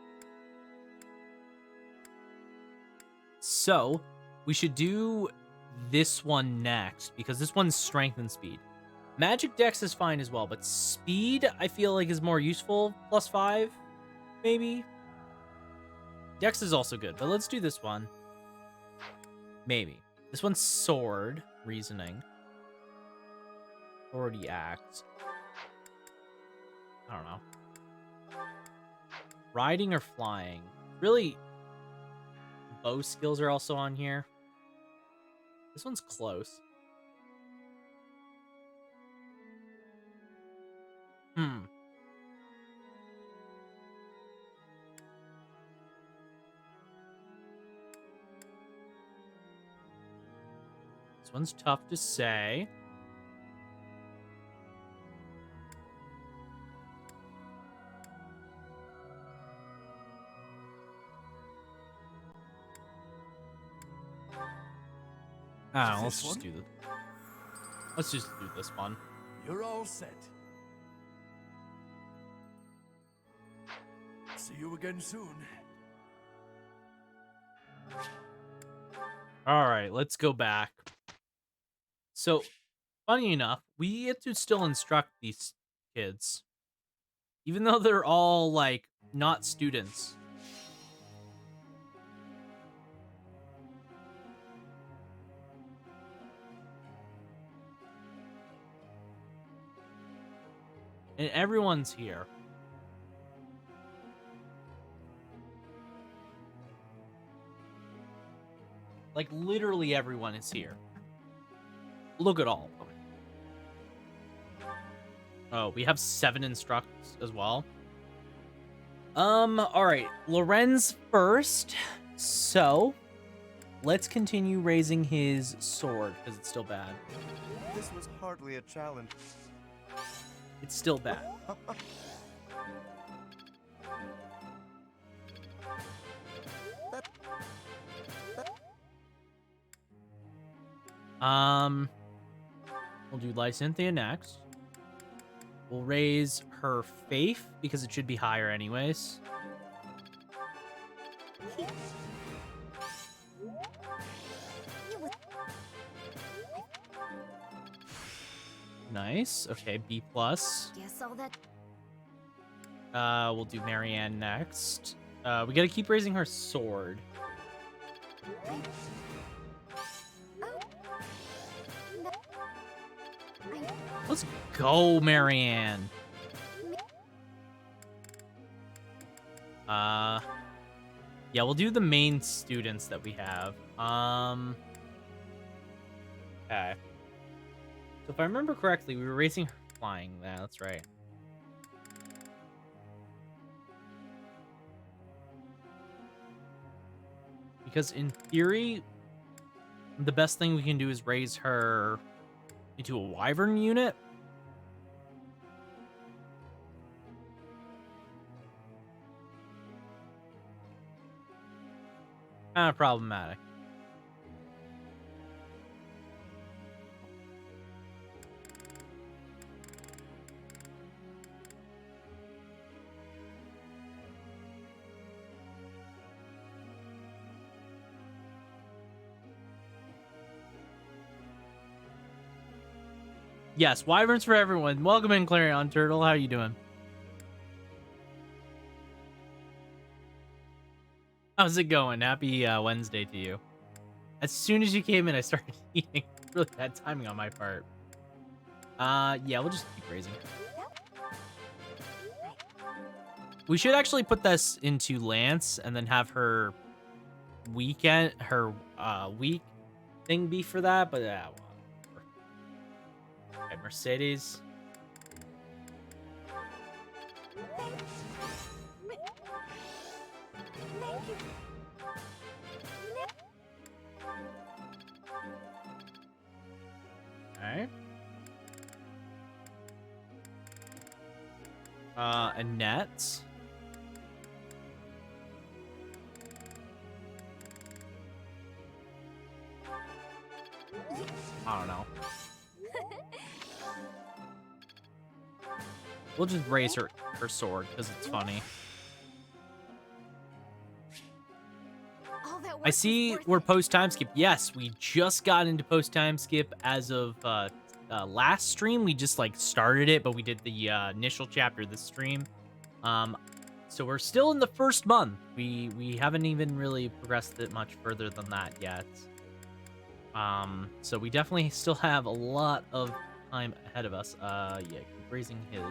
So we should do this one next because this one's strength and speed. Magic Dex is fine as well, but speed I feel like is more useful. +5, maybe. Dex is also good, but let's do this one. Maybe. This one's sword, reasoning. Already act. I don't know. Riding or flying. Really, bow skills are also on here. This one's close. This one's tough to say. Ah, let's just do the. Let's just do this one. You're all set. See you again soon. All right, let's go back. So, funny enough, we get to still instruct these kids, even though they're all like not students. And everyone's here. Like, literally everyone is here. Look at all of them. Oh, we have 7 instructs as well. Alright. Lorenz first. So, let's continue raising his sword, because it's still bad. This was hardly a challenge. It's still bad. We'll do Lysynthia next. We'll raise her faith, because it should be higher anyways. Nice. Okay, B+. Guess all that. We'll do Marianne next. We gotta keep raising her sword. Let's go, Marianne. Yeah, we'll do the main students that we have. Okay. So if I remember correctly, we were racing her flying. Yeah, that's right. Because in theory, the best thing we can do is raise her into a wyvern unit. Kind of problematic. Yes, wyverns for everyone. Welcome in, Clarion Turtle. How you doing? How's it going? Happy Wednesday to you. As soon as you came in, I started eating. Really bad timing on my part. Yeah, we'll just keep raising. We should actually put this into Lance and then have her week thing be for that, but yeah. Okay, Mercedes. Alright. Annette. I don't know. We'll just raise her sword because it's funny. I see we're post time skip. Yes, we just got into post time skip as of last stream. We just like started it, but we did the initial chapter this stream. So we're still in the first month. We haven't even really progressed it much further than that yet. So we definitely still have a lot of time ahead of us. Yeah, keep raising his.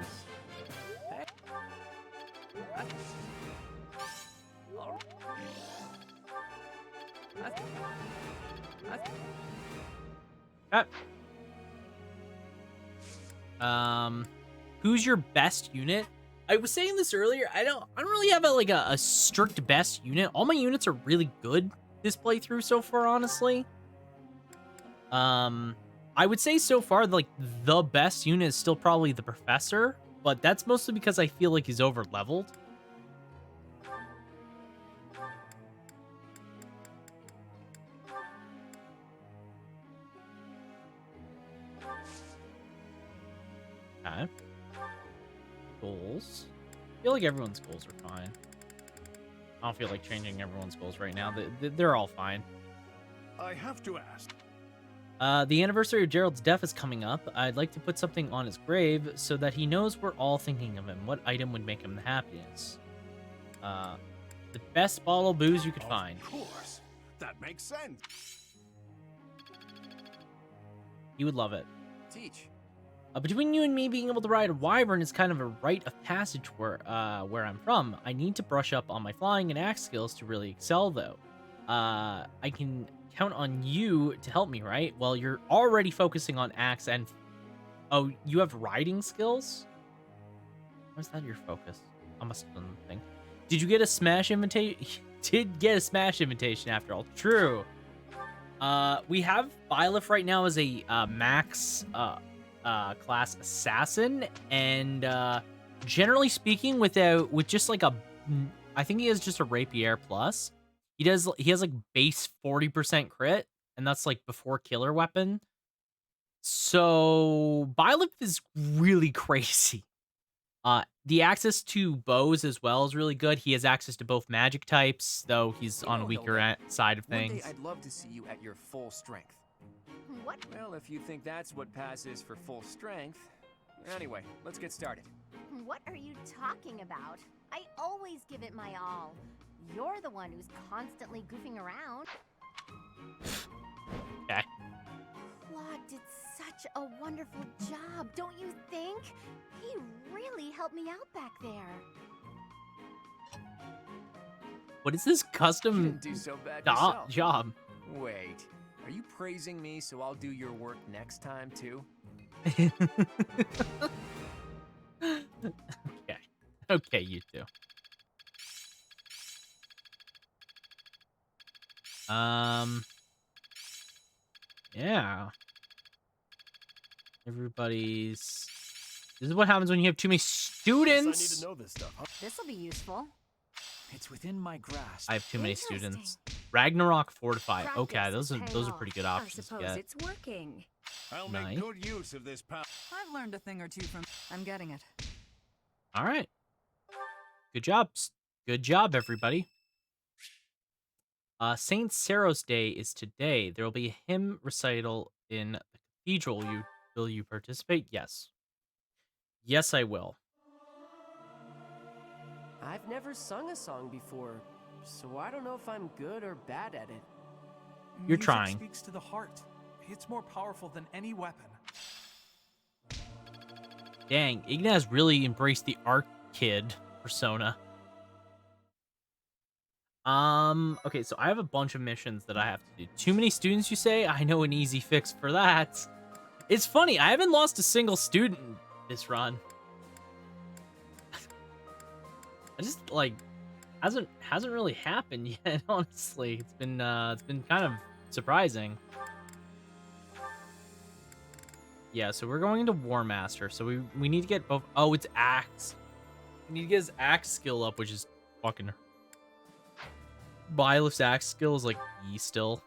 Who's your best unit? I was saying this earlier. I don't really have a strict best unit. All my units are really good this playthrough so far, honestly. I would say so far like the best unit is still probably the professor, but that's mostly because I feel like he's over leveled. Okay. Goals. I feel like everyone's goals are fine. I don't feel like changing everyone's goals right now. They're all fine. I have to ask. The anniversary of Gerald's death is coming up. I'd like to put something on his grave so that he knows we're all thinking of him. What item would make him the happiest? The best bottle of booze you could find. Of course. That makes sense. He would love it. Teach. Between you and me, being able to ride a wyvern is kind of a rite of passage where I'm from. I need to brush up on my flying and axe skills to really excel, though. I can count on you to help me, right? Well, you're already focusing on axe and... Oh, you have riding skills? Why is that your focus? I must have done the thing. Did you get a Smash invitation? Did get a Smash invitation after all. True. We have Byleth right now as a max... class assassin, and generally speaking, with just like I think he has just a rapier plus. He has like base 40% crit, and that's like before killer weapon. So Byleth is really crazy. The access to bows as well is really good. He has access to both magic types, though he's on a weaker side of things. One day I'd love to see you at your full strength. What? Well, if you think that's what passes for full strength. Anyway, let's get started. What are you talking about? I always give it my all. You're the one who's constantly goofing around. Okay. Claude, did such a wonderful job, don't you think? He really helped me out back there. What is this You custom didn't do so bad yourself. job? Wait, are you praising me so I'll do your work next time too? Okay. Okay, you two. Yeah. Everybody's... This is what happens when you have too many students. Guess I need to know this stuff, huh? This'll be useful. It's within my grasp. I have too many students. Ragnarok Fortify. Okay, Practice those is are paying pretty off. good I options to suppose get. it's working. I'll Nice. make good use of this power. I've learned a thing or two from... I'm getting it. All right. Good job. Good job, everybody. Saint Saros Day is today. There will be a hymn recital in the cathedral. Will you participate? Yes. Yes, I will. I've never sung a song before, so I don't know if I'm good or bad at it. You're Music trying. speaks to the heart. It's more powerful than any weapon. Dang, Ignaz really embraced the art kid persona. Okay, so I have a bunch of missions that I have to do. Too many students, you say? I know an easy fix for that. It's funny, I haven't lost a single student this run. I just, like, hasn't really happened yet, honestly. It's been kind of surprising. Yeah, so we're going into War Master, so we need to get both. Oh, it's Axe. We need to get his Axe skill up, which is fucking... Byleth's Axe skill is like E still.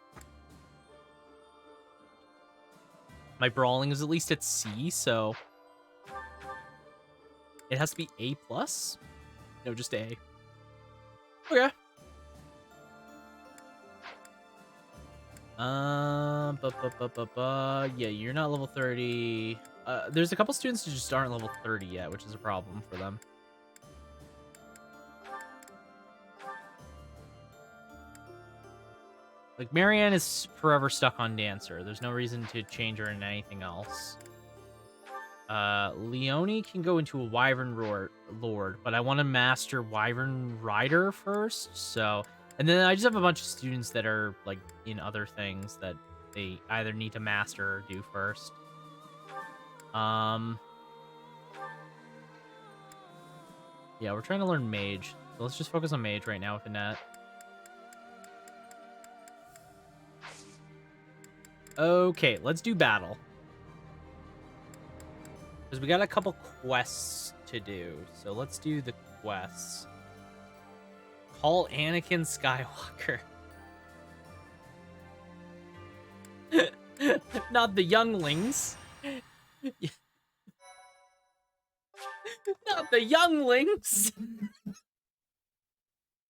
My brawling is at least at C, so it has to be A+? No, just A. Okay. Yeah, you're not level 30. There's a couple students who just aren't level 30 yet, which is a problem for them. Like, Marianne is forever stuck on Dancer. There's no reason to change her into anything else. Leonie can go into a Wyvern Lord, but I want to master Wyvern Rider first, so... And then I just have a bunch of students that are, like, in other things that they either need to master or do first. Yeah, we're trying to learn Mage. So let's just focus on Mage right now with Annette. Okay, let's do battle. Because we got a couple quests to do. So let's do the quests. Call Anakin Skywalker. Not the younglings. Not the younglings.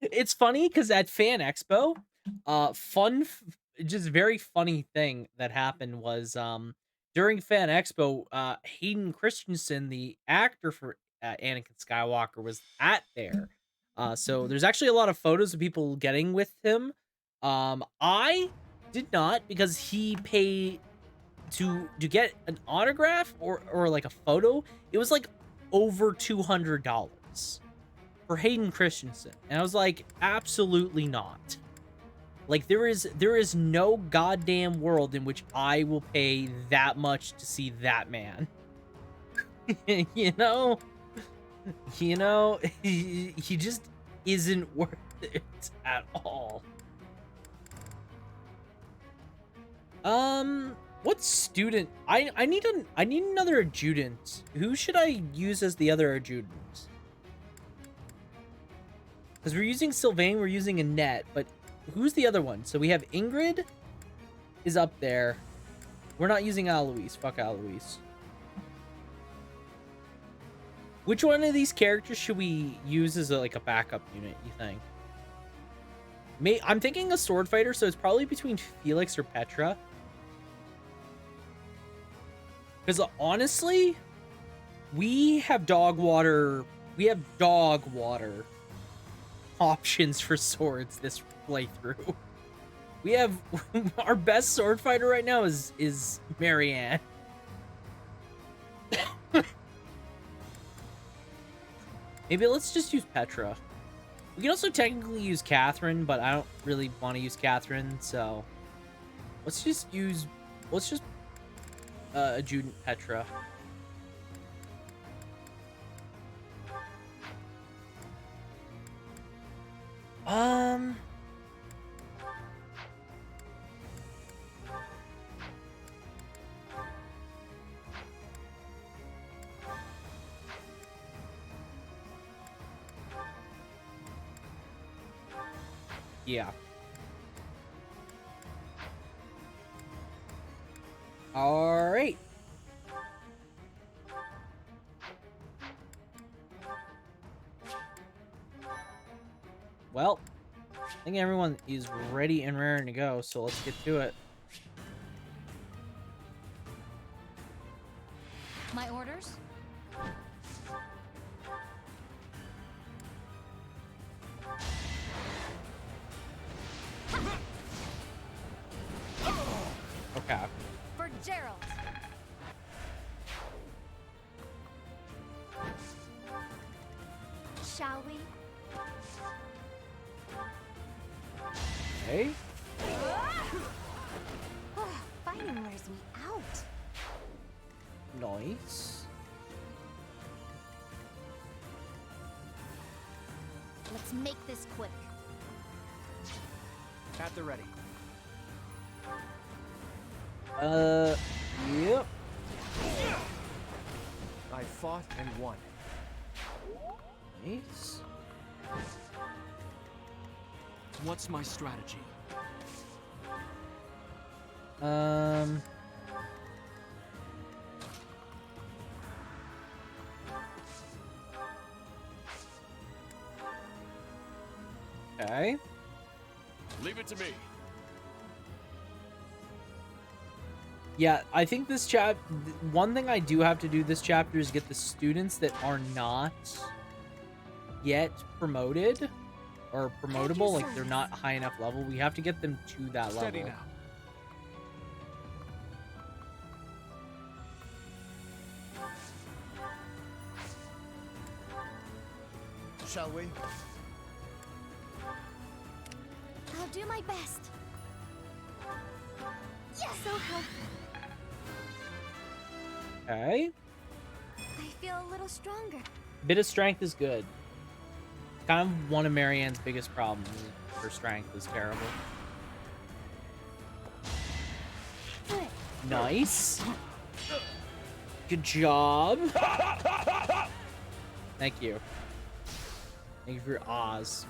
It's funny because at Fan Expo, just very funny thing that happened was during Fan Expo, Hayden Christensen, the actor for Anakin Skywalker, was at there. So there's actually a lot of photos of people getting with him. I did not, because he paid to get an autograph or like a photo. It was like over $200 for Hayden Christensen, and I was like, absolutely not. Like, there is no goddamn world in which I will pay that much to see that man. You know, he just isn't worth it at all. What student? I need another adjutant. Who should I use as the other adjutant? Because we're using Sylvain, we're using Annette, but who's the other one? So we have Ingrid is up there. We're not using Alois. Fuck Alois. Which one of these characters should we use as like a backup unit, you think? I'm thinking a sword fighter, so it's probably between Felix or Petra. Because honestly, we have dog water options for swords this playthrough. We have our best sword fighter right now is Marianne. Maybe let's just use Petra. We can also technically use Catherine, but I don't really want to use Catherine, so let's just adjudant Petra. Yeah. All right. Well, I think everyone is ready and raring to go, so let's get to it. My orders? Okay. For Gerald. Shall we? Hey. Fighting wears me out. Nice. Let's make this quick. At the ready. Yep. I fought and won. Nice. What's my strategy? Okay. Leave it to me. Yeah, I think this one thing I do have to do this chapter is get the students that are not yet promoted or promotable, like they're not high enough level. We have to get them to that Steady level. now. Shall we? I'll do my best. Yes! So helpful. Okay. I feel a little stronger. Bit of strength is good. Kind of one of Marianne's biggest problems. Her strength is terrible. Nice. Good job. Thank you. Thank you for your Oz.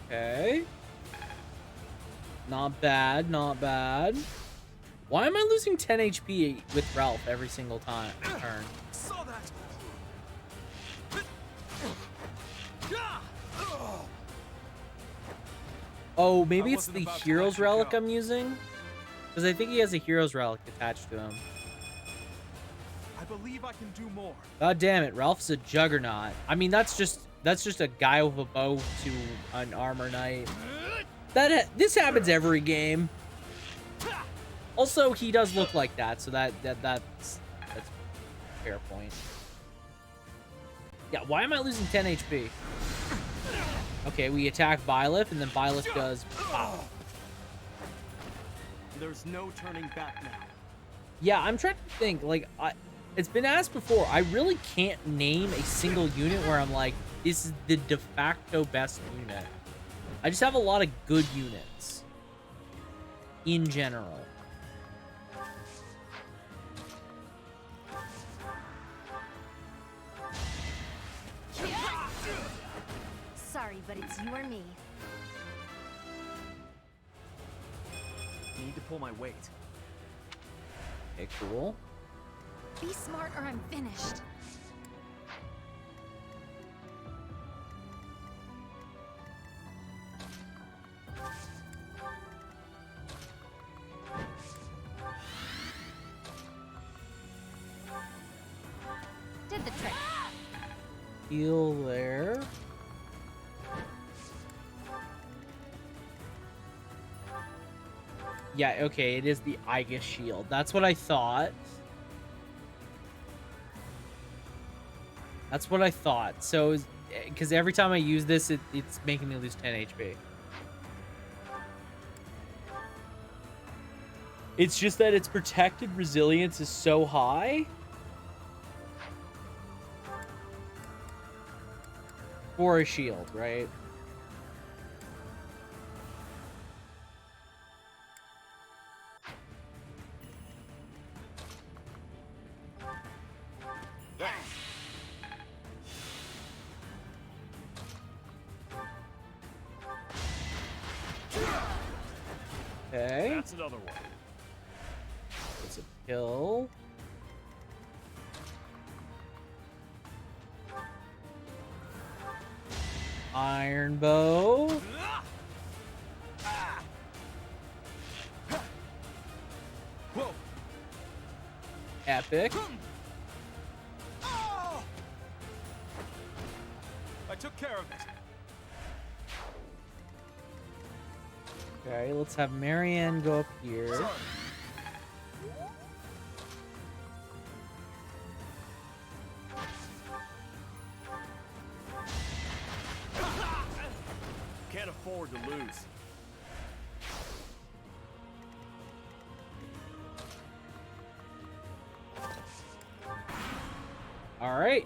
Okay. Not bad, not bad. Why am I losing 10 HP with Ralph every single turn? Saw that. Oh, maybe it's the Hero's Relic I'm using? Because I think he has a Hero's Relic attached to him. I believe I can do more. God damn it, Ralph's a juggernaut. I mean, that's just a guy with a bow to an armor knight. This happens every game. Also, he does look like that, so that's a fair point. Yeah, why am I losing 10 HP? Okay, we attack Byleth, and then Byleth does pop. There's no turning back now. Yeah, I'm trying to think. Like, it's been asked before. I really can't name a single unit where I'm like, this is the de facto best unit. I just have a lot of good units. In general. Sorry, but it's you or me. Need to pull my weight. Okay, cool. Be smart or I'm finished. Did the heal there. Yeah, okay, it is the Aegis shield. That's what I thought. That's what I thought. So, because every time I use this, it's making me lose 10 HP. It's just that its protected resilience is so high. For a shield, right? Okay. That's another one. It's a kill. Iron bow. Whoa. Epic. I took care of it. Okay, let's have Marianne go up here. Sorry. Can't afford to lose. All right.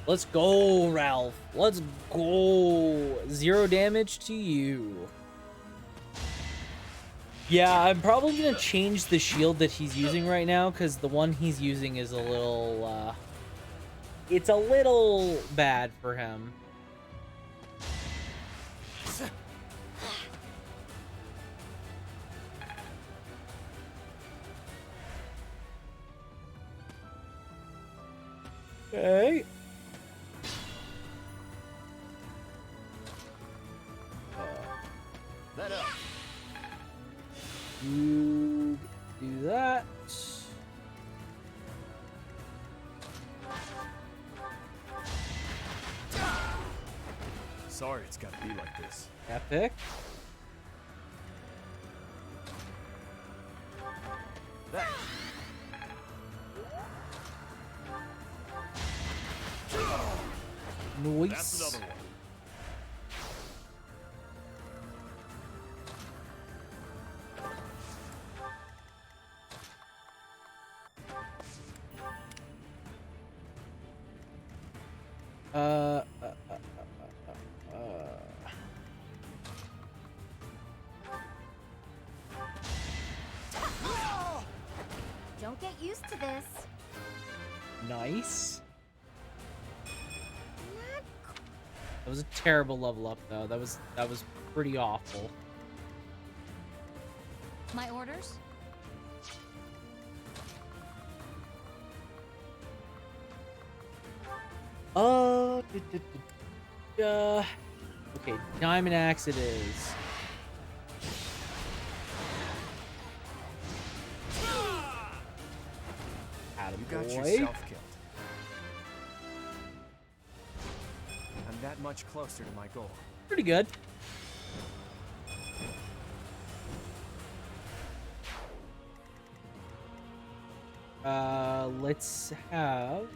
Let's go, Ralph. Let's go. 0 damage to you. Yeah, I'm probably going to change the shield that he's using right now because the one he's using is a little, it's a little bad for him. Okay. That up. You do that. Sorry it's gotta be like this. Epic. That. Nice. That's another one. Don't get used to this. Nice. That was a terrible level up, though. That was pretty awful. My orders? Okay, Diamond Axe it is. You got Attaboy. yourself killed. I'm that much closer to my goal. Pretty good. Let's have...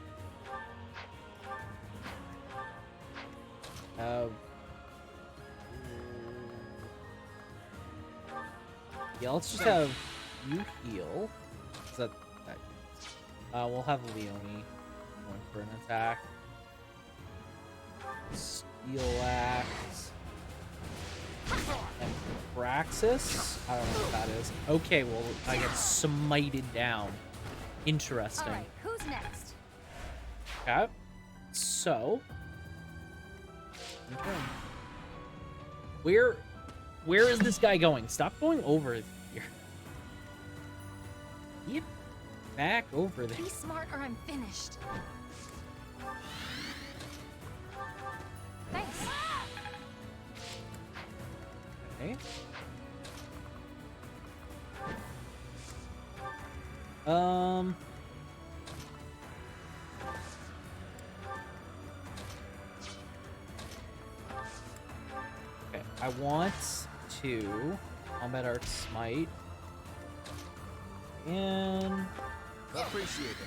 yeah, let's just have you heal. Is that... we'll have Leonie going for an attack. Steel Axe. And Praxis? I don't know what that is. Okay, well, I get smited down. Interesting. Alright, who's next? Okay. So. Okay. Where is this guy going? Stop going over here. Get back over there. Be smart or I'm finished. Thanks. Okay. Okay, I want to Combat Art Smite. And appreciate it.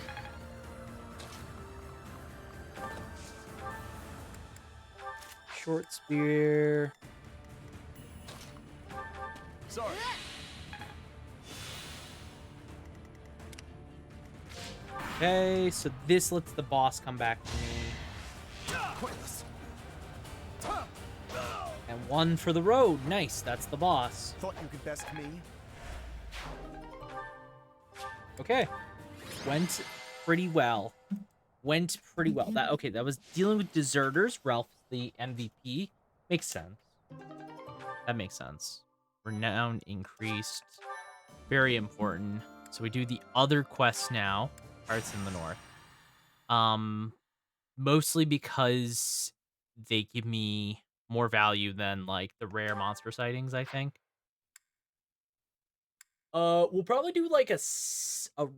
Short Spear. Sorry. Okay, so this lets the boss come back to me. Pointless. And one for the road. Nice, that's the boss. Thought you could best me? Okay. Went pretty well. That was dealing with deserters. Ralph's the MVP. Makes sense. That makes sense. Renown increased. Very important. So we do the other quests now. Hearts in the North. Mostly because they give me more value than like the rare monster sightings, I think. We'll probably do like a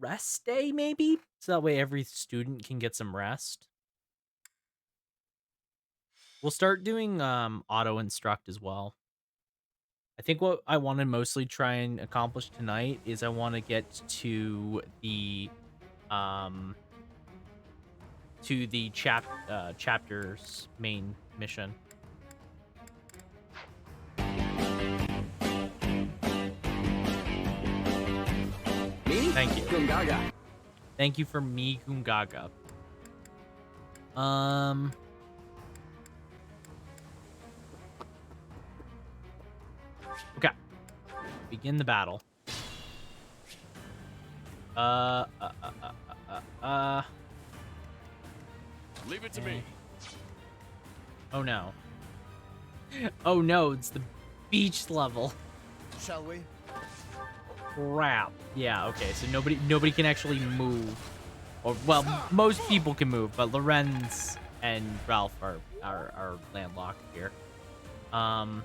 rest day maybe, so that way every student can get some rest. We'll start doing auto instruct as well. I think what I want to mostly try and accomplish tonight is I want to get to the chapter's main mission. Thank you. Gungaga. Thank you for me, Gungaga. Okay. Begin the battle. Leave it to me. Oh no. Oh no, it's the beach level. Shall we? Crap. Yeah, okay, so nobody can actually move. Or, well, most people can move, but Lorenz and Ralph are landlocked here. Shall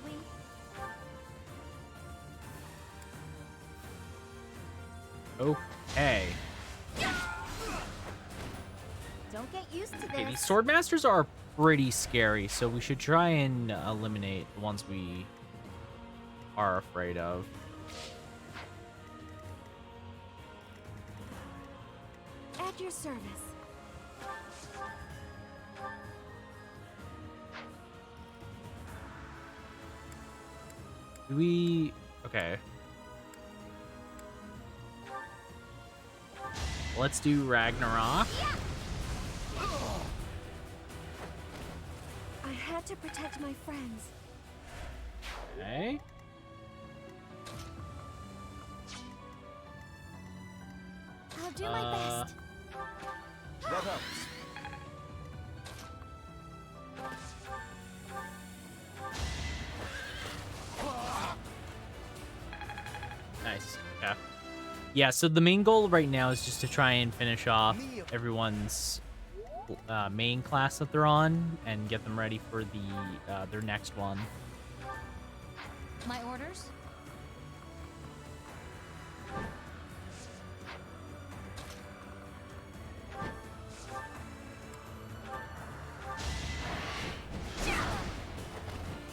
we? Okay. Don't get used to Okay, this. these sword masters are pretty scary, so we should try and eliminate the ones we are afraid of. At your service. Do we... Okay. Let's do Ragnarok. I had to protect my friends. Okay. I'll do my best. That helps. Nice. Yeah. Yeah, so the main goal right now is just to try and finish off everyone's main class that they're on and get them ready for the their next one. My orders?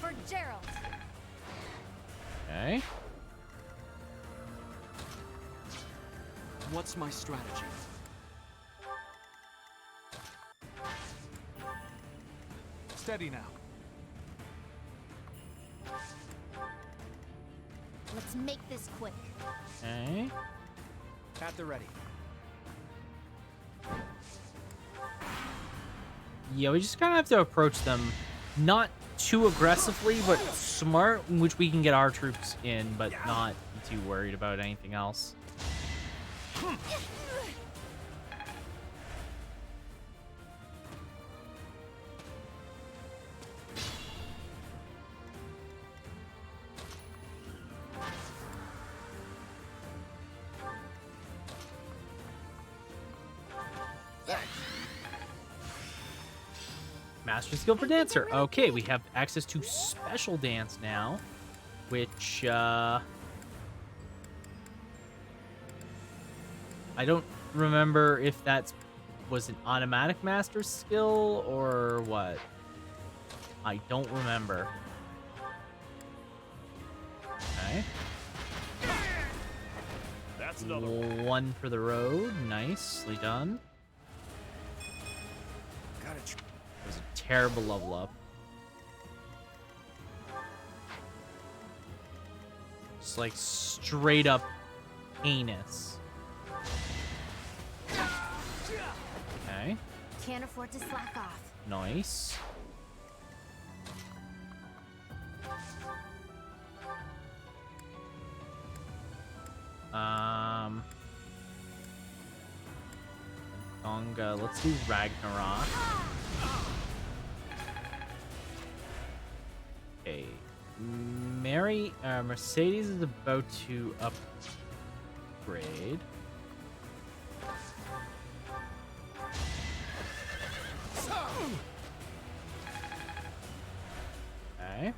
For Gerald. Okay. What's my strategy? Steady now. Let's make this quick. Okay. At the ready. Yeah, we just kind of have to approach them not too aggressively, but smart, in which we can get our troops in, but not be too worried about anything else. Master skill for Dancer. Okay, we have access to Special Dance now, which, I don't remember if that was an automatic Master skill or what. I don't remember. Okay. That's another one for the road. Nicely done. It was a terrible level up. Just like straight up heinous. Okay. Can't afford to slack off. Nice. Gonga. Let's do Ragnarok. Okay. Mercedes is about to upgrade. Okay.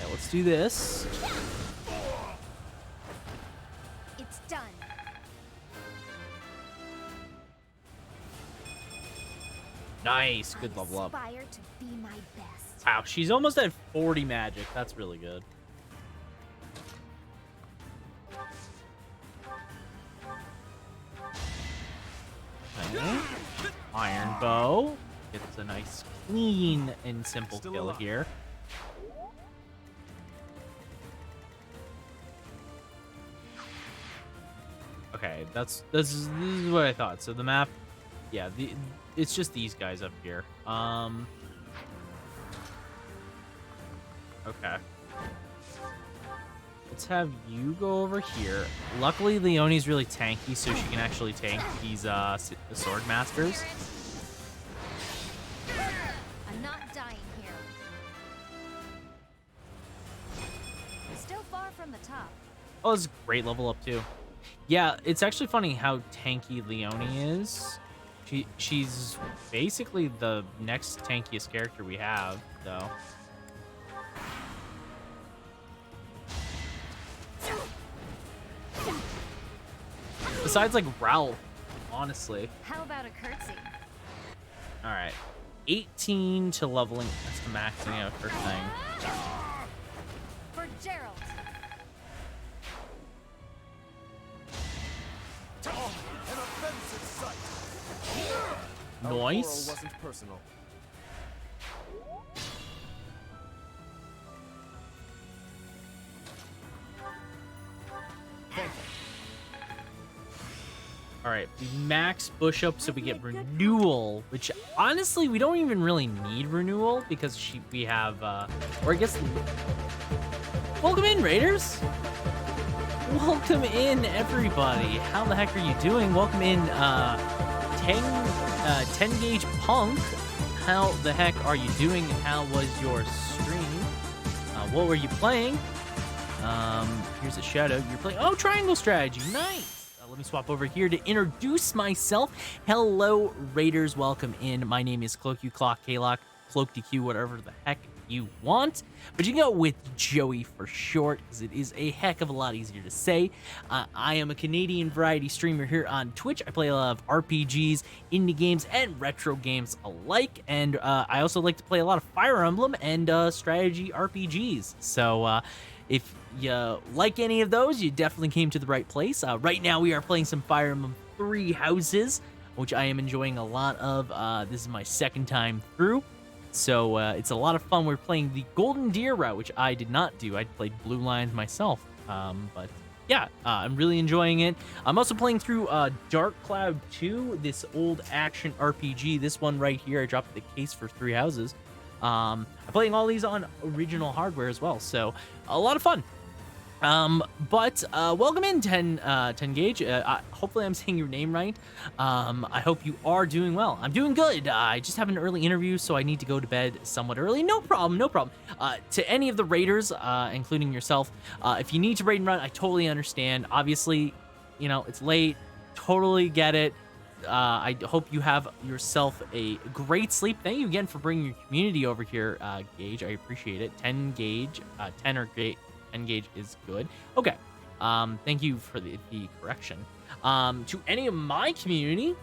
Yeah, let's do this. It's done. Nice, good level up. Aspire to be my best. Wow, she's almost at 40 magic. That's really good. Okay. Iron Bow gets a nice, clean and simple kill here. Okay, this is what I thought. So the map, yeah, it's just these guys up here. Okay. Let's have you go over here. Luckily, Leonie's really tanky, so she can actually tank these the sword masters. I'm not dying here. Still far from the top. Oh, this is a great level up too. Yeah, it's actually funny how tanky Leonie is. She's basically the next tankiest character we have, though. Besides, like, Ralph, honestly. How about a curtsy? All right. 18 to leveling. That's the maxing out first thing. For Gerald. An offensive sight. Nice. Wasn't personal. All right, we max Bush up so we get renewal, which honestly we don't even really need renewal because we have or I guess welcome in, Raiders. Welcome in, everybody. How the heck are you doing? Welcome in 10 gauge punk. How the heck are you doing? How was your stream? What were you playing? Here's a shout out. You're playing Triangle Strategy. Nice. Let me swap over here to introduce myself. Hello, Raiders. Welcome in. My name is Kloqdq, Kloqdq, whatever the heck you want. But you can go with Joey for short, because it is a heck of a lot easier to say. I am a Canadian variety streamer here on Twitch. I play a lot of RPGs, indie games, and retro games alike. And I also like to play a lot of Fire Emblem and strategy RPGs. So if you like any of those, you definitely came to the right place. Right now, we are playing some Fire Emblem 3 Houses, which I am enjoying a lot of. This is my second time through, so it's a lot of fun. We're playing the Golden Deer route, which I did not do. I played Blue Lions myself, but yeah, I'm really enjoying it. I'm also playing through Dark Cloud 2, this old action RPG. This one right here, I dropped the case for 3 Houses. I'm playing all these on original hardware as well, so a lot of fun. But welcome in 10 Gauge. Hopefully I'm saying your name right. I hope you are doing well. I'm doing good. I just have an early interview, so I need to go to bed somewhat early. No problem, no problem. To any of the raiders, including yourself, if you need to raid and run, I totally understand. Obviously, you know, it's late. Totally get it. I hope you have yourself a great sleep. Thank you again for bringing your community over here, Gauge. I appreciate it. 10 Gauge, 10 or Gauge. 10 Gauge is good. Okay. Thank you for the correction. To any of my community,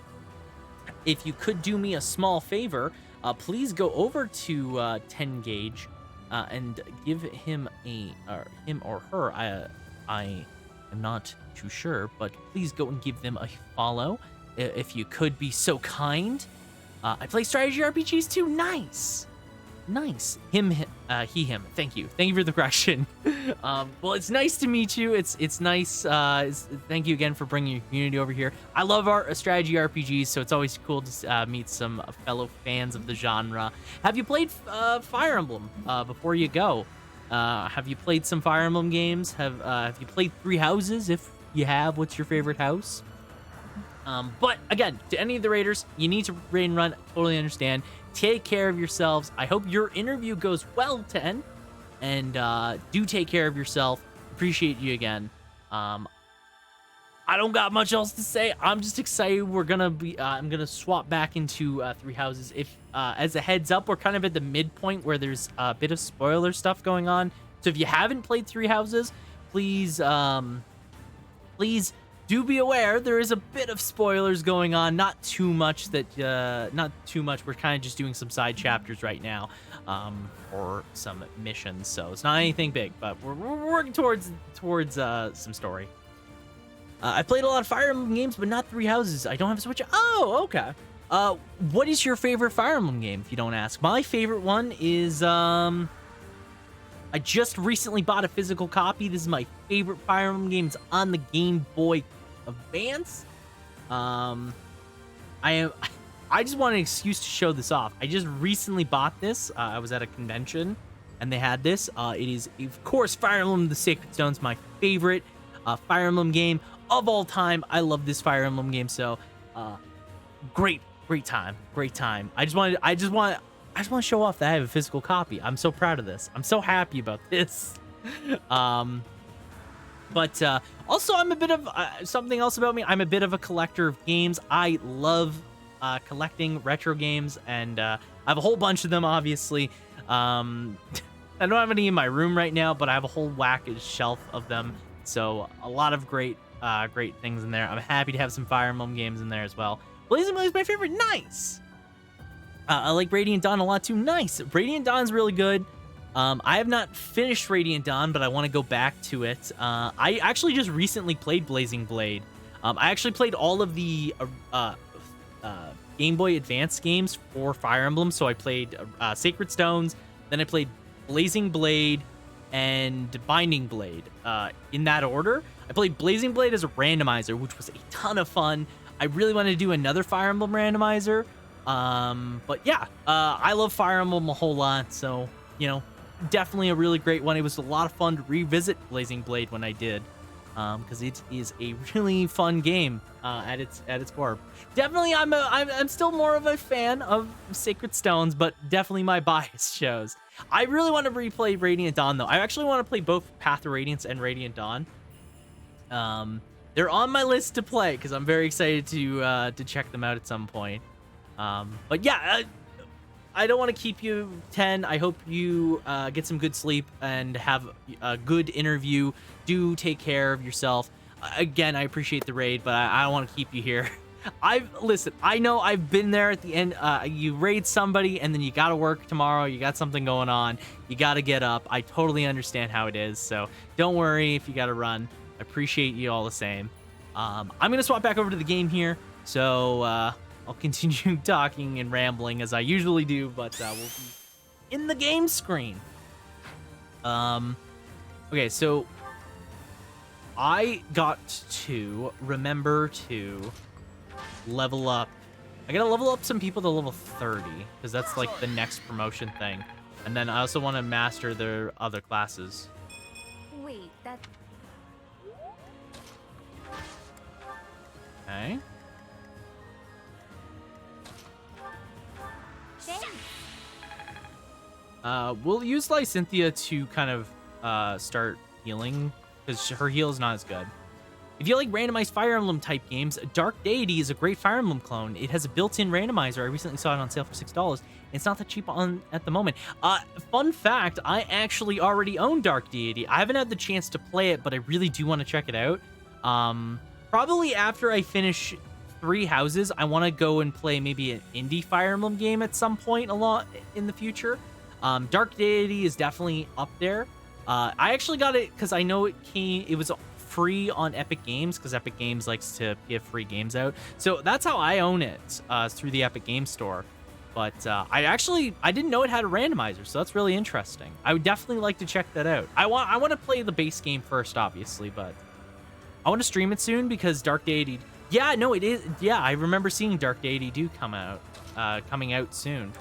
if you could do me a small favor, please go over to 10 Gauge and give him him or her. I am not too sure, but please go and give them a follow if you could be so kind. I play strategy RPGs too. Nice. Him, he, him. Thank you for the correction. Well, it's nice to meet you. It's nice. Thank you again for bringing your community over here. I love our strategy RPGs, so it's always cool to meet some fellow fans of the genre. Have you played Fire Emblem before you go? Have you played some Fire Emblem games? Have you played Three Houses? If you have, what's your favorite house? But again, to any of the raiders, you need to raid and run. Totally understand. Take care of yourselves. I hope your interview goes well, 10. And do take care of yourself. Appreciate you again. I don't got much else to say. I'm just excited. We're gonna be. I'm gonna swap back into Three Houses. If as a heads up, we're kind of at the midpoint where there's a bit of spoiler stuff going on. So if you haven't played Three Houses, please, please. Do be aware, there is a bit of spoilers going on. Not too much not too much. We're kind of just doing some side chapters right now, or some missions. So it's not anything big, but we're working towards some story. I played a lot of Fire Emblem games, but not Three Houses. I don't have a Switch. Oh, okay. What is your favorite Fire Emblem game, if you don't ask? My favorite one is, I just recently bought a physical copy. This is my favorite Fire Emblem game. It's on the Game Boy Advance. I just want an excuse to show this off. I just recently bought this. I was at a convention and they had this. It is, of course, Fire Emblem The Sacred Stone's my favorite Fire Emblem game of all time. I love this Fire Emblem game. So, great time. I just want to show off that I have a physical copy. I'm so proud of this. I'm so happy about this. But also, I'm a bit of something else about me. I'm a bit of a collector of games. I love collecting retro games, and I have a whole bunch of them, obviously. I don't have any in my room right now, but I have a whole shelf of them. So a lot of great things in there. I'm happy to have some Fire Emblem games in there as well. Blazing Blade is my favorite. Nice. I like Radiant Dawn a lot too. Nice. Radiant Dawn's really good. I have not finished Radiant Dawn, but I want to go back to it. I actually just recently played Blazing Blade. I actually played all of the Game Boy Advance games for Fire Emblem. So I played Sacred Stones, then I played Blazing Blade and Binding Blade in that order. I played Blazing Blade as a randomizer, which was a ton of fun. I really wanted to do another Fire Emblem randomizer. But yeah, I love Fire Emblem a whole lot. So, you know, definitely a really great one. It was a lot of fun to revisit Blazing Blade when I did, because it is a really fun game at its core. Definitely, I'm still more of a fan of Sacred Stones, but definitely my bias shows. I really want to replay Radiant Dawn though. I actually want to play both Path of Radiance and Radiant Dawn. They're on my list to play because I'm very excited to check them out at some point. But yeah. I don't want to keep you 10. I hope you get some good sleep and have a good interview. Do take care of yourself. Again, I appreciate the raid, but I don't want to keep you here. Listen, I know I've been there at the end. You raid somebody and then you got to work tomorrow. You got something going on. You got to get up. I totally understand how it is. So don't worry if you got to run. I appreciate you all the same. I'm going to swap back over to the game here. So, I'll continue talking and rambling as I usually do, but we'll be in the game screen. Okay, so I got to remember to level up. I gotta level up some people to level 30, because that's like the next promotion thing. And then I also want to master their other classes. Wait, that... Okay. Thanks. We'll use Lysynthia to kind of start healing, because her heal is not as good. If you like randomized Fire Emblem type games, Dark Deity is a great Fire Emblem clone. It has a built-in randomizer. I recently saw it on sale for $6. It's not that cheap at the moment. Fun fact, I actually already own Dark Deity. I haven't had the chance to play it, but I really do want to check it out. Probably after I finish 3 houses, I want to go and play maybe an indie Fire Emblem game at some point in the future. Dark Deity is definitely up there. I actually got it because I know it was free on Epic Games, because Epic Games likes to give free games out. So that's how I own it, through the Epic Games Store. But I didn't know it had a randomizer, so that's really interesting. I would definitely like to check that out. I want to play the base game first, obviously, but I want to stream it soon because Dark Deity. Yeah, no, it is. Yeah, I remember seeing Dark Deity do coming out soon.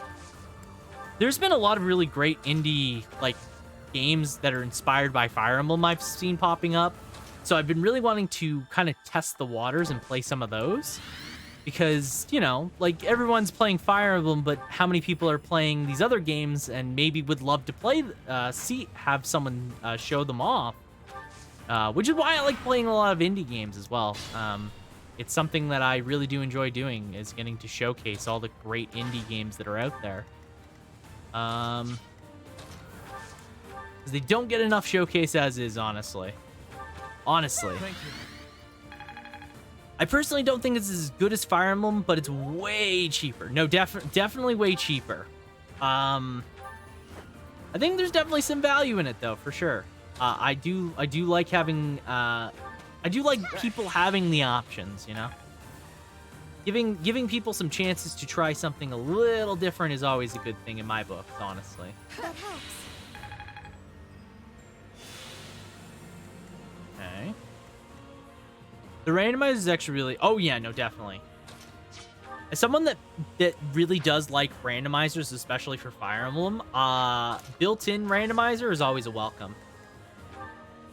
There's been a lot of really great indie games that are inspired by Fire Emblem I've seen popping up. So I've been really wanting to kind of test the waters and play some of those. Because, everyone's playing Fire Emblem, but how many people are playing these other games and maybe would love to play, have someone show them off. Which is why I like playing a lot of indie games as well. It's something that I really do enjoy doing, is getting to showcase all the great indie games that are out there. Because they don't get enough showcase as is, honestly. Honestly. Thank you. I personally don't think it's as good as Fire Emblem, but it's way cheaper. No, definitely way cheaper. I think there's definitely some value in it, though, for sure. I do like having, I do like people having the options, Giving people some chances to try something a little different is always a good thing in my book, honestly. That helps. Okay. The randomizer is actually really... Oh, yeah, no, definitely. As someone that really does like randomizers, especially for Fire Emblem, built-in randomizer is always a welcome.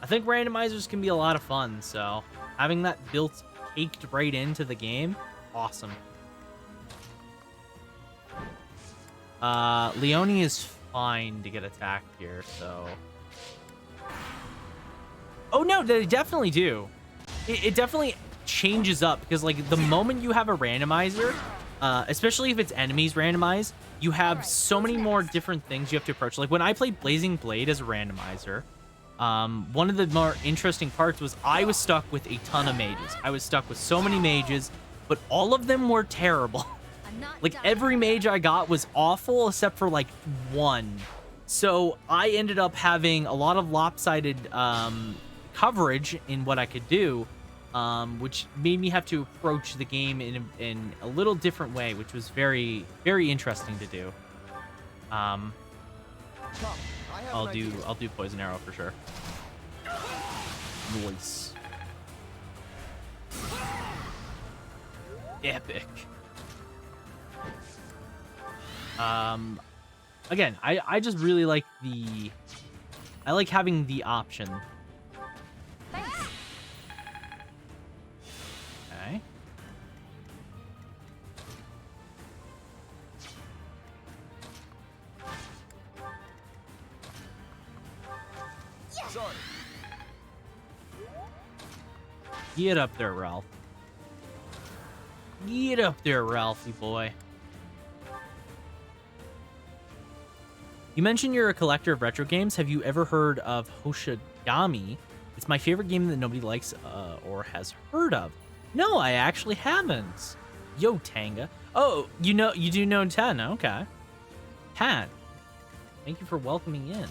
I think randomizers can be a lot of fun, so having that caked right into the game, awesome. Leone is fine to get attacked here, so... Oh, no, they definitely do. It definitely changes up, because, the moment you have a randomizer, especially if it's enemies randomized, you have so many more different things you have to approach. Like, when I played Blazing Blade as a randomizer, one of the more interesting parts was I was stuck with a ton of mages. I was stuck with so many mages, but all of them were terrible. Every mage I got was awful except for, one. So I ended up having a lot of lopsided coverage in what I could do, which made me have to approach the game in a little different way, which was very, very interesting to do. I'll do Poison Arrow for sure. Nice. Epic. Again, I just really like I like having the option. Okay. Sorry. Get up there, Ralph. Get up there, Ralphie boy. You mentioned you're a collector of retro games. Have you ever heard of Hoshigami? It's my favorite game that nobody likes or has heard of. No, I actually haven't. Yo, Tanga. Oh, you do know 10. Okay. Pat, thank you for welcoming in.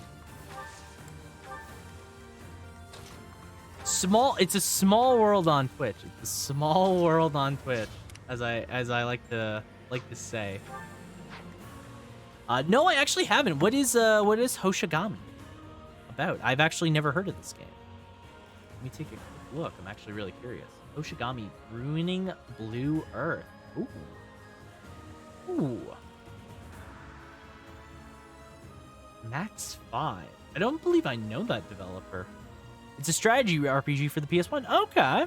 It's a small world on Twitch. It's a small world on Twitch, as I like to say. No, I actually haven't. What is Hoshigami about? I've actually never heard of this game. Let me take a quick look. I'm actually really curious. Hoshigami, Ruining Blue Earth. Ooh. Ooh. Max 5. I don't believe I know that developer. It's a strategy RPG for the PS1. Okay.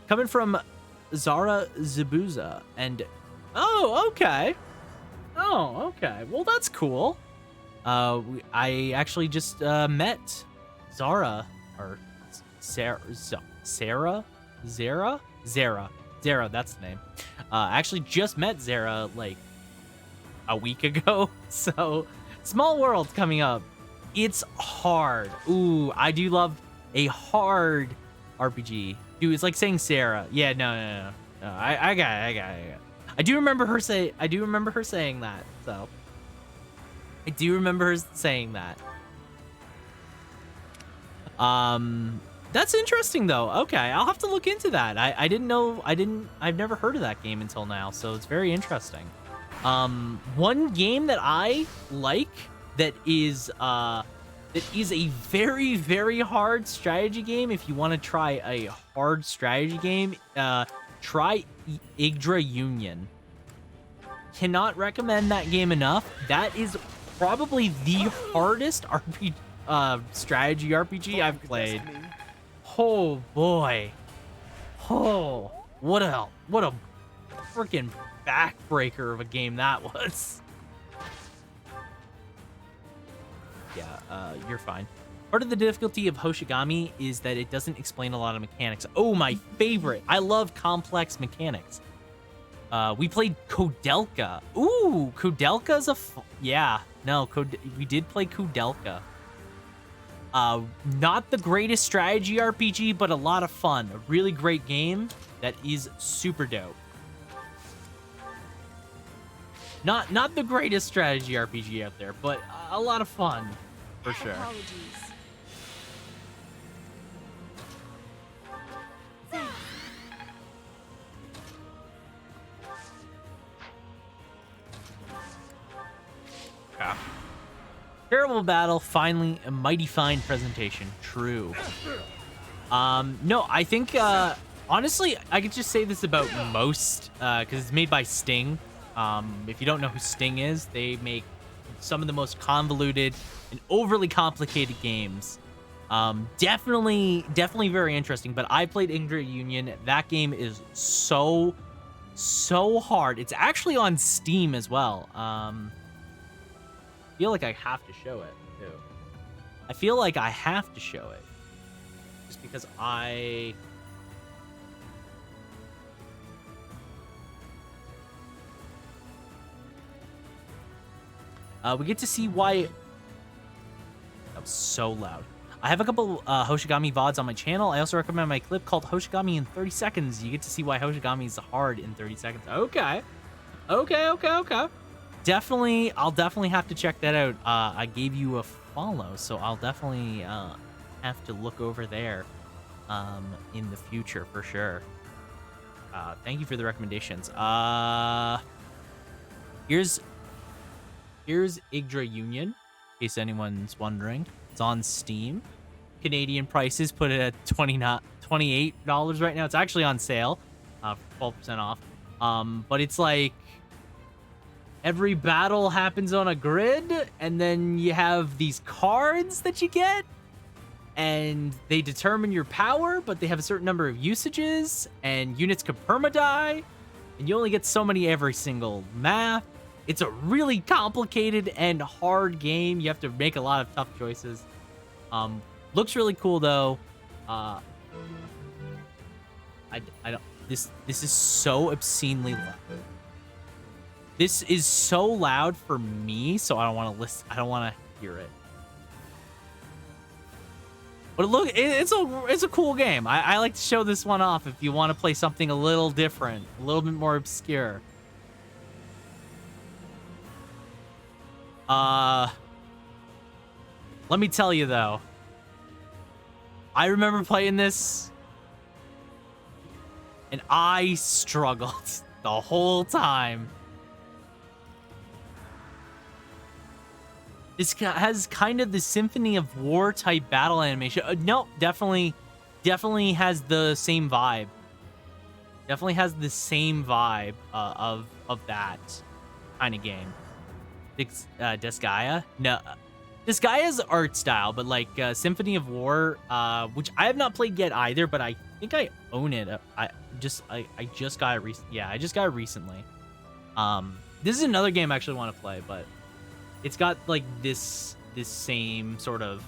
Coming from Zara Zabuza. And, oh, okay. Oh, okay. Well, that's cool. I actually just met Zara, or Zara, that's the name. I actually just met Zara like a week ago. So, Small World coming up. It's hard. Ooh, I do love a hard RPG. Dude, it's like saying Sarah. Yeah, no. I got it. I do remember her saying that. So, I do remember her saying that. That's interesting though. Okay, I'll have to look into that. I've never heard of that game until now, so it's very interesting. One game that I like that is a very, very hard strategy game. If you want to try a hard strategy game, try Yggdra Union. Cannot recommend that game enough. That is probably the hardest strategy RPG I've played. Oh boy. Oh, what a freaking backbreaker of a game that was. Yeah, you're fine. Part of the difficulty of Hoshigami is that it doesn't explain a lot of mechanics. Oh, my favorite. I love complex mechanics. We played Kloqdq. Ooh, Kloqdq is we did play Kloqdq. Not the greatest strategy RPG, but a lot of fun. A really great game that is super dope. Not the greatest strategy RPG out there, but a lot of fun, for sure. Apologies. Yeah. Terrible battle, finally a mighty fine presentation. True. No, I think honestly, I could just say this about most, because it's made by Sting. If you don't know who Sting is, they make some of the most convoluted and overly complicated games. Definitely very interesting. But I played Yggdra Union. That game is so hard. It's actually on Steam as well. I feel like I have to show it too. I feel like I have to show it just because we get to see why. That was so loud. I have a couple Hoshigami VODs on my channel. I also recommend my clip called Hoshigami in 30 seconds. You get to see why Hoshigami is hard in 30 seconds. Okay. I'll definitely have to check that out. I gave you a follow, so I'll definitely have to look over there in the future for sure. Thank you for the recommendations. Here's Yggdra Union, in case anyone's wondering. It's on Steam. Canadian prices put it at $28 right now. It's actually on sale, 12% off. But it's like every battle happens on a grid, and then you have these cards that you get, and they determine your power, but they have a certain number of usages, and units can perma-die, and you only get so many every single map. It's a really complicated and hard game. You have to make a lot of tough choices. Looks really cool though. I don't. This is so obscenely loud. This is so loud for me, so I don't want to listen. I don't want to hear it. But look, it's a cool game. I like to show this one off if you want to play something a little different, a little bit more obscure. Let me tell you though, I remember playing this and I struggled the whole time. This has kind of the Symphony of War type battle animation. No, definitely has the same vibe. Definitely has the same vibe of that kind of game. Desgaia? No. This guy has art style, but like Symphony of War, which I have not played yet either, but I think I own it. I just got it I just got it recently. This is another game I actually want to play, but it's got like this same sort of,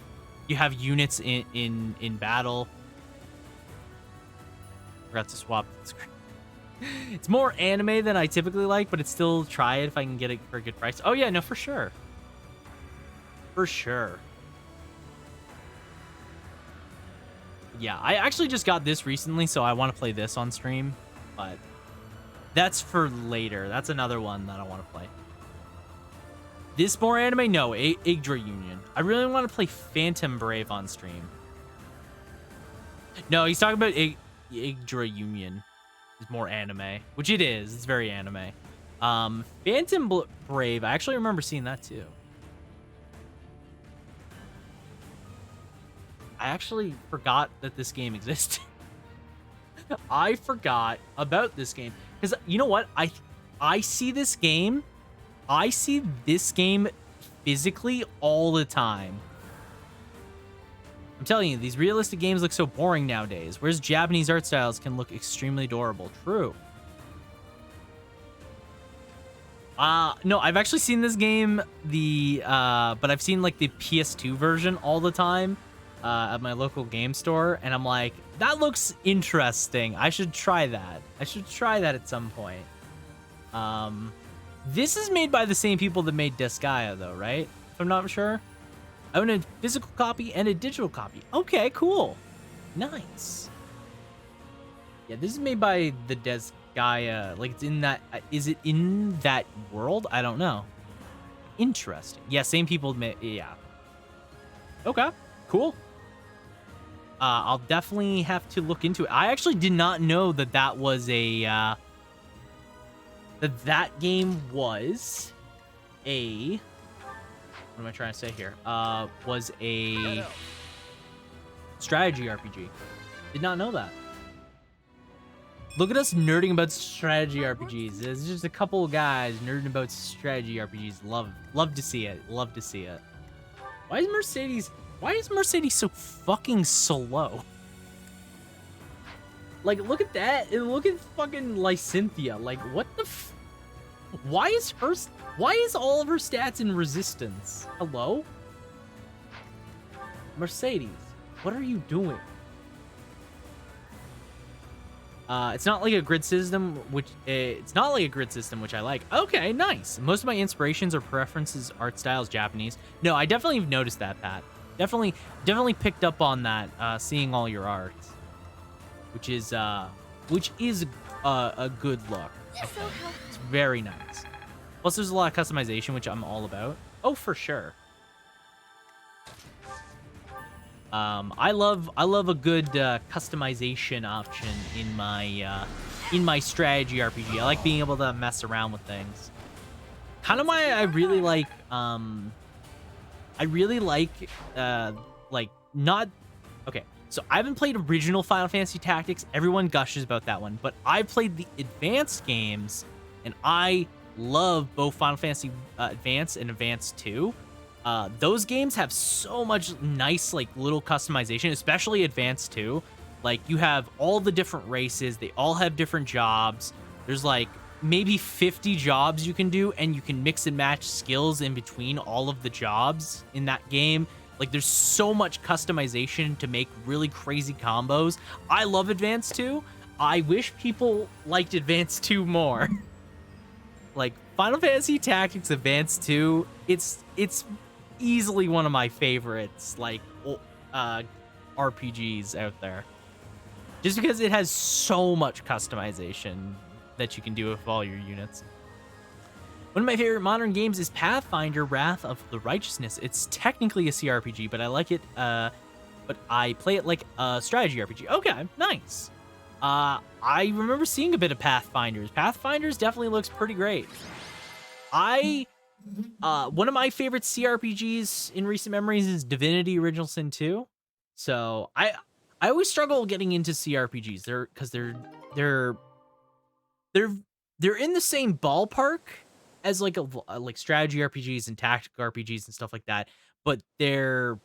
you have units in battle. Forgot to swap the screen. It's more anime than I typically like, but it's still try it if I can get it for a good price. Oh yeah, no, for sure. For sure. Yeah, I actually just got this recently, so I want to play this on stream, but that's for later. That's another one that I want to play. This more anime? No, Yggdra Union. I really want to play Phantom Brave on stream. No, he's talking about Yggdra Union. It's more anime, which it is. It's very anime. Phantom Brave, I actually remember seeing that too. I actually forgot that this game existed. I forgot about this game. Because you know what? I see this game. I see this game physically all the time. I'm telling you, these realistic games look so boring nowadays, whereas Japanese art styles can look extremely adorable. True. No, I've actually seen this game, but I've seen like the PS2 version all the time at my local game store, and I'm like, that looks interesting. I should try that. I should try that at some point. This is made by the same people that made Disgaea, though, right? If I'm not sure. I own a physical copy and a digital copy. Okay, cool. Nice. Yeah, this is made by the Disgaea. Like, it's in that... is it in that world? I don't know. Interesting. Yeah, same people made... Yeah. Okay, cool. I'll definitely have to look into it. I actually did not know that that was a... that game was a... What am I trying to say here? Was a strategy RPG. Did not know that. Look at us nerding about strategy RPGs. There's just a couple of guys nerding about strategy RPGs. Love to see it. Love to see it. Why is Mercedes so fucking slow? Like, look at that, and look at fucking Lysynthia. Like, what the why is all of her stats in resistance? Hello? Mercedes, what are you doing? It's not like a grid system, which I like. Okay, nice. Most of my inspirations or preferences, art styles, Japanese. No, I definitely have noticed that, Pat. Definitely picked up on that, seeing all your art, which is a good look. It's very nice. Plus, there's a lot of customization, which I'm all about. Oh, for sure. I love a good customization option in my strategy RPG. I like being able to mess around with things. Kind of why I really like not okay. So I haven't played original Final Fantasy Tactics. Everyone gushes about that one, but I played the advanced games, and I love both Final Fantasy Advance and Advance 2. Those games have so much nice, like, little customization, especially Advance 2. Like, you have all the different races. They all have different jobs. There's, like, maybe 50 jobs you can do, and you can mix and match skills in between all of the jobs in that game. Like, there's so much customization to make really crazy combos. I love Advance 2. I wish people liked Advance 2 more. Like, Final Fantasy Tactics Advance 2, it's easily one of my favorites, like, RPGs out there. Just because it has so much customization that you can do with all your units. One of my favorite modern games is Pathfinder Wrath of the Righteousness. It's technically a CRPG, but I like it, but I play it like a strategy RPG. Okay, nice. I remember seeing a bit of Pathfinders. Pathfinders definitely looks pretty great. One of my favorite CRPGs in recent memories is Divinity Original Sin 2. So I always struggle getting into CRPGs. They're in the same ballpark as like strategy RPGs and tactical RPGs and stuff like that. but they're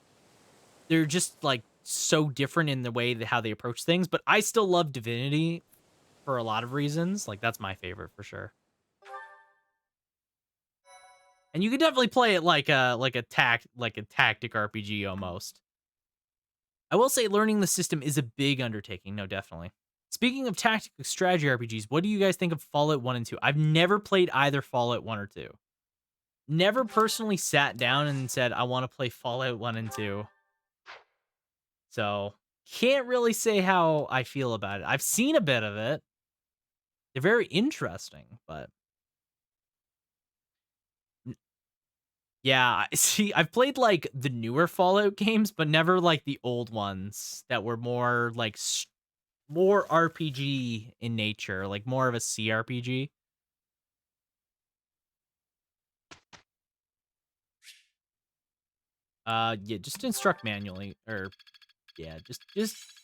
just like so different in the way that how they approach things. But I still love Divinity for a lot of reasons. Like that's my favorite for sure. And you could definitely play it like a tactic RPG almost. I will say learning the system is a big undertaking. No, definitely. Speaking of tactical strategy RPGs, what do you guys think of Fallout 1 and 2? I've never played either Fallout 1 or 2. Never personally sat down and said, I want to play Fallout 1 and 2. So, can't really say how I feel about it. I've seen a bit of it. They're very interesting, but... Yeah, see, I've played, like, the newer Fallout games, but never, like, the old ones that were more, like, more RPG in nature, like, more of a CRPG. Yeah, just instruct manually, or, yeah, just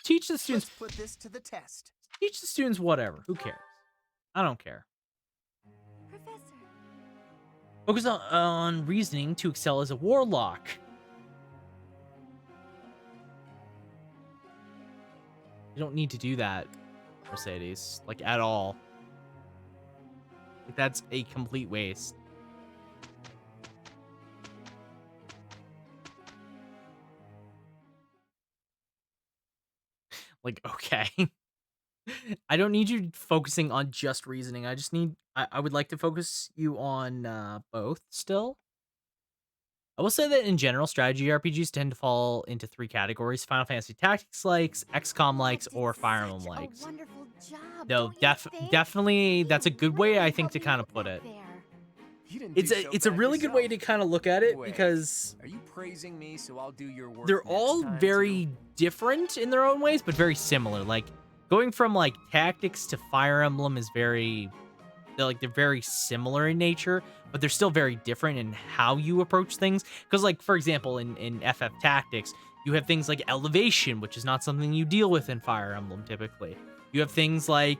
teach the students. Let's put this to the test. Teach the students whatever. Who cares? I don't care. Professor. Focus on reasoning to excel as a warlock. You don't need to do that, Mercedes. Like, at all. Like, that's a complete waste. Like, okay. I don't need you focusing on just reasoning. I just need... I would like to focus you on both still. I will say that in general, strategy RPGs tend to fall into 3 categories: Final Fantasy Tactics likes, XCOM likes, or Fire Emblem likes. No, definitely, that's a good way, I think, to kind of put it. It's a really good way to kind of look at it, because Are you praising me so I'll do your work? they're all very different in their own ways, but very similar. Like, going from, like, Tactics to Fire Emblem is very... They're very similar in nature, but they're still very different in how you approach things. Because, like, for example, in FF Tactics, you have things like elevation, which is not something you deal with in Fire Emblem typically. You have things like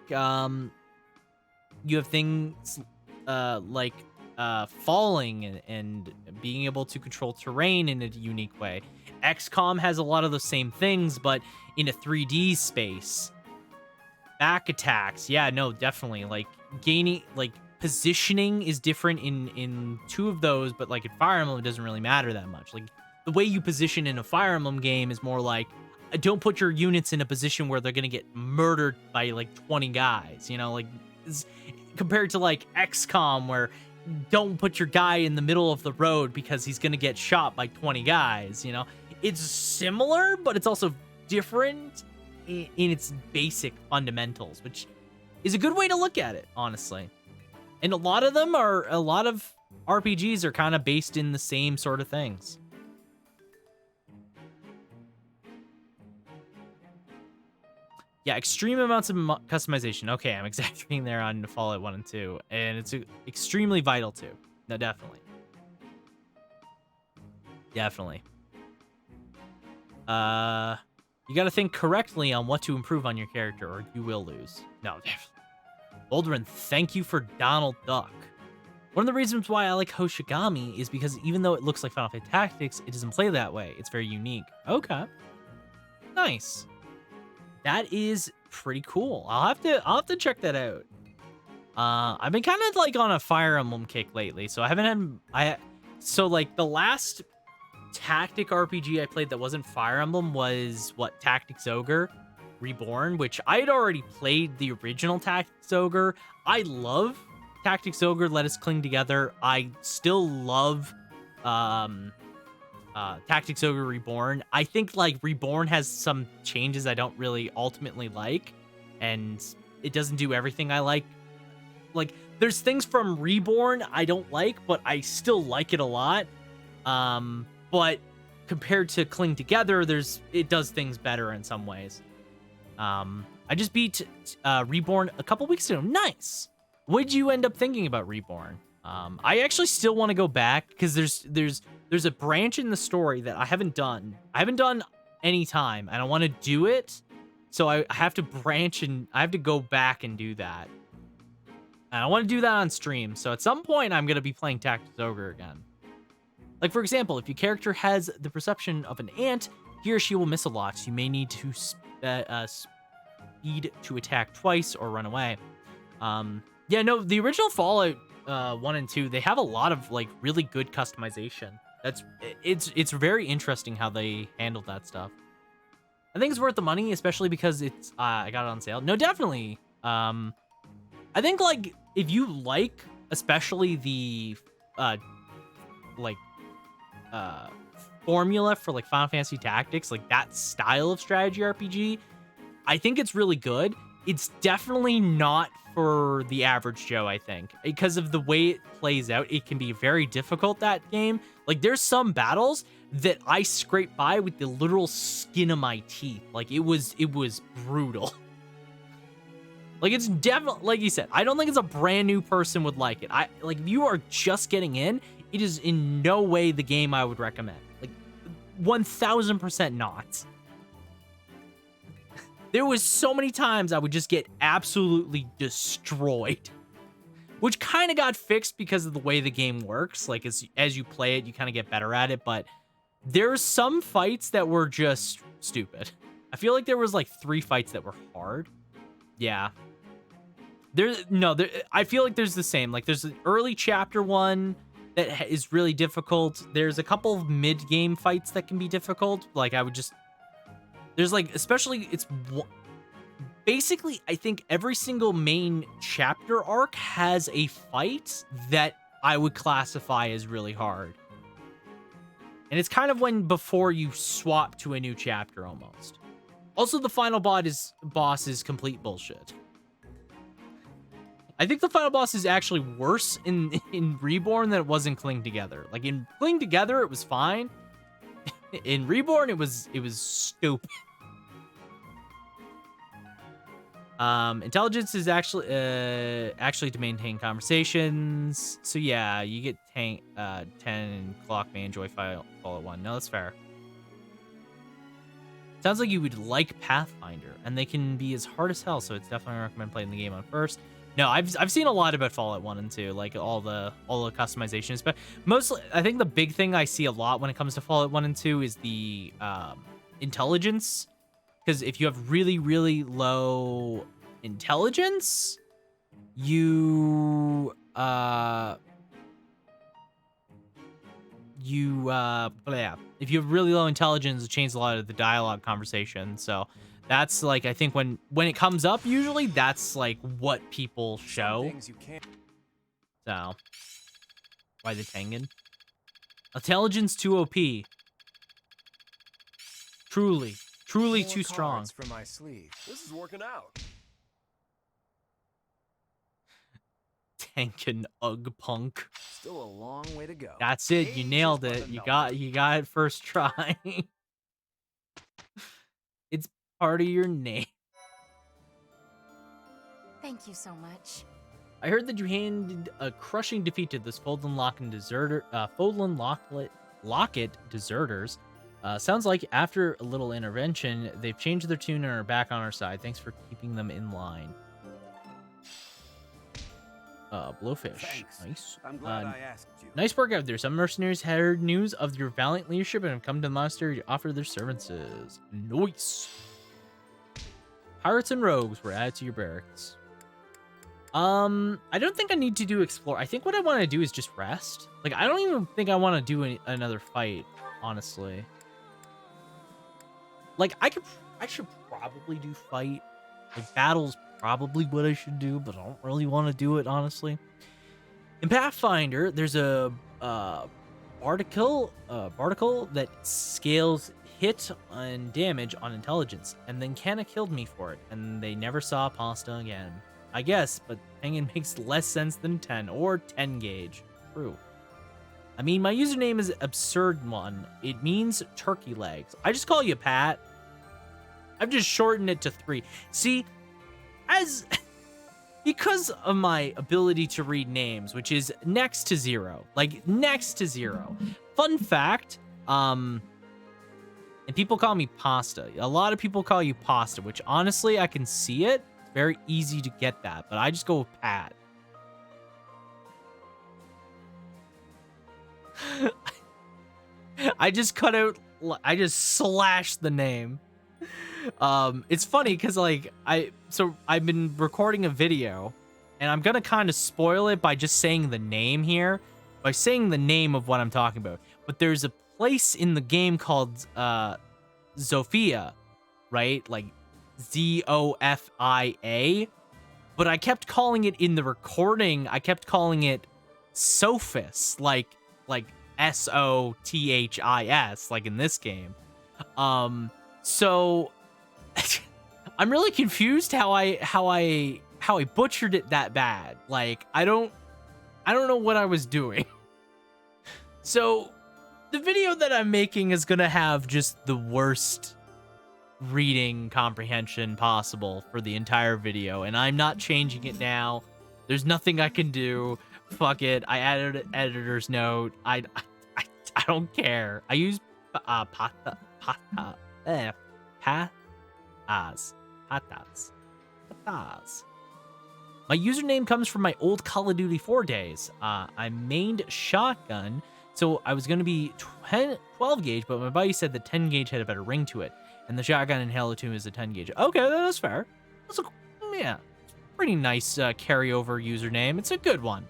falling and being able to control terrain in a unique way. XCOM has a lot of the same things, but in a 3D space. Back attacks, yeah, no, definitely. Like, gaining, like, positioning is different in 2 of those, but, like, in Fire Emblem, it doesn't really matter that much. Like, the way you position in a Fire Emblem game is more like, don't put your units in a position where they're gonna get murdered by, like, 20 guys, you know? Like, compared to, like, XCOM, where don't put your guy in the middle of the road because he's gonna get shot by 20 guys, you know? It's similar, but it's also different in its basic fundamentals, which is a good way to look at it, honestly. And a lot of RPGs are kind of based in the same sort of things. Yeah, extreme amounts of customization. Okay, I'm exaggerating there on Fallout 1 and 2, and it's extremely vital too. No, definitely. Definitely. You gotta think correctly on what to improve on your character, or you will lose. No, Aldrin, thank you for Donald Duck. One of the reasons why I like Hoshigami is because even though it looks like Final Fantasy Tactics, it doesn't play that way. It's very unique. Okay. Nice. That is pretty cool. I'll have to check that out. I've been kind of like on a Fire Emblem kick lately, so I haven't had... So, like, the last tactic RPG I played that wasn't Fire Emblem was, what, Tactics Ogre Reborn, which I had already played the original Tactics Ogre. I love Tactics Ogre, Let Us Cling Together. I still love Tactics Ogre Reborn. I think, like, Reborn has some changes I don't really ultimately like, and it doesn't do everything I like. Like, there's things from Reborn I don't like, but I still like it a lot. But compared to Cling Together, it does things better in some ways. I just beat Reborn a couple weeks ago. Nice. What'd you end up thinking about Reborn? I actually still want to go back because there's a branch in the story that I haven't done. I haven't done any time, and I want to do it. So I have to branch and I have to go back and do that. And I want to do that on stream. So at some point, I'm gonna be playing Tactics Ogre again. Like, for example, if your character has the perception of an ant, he or she will miss a lot, so you may need to speed to attack twice or run away. Yeah, no, the original Fallout 1 and 2, they have a lot of, like, really good customization. It's very interesting how they handled that stuff. I think it's worth the money, especially because it's I got it on sale. No, definitely. I think, like, if you like, especially the formula for like Final Fantasy Tactics, like that style of strategy RPG, I think it's really good. It's definitely not for the average Joe, I think, because of the way it plays out. It can be very difficult, that game. Like, there's some battles that I scraped by with the literal skin of my teeth. Like, it was brutal. Like, it's definitely, like you said, I don't think it's a brand new person would like it. Like, if you are just getting in, it is in no way the game I would recommend. Like, 1000% not. There was so many times I would just get absolutely destroyed, which kind of got fixed because of the way the game works. Like, as you play it, you kind of get better at it, but there's some fights that were just stupid. I feel like there was like 3 fights that were hard. Yeah. I feel like there's the same. Like, there's an early chapter one that is really difficult. There's a couple of mid-game fights that can be difficult. Like, there's like, especially, basically, I think every single main chapter arc has a fight that I would classify as really hard. And it's kind of before you swap to a new chapter almost. Also, the final boss is complete bullshit. I think the final boss is actually worse in Reborn than it was in Cling Together. Like, in Cling Together, it was fine. In Reborn, it was stupid. Intelligence is actually to maintain conversations. So yeah, you get 10 and Kloqdq may enjoy Fallout 1. No, that's fair. Sounds like you would like Pathfinder, and they can be as hard as hell, so it's definitely recommend playing the game on first. No, I've seen a lot about Fallout 1 and 2, like all the customizations, but mostly I think the big thing I see a lot when it comes to Fallout 1 and 2 is the intelligence. Because if you have really, really low intelligence, if you have really low intelligence, it changes a lot of the dialogue conversation. So that's like, I think when it comes up, usually that's like what people show. Things you can't. So why the Tengen? Intelligence too OP. Truly More too strong. cards for my sleeve. This is working out. Tengen Ugg Punk. Still a long way to go. That's it. You nailed it. You got it first try. It's part of your name. Thank you so much. I heard that you handed a crushing defeat to this Fodlan Locket deserters. Sounds like after a little intervention, they've changed their tune and are back on our side. Thanks for keeping them in line. Blowfish. Thanks. Nice. I'm glad I asked you. Nice work out there. Some mercenaries heard news of your valiant leadership and have come to the monastery to offer their services. Nice. Pirates and rogues were added to your barracks. I don't think I need to do explore. I think what I want to do is just rest. Like, I don't even think I want to do another fight, honestly. Like, I should probably do fight. Like, battle's probably what I should do, but I don't really want to do it, honestly. In Pathfinder, there's a particle that scales hit and damage on intelligence, and then Kanna killed me for it, and they never saw pasta again. I guess, but Tengen makes less sense than 10 or 10 gauge. True. I mean, my username is Absurd One. It means turkey legs. I just call you Pat. I've just shortened it to 3. See, because of my ability to read names, which is next to 0. Like, next to 0. Fun fact, and people call me Pasta. A lot of people call you Pasta, which honestly, I can see it. It's very easy to get that, but I just go with Pat. I just cut out, I just slashed the name. It's funny because like I've been recording a video and I'm gonna kind of spoil it by just saying the name here, by saying the name of what I'm talking about. But there's a place in the game called Zofia, right? Like Zofia. But I kept calling it in the recording, I kept calling it Sophis, like Sothis, like in this game. So I'm really confused how I butchered it that bad. Like I don't know what I was doing. So the video that I'm making is gonna have just the worst reading comprehension possible for the entire video, and I'm not changing it now. There's nothing I can do. Fuck it. I added an editor's note. I don't care. I use patas. My username comes from my old Call of Duty 4 days. I mained shotgun, so I was going to be 12 gauge, but my buddy said the 10 gauge had a better ring to it, and the shotgun in Halo 2 is a 10 gauge. Okay, that's fair. That's pretty nice carryover username. It's a good one.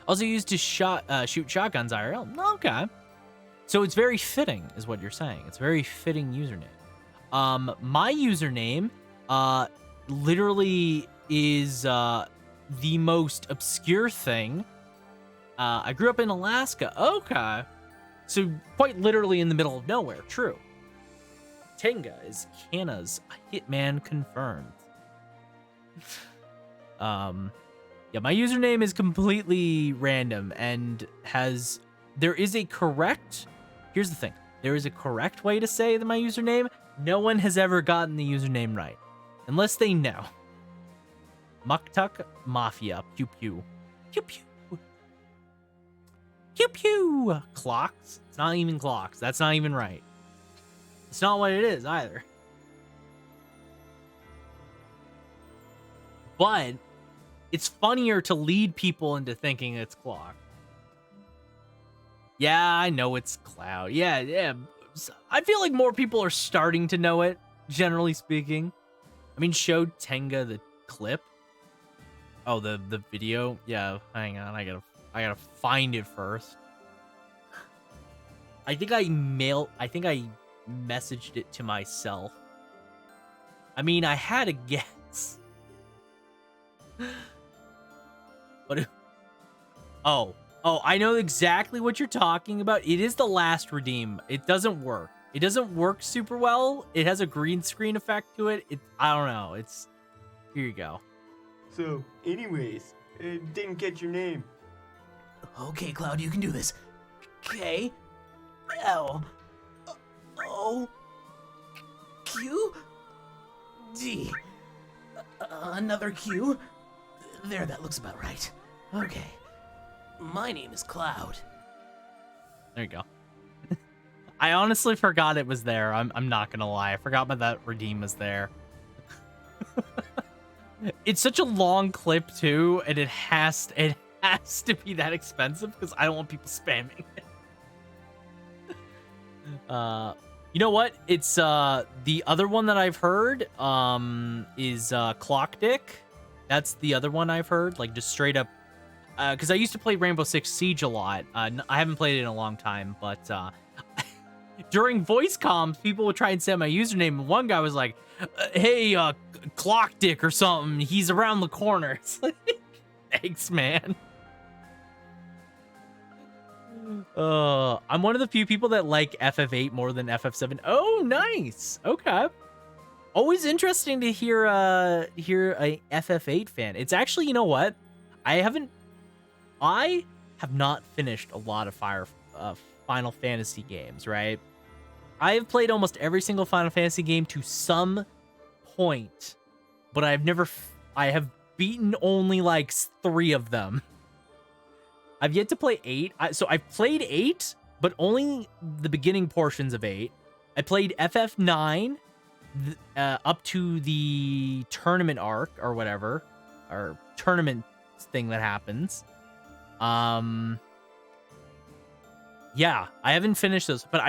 Also used to shoot shotguns IRL. Okay. So it's very fitting, is what you're saying. It's a very fitting username. My username literally is the most obscure thing. I grew up in Alaska. Okay. So quite literally in the middle of nowhere. True. Tenga is Kana's hitman confirmed. Yeah, my username is completely random and there is a correct, here's the thing. There is a correct way to say that my username. No one has ever gotten the username right. Unless they know. Muktuk Mafia. Pew pew. Pew pew. Pew pew. Clocks. It's not even clocks. That's not even right. It's not what it is either. But it's funnier to lead people into thinking it's Clock. Yeah, I know it's Cloud. Yeah. I feel like more people are starting to know it, generally speaking. I mean, showed Tenga the clip. Oh, the video? Yeah, hang on. I gotta find it first. I think I messaged it to myself. I mean, I had a guess. What? Oh, I know exactly what you're talking about. It is the last redeem. It doesn't work. It doesn't work super well. It has a green screen effect to it. I don't know. Here you go. So, anyways, didn't get your name. Okay, Cloud, you can do this. K L O Q D. Another Q. There, that looks about right. Okay. My name is Cloud. There you go. I honestly forgot it was there. I'm not gonna lie. I forgot that redeem was there. It's such a long clip too, and it has to be that expensive because I don't want people spamming it. You know what? It's the other one that I've heard is Kloqdq. That's the other one I've heard, like just straight up. Because I used to play Rainbow Six Siege a lot. I haven't played it in a long time, but during voice comms, people would try and say my username, and one guy was like, "Hey, Kloqdq or something. He's around the corner." It's like, thanks, man. I'm one of the few people that like FF8 more than FF7. Oh, nice. Okay. Always interesting to hear a FF8 fan. It's actually, you know what? I have not finished a lot of Final Fantasy games, right? I have played almost every single Final Fantasy game to some point, but I have beaten only like 3 of them. I've yet to play 8. So I've played 8, but only the beginning portions of 8. I played FF9 up to the tournament arc or whatever, or tournament thing that happens. Yeah, I haven't finished those, but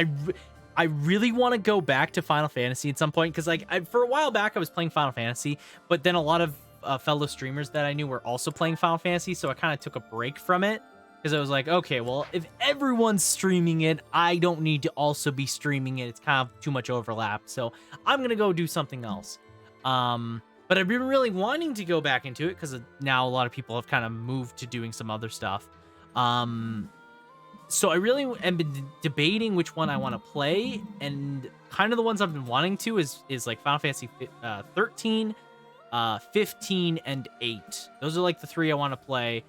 I really want to go back to Final Fantasy at some point, because like for a while back I was playing Final Fantasy, but then a lot of fellow streamers that I knew were also playing Final Fantasy, so I kind of took a break from it, because I was like, okay, well, if everyone's streaming it, I don't need to also be streaming it. It's kind of too much overlap, so I'm gonna go do something else. But I've been really wanting to go back into it, because now a lot of people have kind of moved to doing some other stuff. So I really am been debating which one I want to play, and kind of the ones I've been wanting to is like Final Fantasy 13, 15, and 8. Those are like the 3 I want to play,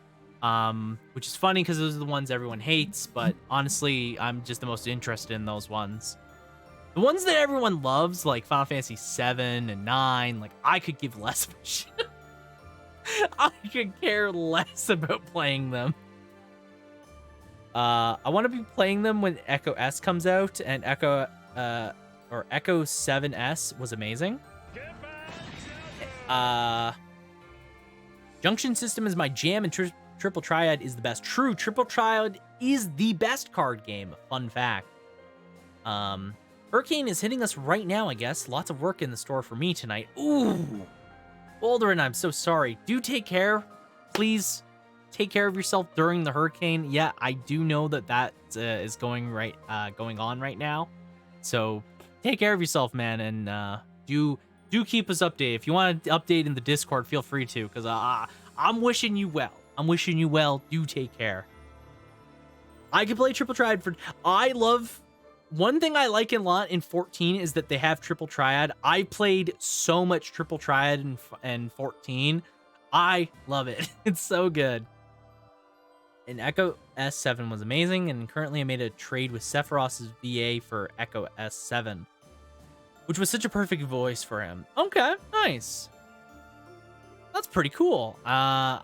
which is funny because those are the ones everyone hates, but honestly, I'm just the most interested in those ones. The ones that everyone loves, like Final Fantasy 7 and 9, like I could give less of a shit. I could care less about playing them. I want to be playing them when Echo S comes out, and Echo 7S was amazing. Junction System is my jam, and Triple Triad is the best. True, Triple Triad is the best card game. Fun fact. Hurricane is hitting us right now, I guess. Lots of work in the store for me tonight. Ooh. Boulder, I'm so sorry. Do take care. Please take care of yourself during the hurricane. Yeah, I do know that is going on right now. So take care of yourself, man, and do keep us updated. If you want to update in the Discord, feel free to, because I'm wishing you well. I'm wishing you well. Do take care. I can play Triple Triad one thing I like a lot in 14 is that they have Triple Triad. I played so much Triple Triad in 14. I love it. It's so good. And Echo S7 was amazing, and currently I made a trade with Sephiroth's VA for Echo S7, which was such a perfect voice for him. Okay, nice. That's pretty cool. I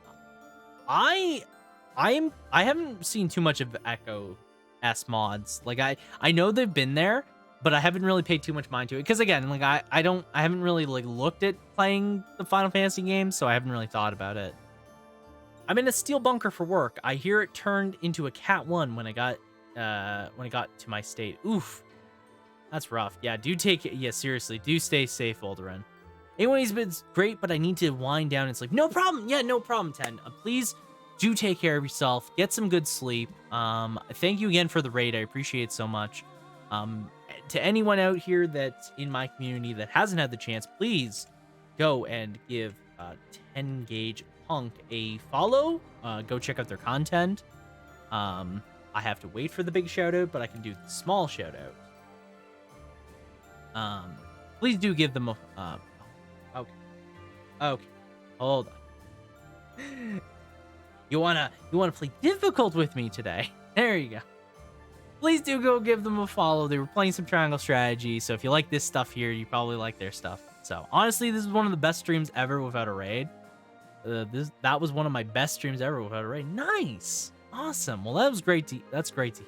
haven't seen too much of Echo S mods. Like I know they've been there, but I haven't really paid too much mind to it, because again, like I haven't really like looked at playing the Final Fantasy games, so I haven't really thought about it. I'm in a steel bunker for work. I hear it turned into a Cat 1 when I got to my state. Oof. That's rough. Yeah, seriously, do stay safe, Alderaan. Anyways, it's great, but I need to wind down and sleep. No problem. Yeah, no problem, Ten. Please do take care of yourself. Get some good sleep. Thank you again for the raid. I appreciate it so much. To anyone out here that's in my community that hasn't had the chance, please go and give 10 Gauge Punk a follow. Go check out their content. I have to wait for the big shout out, but I can do the small shout out. Please do give them a okay, hold on. You wanna play difficult with me today? There you go. Please do go give them a follow. They were playing some Triangle Strategy, so if you like this stuff here, you probably like their stuff. So honestly, this is one of the best streams ever without a raid. That was one of my best streams ever without a raid. Nice, awesome. Well, that's great to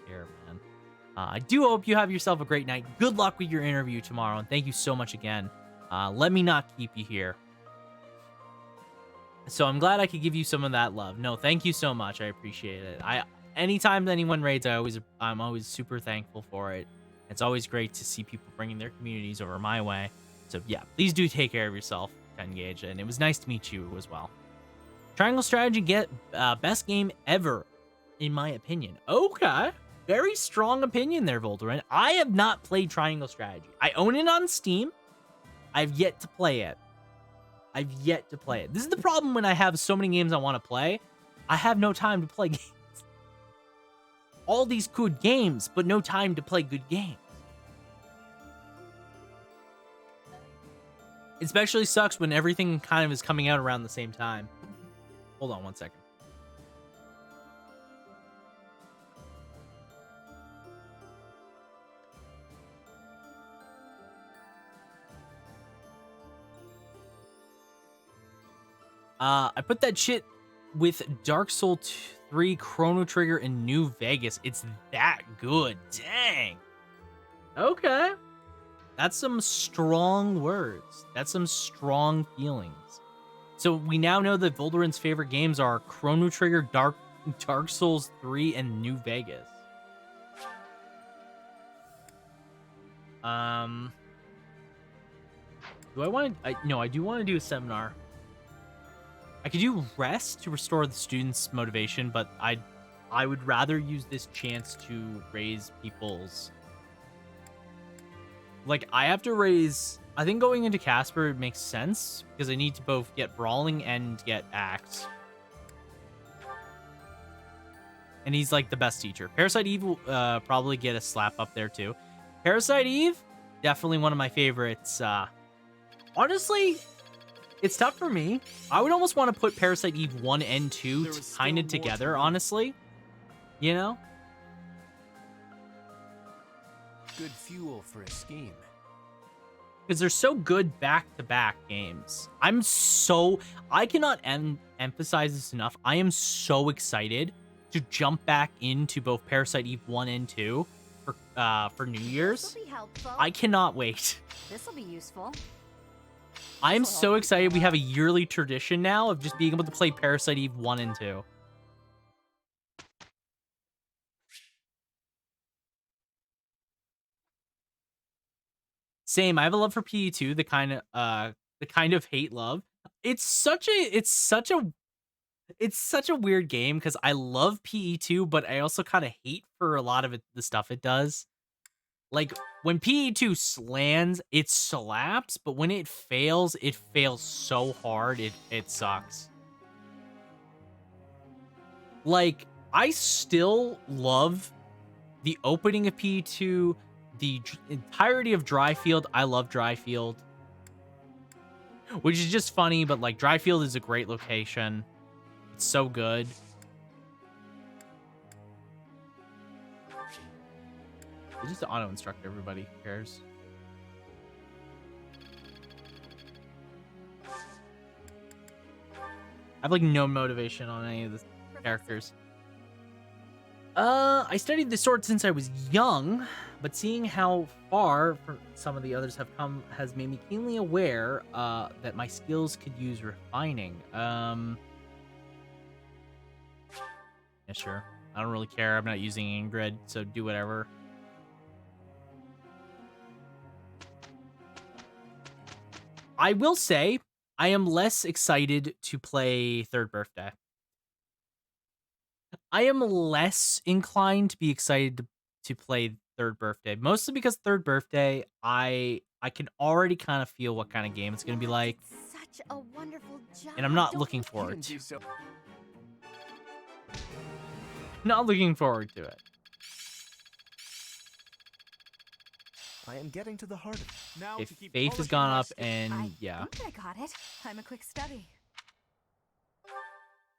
hear, man. I do hope you have yourself a great night. Good luck with your interview tomorrow, and thank you so much again. Let me not keep you here. So I'm glad I could give you some of that love. No, thank you so much. I appreciate it. Anytime anyone raids, I'm always super thankful for it. It's always great to see people bringing their communities over my way. So yeah, please do take care of yourself, 10 Gauge, and it was nice to meet you as well. Triangle Strategy best game ever, in my opinion. Okay, very strong opinion there, Volderin. I have not played Triangle Strategy. I own it on Steam. I've yet to play it. This is the problem when I have so many games I want to play. I have no time to play games. All these good games, but no time to play good games. It especially sucks when everything kind of is coming out around the same time. Hold on one second. I put that shit with Dark Souls 3, Chrono Trigger, and New Vegas. It's that good. Dang. Okay. That's some strong words. That's some strong feelings. So we now know that Volderin's favorite games are Chrono Trigger, Dark Souls 3, and New Vegas. Do I want to? No, I do want to do a seminar. I could do rest to restore the students' motivation, but I would rather use this chance to raise people's. Like, I have to raise. I think going into Casper makes sense because I need to both get Brawling and get Axe. And he's like the best teacher. Parasite Eve will probably get a slap up there too. Parasite Eve, definitely one of my favorites. Honestly, it's tough for me. I would almost want to put Parasite Eve 1 and 2 kind of together, honestly. You know? Good fuel for a scheme. Because they're so good back-to-back games. I cannot emphasize this enough. I am so excited to jump back into both Parasite Eve 1 and 2 for New Year's. I cannot wait. This will be useful. I am so excited we have a yearly tradition now of just being able to play Parasite Eve 1 and 2. Same. I have a love for PE2, the kind of hate love. It's such a weird game because I love PE2, but I also kind of hate for a lot of the stuff it does. Like when PE2 lands, it slaps, but when it fails so hard it sucks. Like I still love the opening of PE2. The entirety of Dryfield, I love Dryfield. Which is just funny, but like Dryfield is a great location. It's so good. It's just auto-instruct everybody. Who cares? I have like no motivation on any of the characters. I studied the sword since I was young, but seeing how far some of the others have come has made me keenly aware that my skills could use refining. Yeah, sure. I don't really care. I'm not using Ingrid, so do whatever. I will say, I am less excited to play Third Birthday. I am less inclined to be excited to play Third Birthday, mostly because Third Birthday, I can already kind of feel what kind of game it's going to be like. Such a wonderful job. And I'm not looking forward to it. Not looking forward to it. I am getting to the heart of it. Now If faith has gone up and I yeah. think I got it. I'm a quick study.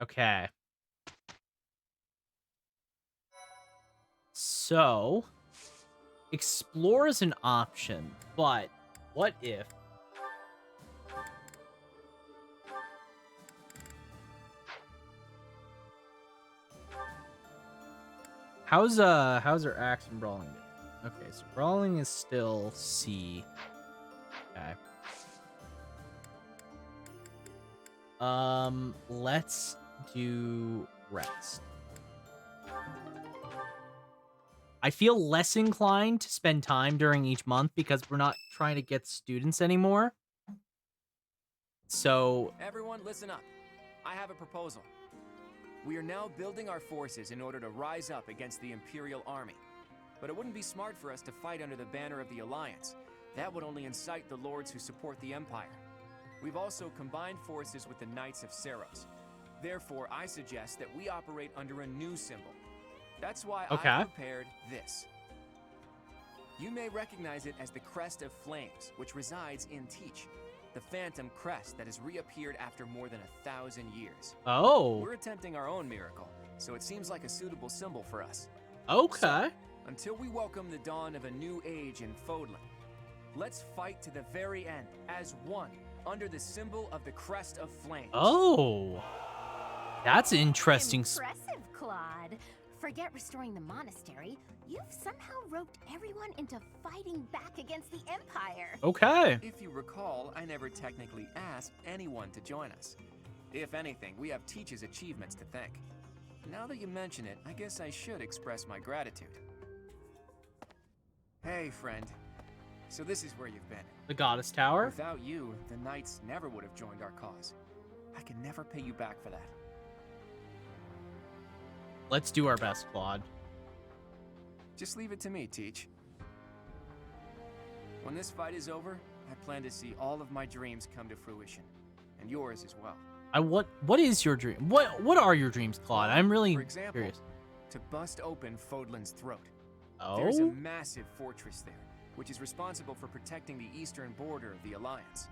Okay. So, explore is an option, but what if how's our axe and brawling doing? Okay, so brawling is still C. Okay. Let's do rest. I feel less inclined to spend time during each month because we're not trying to get students anymore. So... Everyone, listen up. I have a proposal. We are now building our forces in order to rise up against the Imperial Army. But it wouldn't be smart for us to fight under the banner of the Alliance. That would only incite the lords who support the Empire. We've also combined forces with the Knights of Seros. Therefore, I suggest that we operate under a new symbol. That's why I prepared this. You may recognize it as the Crest of Flames, which resides in Teach, the phantom crest that has reappeared after more than 1,000 years. Oh. We're attempting our own miracle, so it seems like a suitable symbol for us. Okay. So, until we welcome the dawn of a new age in Fodlan, let's fight to the very end as one under the symbol of the Crest of Flames. Oh. That's interesting. Impressive, Claude. Forget restoring the monastery. You've somehow roped everyone into fighting back against the Empire. Okay. If you recall, I never technically asked anyone to join us. If anything, we have Teach's achievements to thank. Now that you mention it, I guess I should express my gratitude. Hey, friend. So this is where you've been. The Goddess Tower? Without you, the Knights never would have joined our cause. I can never pay you back for that. Let's do our best, Claude. Just leave it to me, Teach. When this fight is over, I plan to see all of my dreams come to fruition. And yours as well. What is your dream? What are your dreams, Claude? I'm really For example, curious. to bust open Fodlan's throat. Oh? There's a massive fortress there, which is responsible for protecting the eastern border of the Alliance.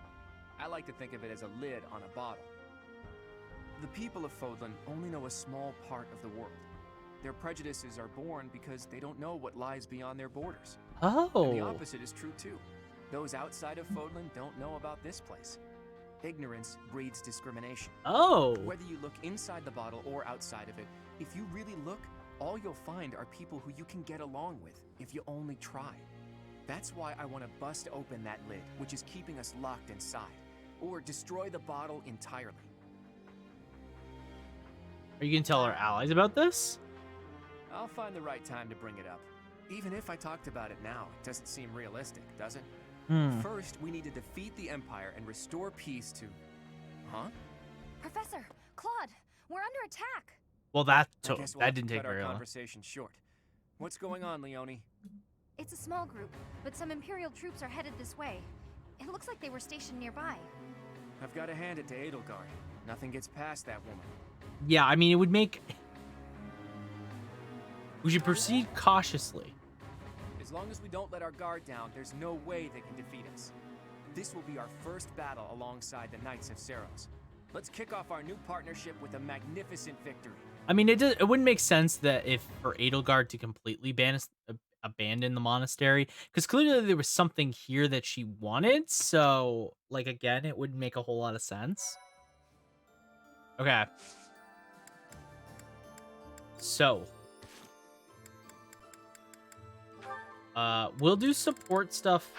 I like to think of it as a lid on a bottle. The people of Fodlan only know a small part of the world. Their prejudices are born because they don't know what lies beyond their borders. Oh. And the opposite is true too. Those outside of Fodlan don't know about this place. Ignorance breeds discrimination. Oh. Whether you look inside the bottle or outside of it, if you really look, all you'll find are people who you can get along with if you only try. That's why I want to bust open that lid, which is keeping us locked inside, or destroy the bottle entirely. Are you gonna tell our allies about this? I'll find the right time to bring it up. Even if I talked about it now, it doesn't seem realistic, does it? First, we need to defeat the Empire and restore peace to... Huh? Professor, Claude, we're under attack. Well, I that guess we'll that have to didn't take cut our very long. conversation short. What's going on, Leone? It's a small group, but some Imperial troops are headed this way. It looks like they were stationed nearby. I've got to hand it to Edelgard. Nothing gets past that woman. Yeah, I mean, it would make... We should proceed cautiously. As long as we don't let our guard down, there's no way they can defeat us. This will be our first battle alongside the Knights of Seros. Let's kick off our new partnership with a magnificent victory. I mean, it wouldn't make sense that if for Edelgard to completely abandon the monastery, because clearly there was something here that she wanted. So, like, again, it wouldn't make a whole lot of sense. Okay. So, we'll do support stuff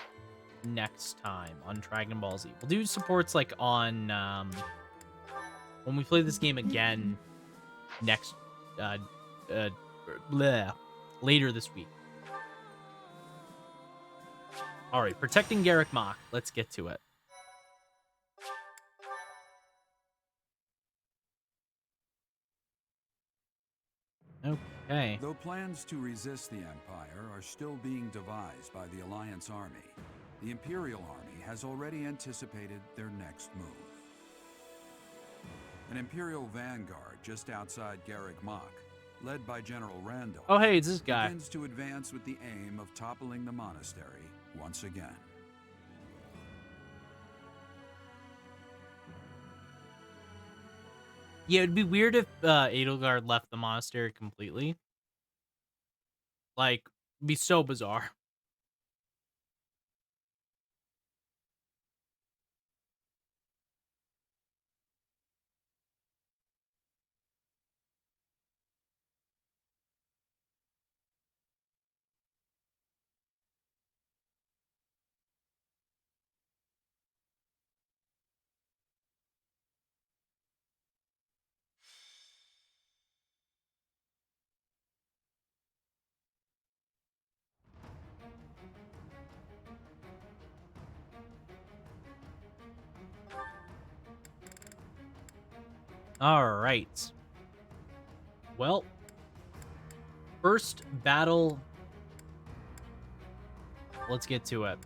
next time on Dragon Ball Z. We'll do supports like on when we play this game again next later this week. All right, protecting Garrick Mach. Let's get to it. Okay. Though plans to resist the Empire are still being devised by the Alliance Army, the Imperial Army has already anticipated their next move. An Imperial vanguard just outside Garrick Mach, led by General Randall, oh hey, it's this guy, begins to advance with the aim of toppling the monastery once again. Yeah, it'd be weird if Edelgard left the monastery completely. Like, it'd be so bizarre. All right. Well, first battle. Let's get to it.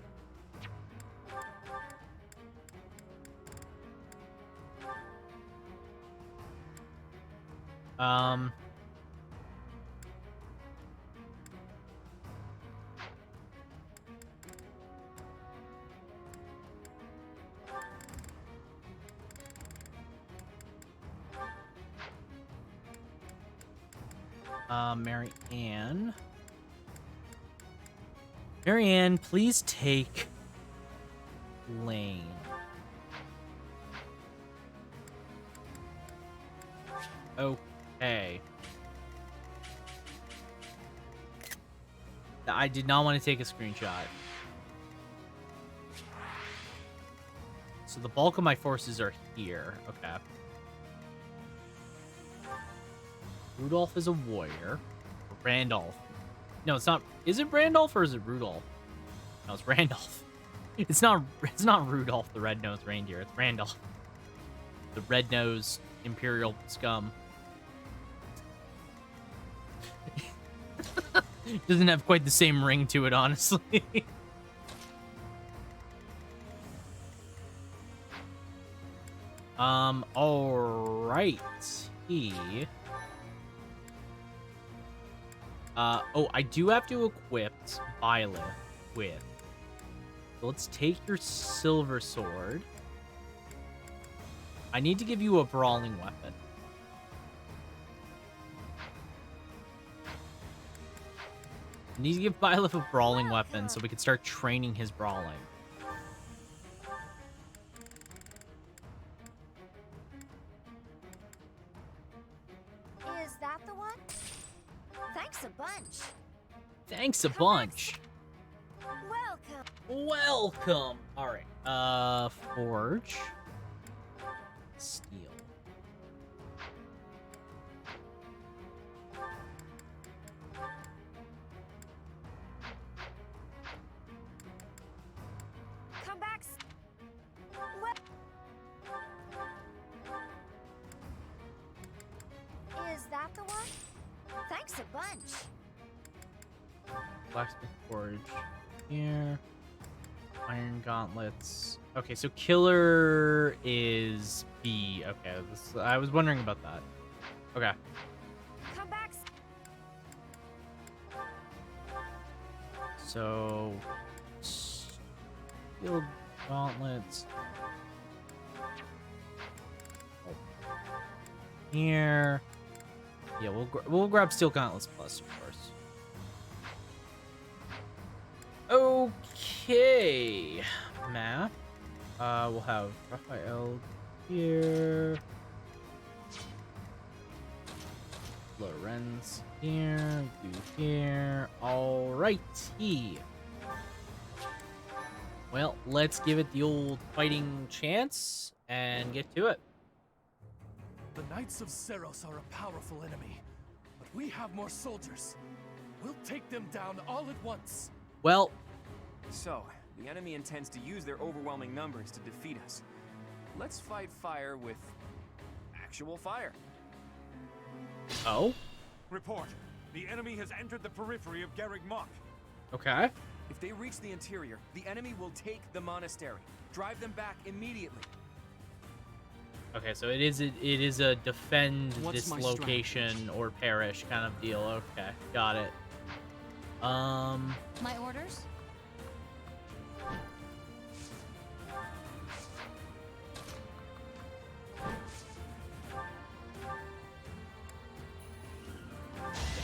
Mary Ann. Mary Ann, please take lane. Okay. I did not want to take a screenshot. So the bulk of my forces are here. Okay. Rudolph is a warrior. Randolph. No, it's not. Is it Randolph or is it Rudolph? No, it's Randolph. It's not Rudolph the red-nosed reindeer. It's Randolph, the red-nosed imperial scum. Doesn't have quite the same ring to it, honestly. All right. Oh, I do have to equip Byleth with. So let's take your silver sword. I need to give you a brawling weapon. I need to give Byleth a brawling weapon so we can start training his brawling. Is that the one? Thanks a bunch. Thanks a bunch. Welcome. Welcome. All right. Forge. Steel. Come back. Is that the one? Thanks a bunch. Blacksmith forge here. Iron gauntlets. Okay, so killer is B. Okay, I was wondering about that. Okay. Come back. So steel gauntlets. Here. Yeah, we'll grab steel gauntlets plus, of course. Okay, map. We'll have Raphael here. Lorenz here. You here. Alrighty. Well, let's give it the old fighting chance and get to it. The Knights of Seros are a powerful enemy, but we have more soldiers. We'll take them down all at once. Well, so the enemy intends to use their overwhelming numbers to defeat us. Let's fight fire with actual fire. Oh? Report. The enemy has entered the periphery of Garrig Mach. Okay. If they reach the interior, the enemy will take the monastery. Drive them back immediately. Okay, so it is a defend this location or perish kind of deal. Okay, got it. My orders?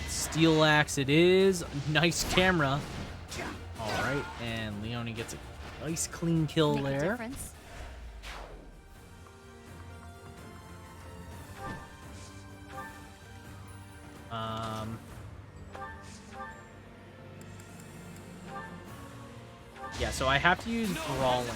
Steel axe it is. Nice camera. All right, and Leone gets a nice clean kill Make a there. difference. Yeah, so I have to use brawling.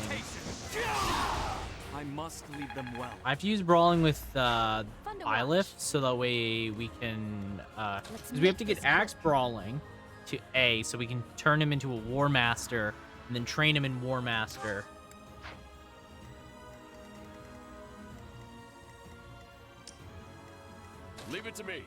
I must lead them well. I have to use brawling with Byleth so that way we can because we have to get axe brawling to A so we can turn him into a war master and then train him in war master. Leave it to me.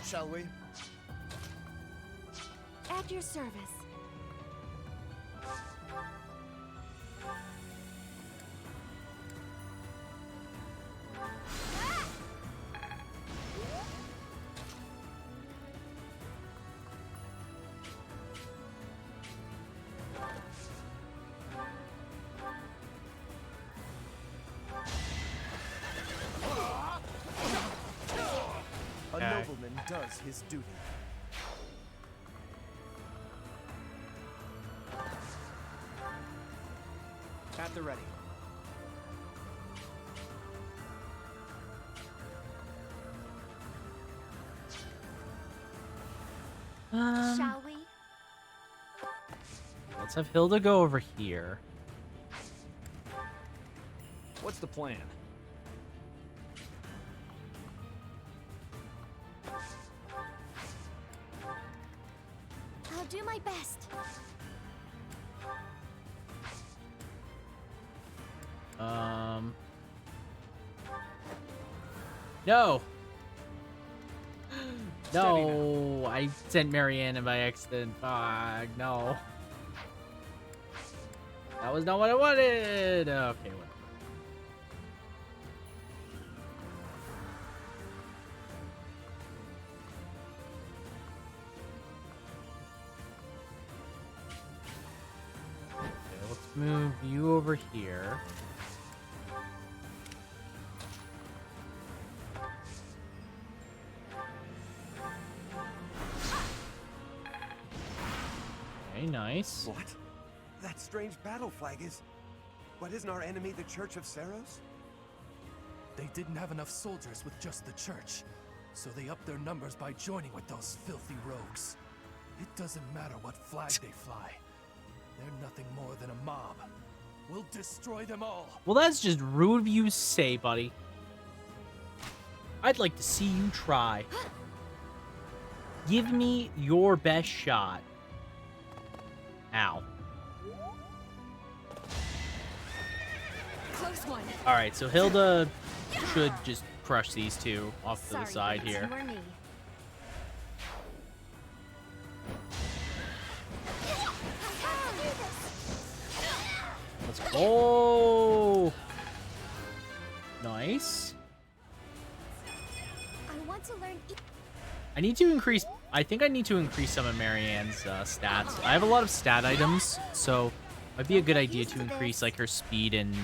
Shall we? At your service. A Okay. nobleman does his duty. At the ready. Shall we? Let's have Hilda go over here. What's the plan? I'll do my best. No. No, I sent Marianne in by accident. Fuck, no. That was not what I wanted. Okay, whatever. Okay, let's move you over here. Okay, nice. What? That strange battle flag is... But isn't our enemy the Church of Seros? They didn't have enough soldiers with just the church, so they upped their numbers by joining with those filthy rogues. It doesn't matter what flag they fly. They're nothing more than a mob. We'll destroy them all. Well, that's just rude of you to say, buddy. I'd like to see you try. Give me your best shot. Ow. Close one. All right, so Hilda should just crush these two off to the side here. Let's go. Nice. I want to learn. I need to increase. I think I need to increase some of Marianne's stats. I have a lot of stat items, so might be a good idea to increase like her speed and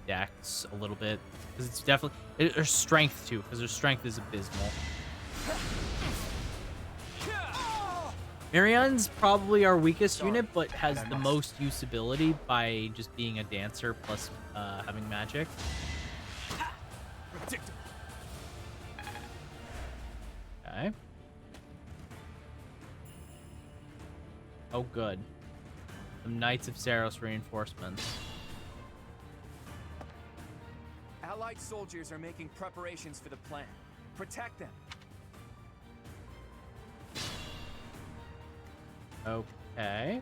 dex a little bit, because it's definitely her strength too, because her strength is abysmal. Marianne's probably our weakest unit, but has the most usability by just being a dancer plus having magic. Okay. Oh, good. Some Knights of Seros reinforcements. Allied soldiers are making preparations for the plan. Protect them. Okay.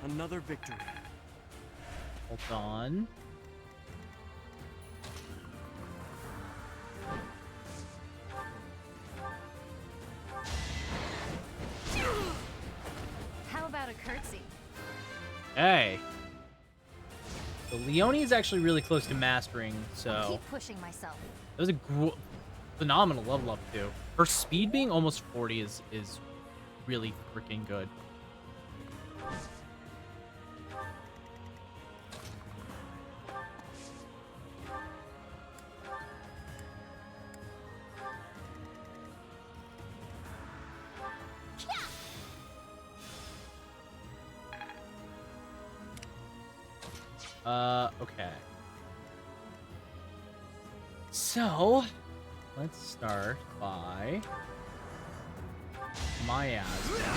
Another victory. Hold on. How about a curtsy? Hey. So Leone is actually really close to mastering, so Keep pushing myself. that was a phenomenal level up too. Her speed being almost 40 is really freaking good. Okay. So, let's start by miasma.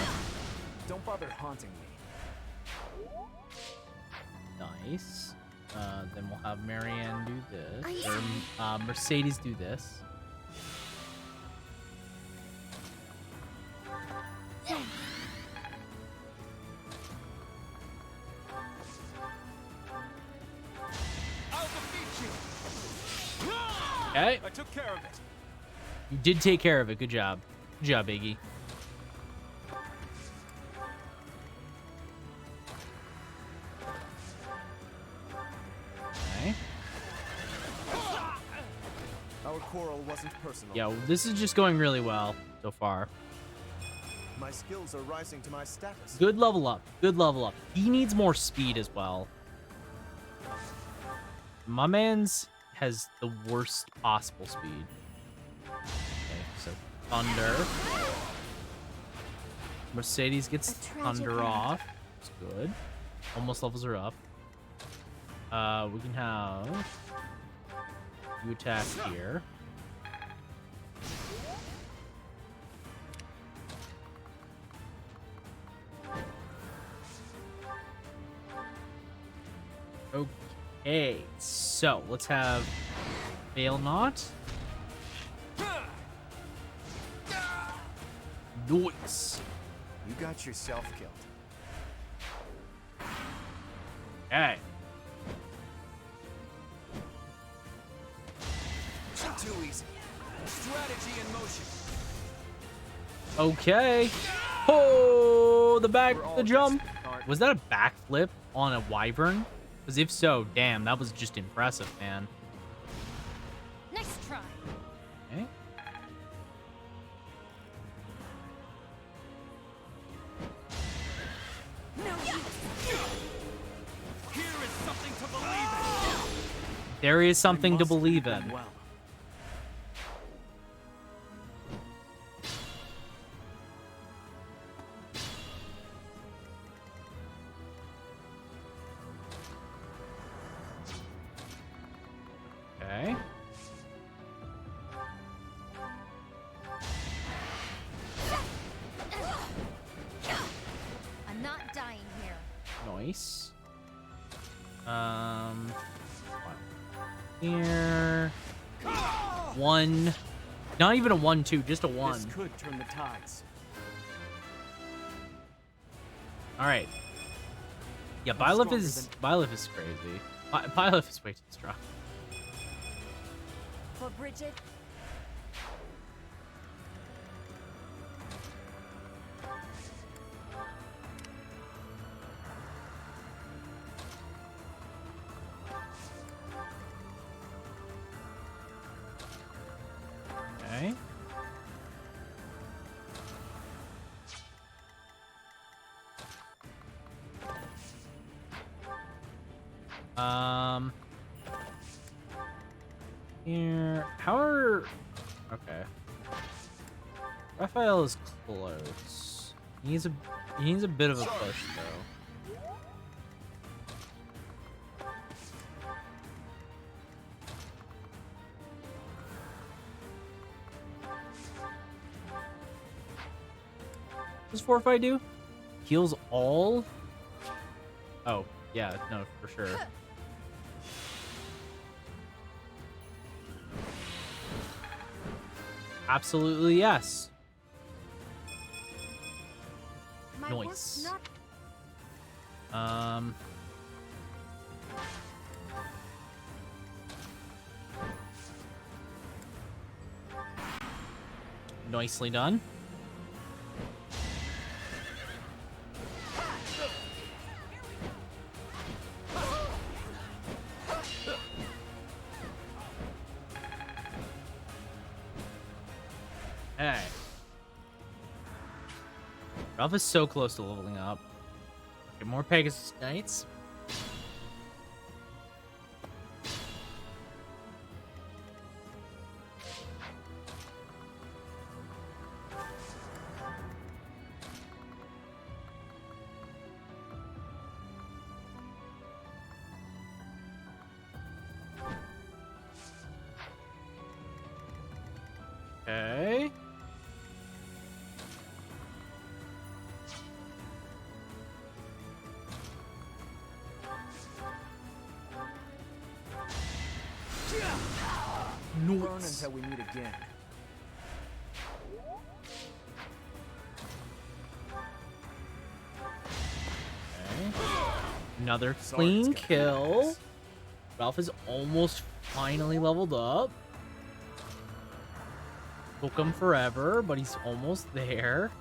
Don't bother haunting me. Nice. Then we'll have Marianne do this. Or Mercedes do this. Okay. I took care of it. You did take care of it. Good job. Good job, Iggy. Okay. Our quarrel wasn't personal. Yeah, well, this is just going really well so far. My skills are rising to my status. Good level up. Good level up. He needs more speed as well. My man's has the worst possible speed. Okay, so thunder. Mercedes gets thunder off. It's good. Almost levels her up. We can have you attack here. Okay, so let's have fail not. Nice. You got yourself killed. Okay. Too easy. Strategy in motion. Okay. Oh, the jump. Was that a backflip on a wyvern? Because if so, damn, that was just impressive, man. Nice try. Okay. There is something to believe in. Okay. I'm not dying here. Nice. Here. 1. Not even a 1-2, just a 1. This could turn the tides. All right. Yeah, Byleth is crazy. Byleth is way too strong. For Bridget. Okay. Here. How are... Okay. Raphael is close. He needs a bit of a push though. What does Fortify do? Heals all? Oh, yeah, no, for sure. Absolutely, yes. Nice. Nicely done. Hey. Ralph is so close to leveling up. Okay, more Pegasus Knights. Okay. Burn until we meet again. Okay. Another clean kill. Ralph is almost finally leveled up. Took him forever, but he's almost there.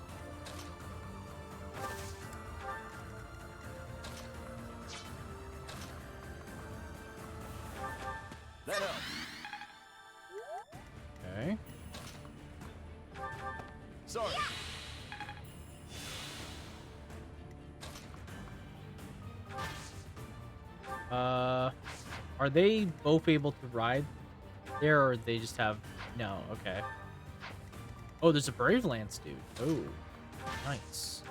Okay. Sorry. Are they both able to ride there, or they just have... No, okay. Oh, there's a Brave Lance dude. Oh, nice.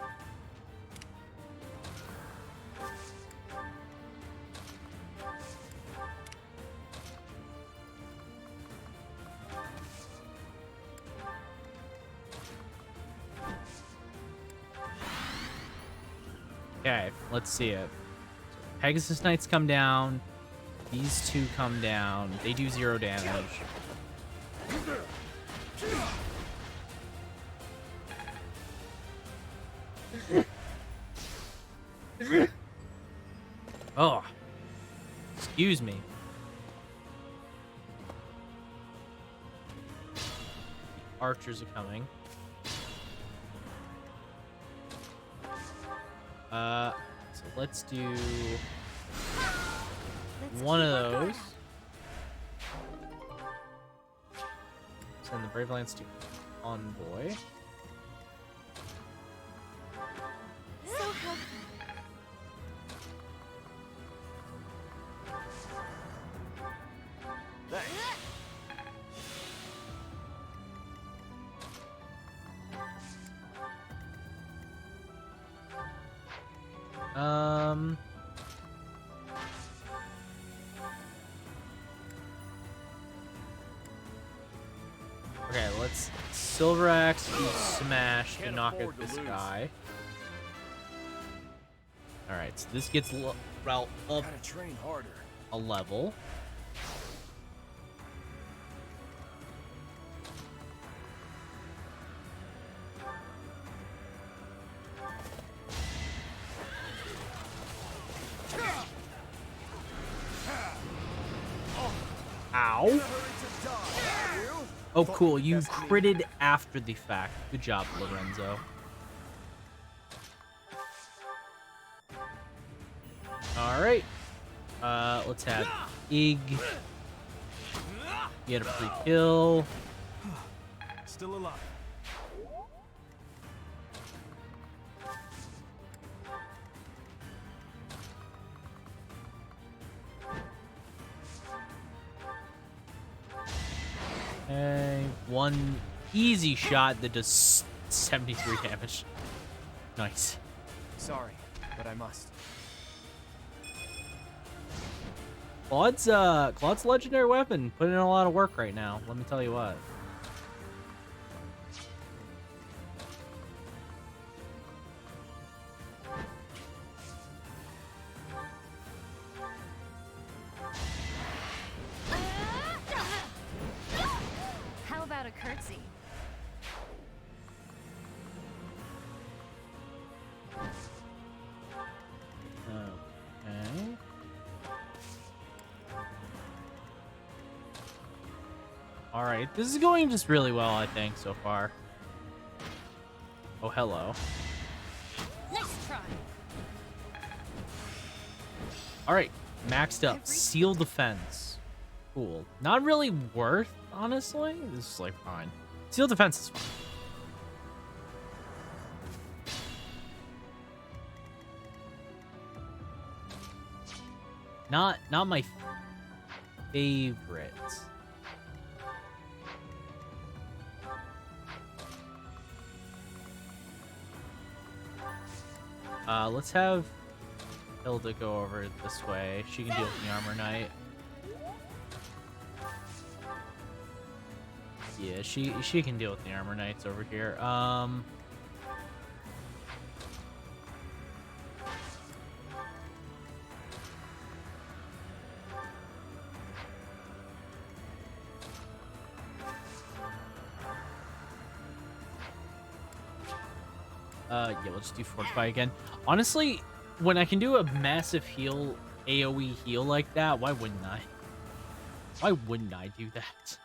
Okay, let's see it. Pegasus Knights come down. These two come down. They do 0 damage. Oh. Excuse me. Archers are coming. So let's do one of those. Send the Brave Lance to Envoy. So helpful. Okay, let's Silver Axe to smash to knock out this guy. Alright, so this gets route up train harder. a level. Ow. Oh, cool. You critted after the fact. Good job, Lorenzo. Alright. Let's have Ig get a free kill. Still alive. Okay, one easy shot that does 73 damage. Nice. Sorry, but I must. Claude's legendary weapon putting in a lot of work right now. Let me tell you what. How about a curtsy? Okay. Alright, this is going just really well, I think, so far. Oh, hello. Nice try. Alright, maxed up. Seal defense. Cool. Not really worth, honestly. This is like fine. Seal defense is fine. Not my favorite. Let's have Hilda go over this way. She can deal with the Armor Knight. Yeah, she can deal with the Armor Knights over here. Yeah, we'll just do Fortify again. Honestly, when I can do a massive heal, AoE heal like that, why wouldn't I? Why wouldn't I do that?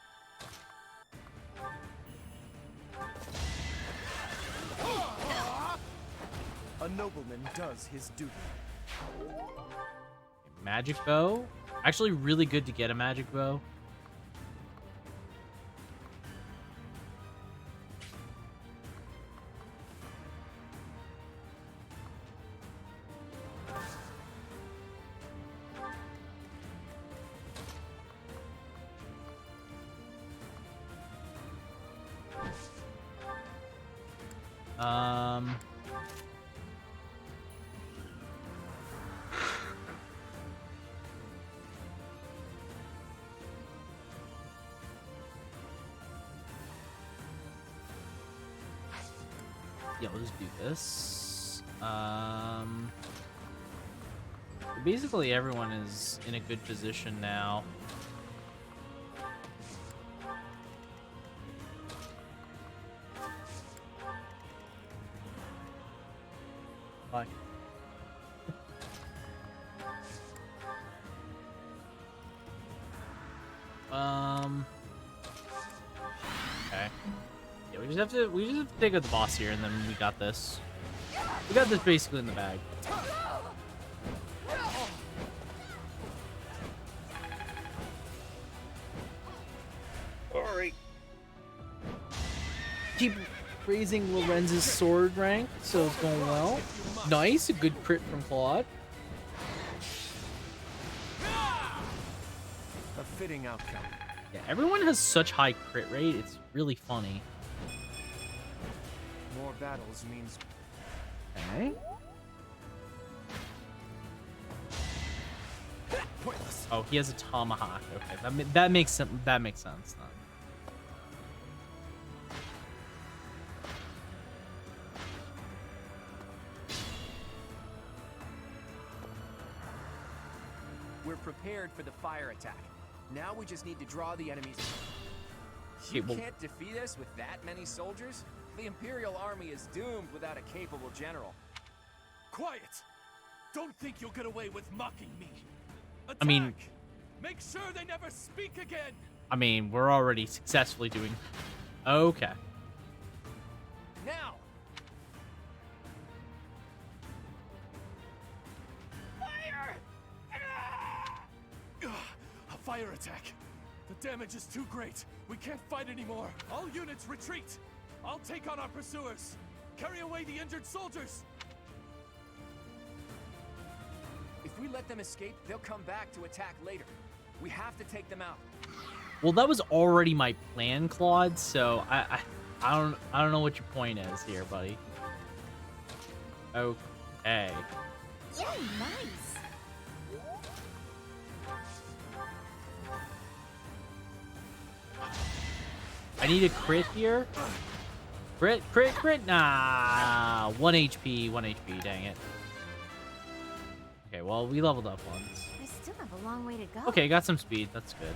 A nobleman does his duty. Magic bow? Actually, really good to get a magic bow. Yeah, we'll just do this. Basically, everyone is in a good position now. Bye. Okay. Yeah, we just have to take out the boss here, and then we got this. We got this basically in the bag. Alright. Keep raising Lorenz's sword rank, so it's going well. Nice, a good crit from Claude. A fitting outcome. Yeah, everyone has such high crit rate, it's really funny. More battles means... Okay. Pointless. Oh, he has a tomahawk. Okay, that makes sense. That makes sense. Then. We're prepared for the fire attack. Now we just need to draw the enemies. Okay, You well, can't defeat us with that many soldiers? The Imperial Army is doomed without a capable general. Quiet! Don't think you'll get away with mocking me. Attack! I mean, Make sure they never speak again! we're already successfully doing. Okay. Now! Fire! A fire attack. The damage is too great. We can't fight anymore. All units retreat. I'll take on our pursuers. Carry away the injured soldiers. If we let them escape, they'll come back to attack later. We have to take them out. Well, that was already my plan, Claude. So I don't know what your point is here, buddy. Okay. Yeah, nice. I need a crit here. Crit. Nah. 1 HP. 1 HP. Dang it. Okay, well, we leveled up once. I still have a long way to go. Okay, got some speed. That's good.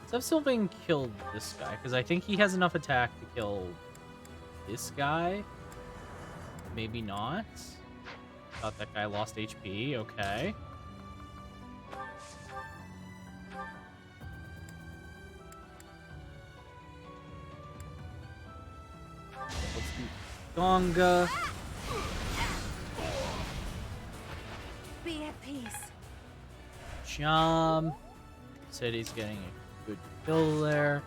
Let's have Sylvain kill this guy, because I think he has enough attack to kill this guy. Maybe not. Thought that guy lost HP. Okay. Let's do Gonga. Be at peace. Chom. Said he's getting a good kill there.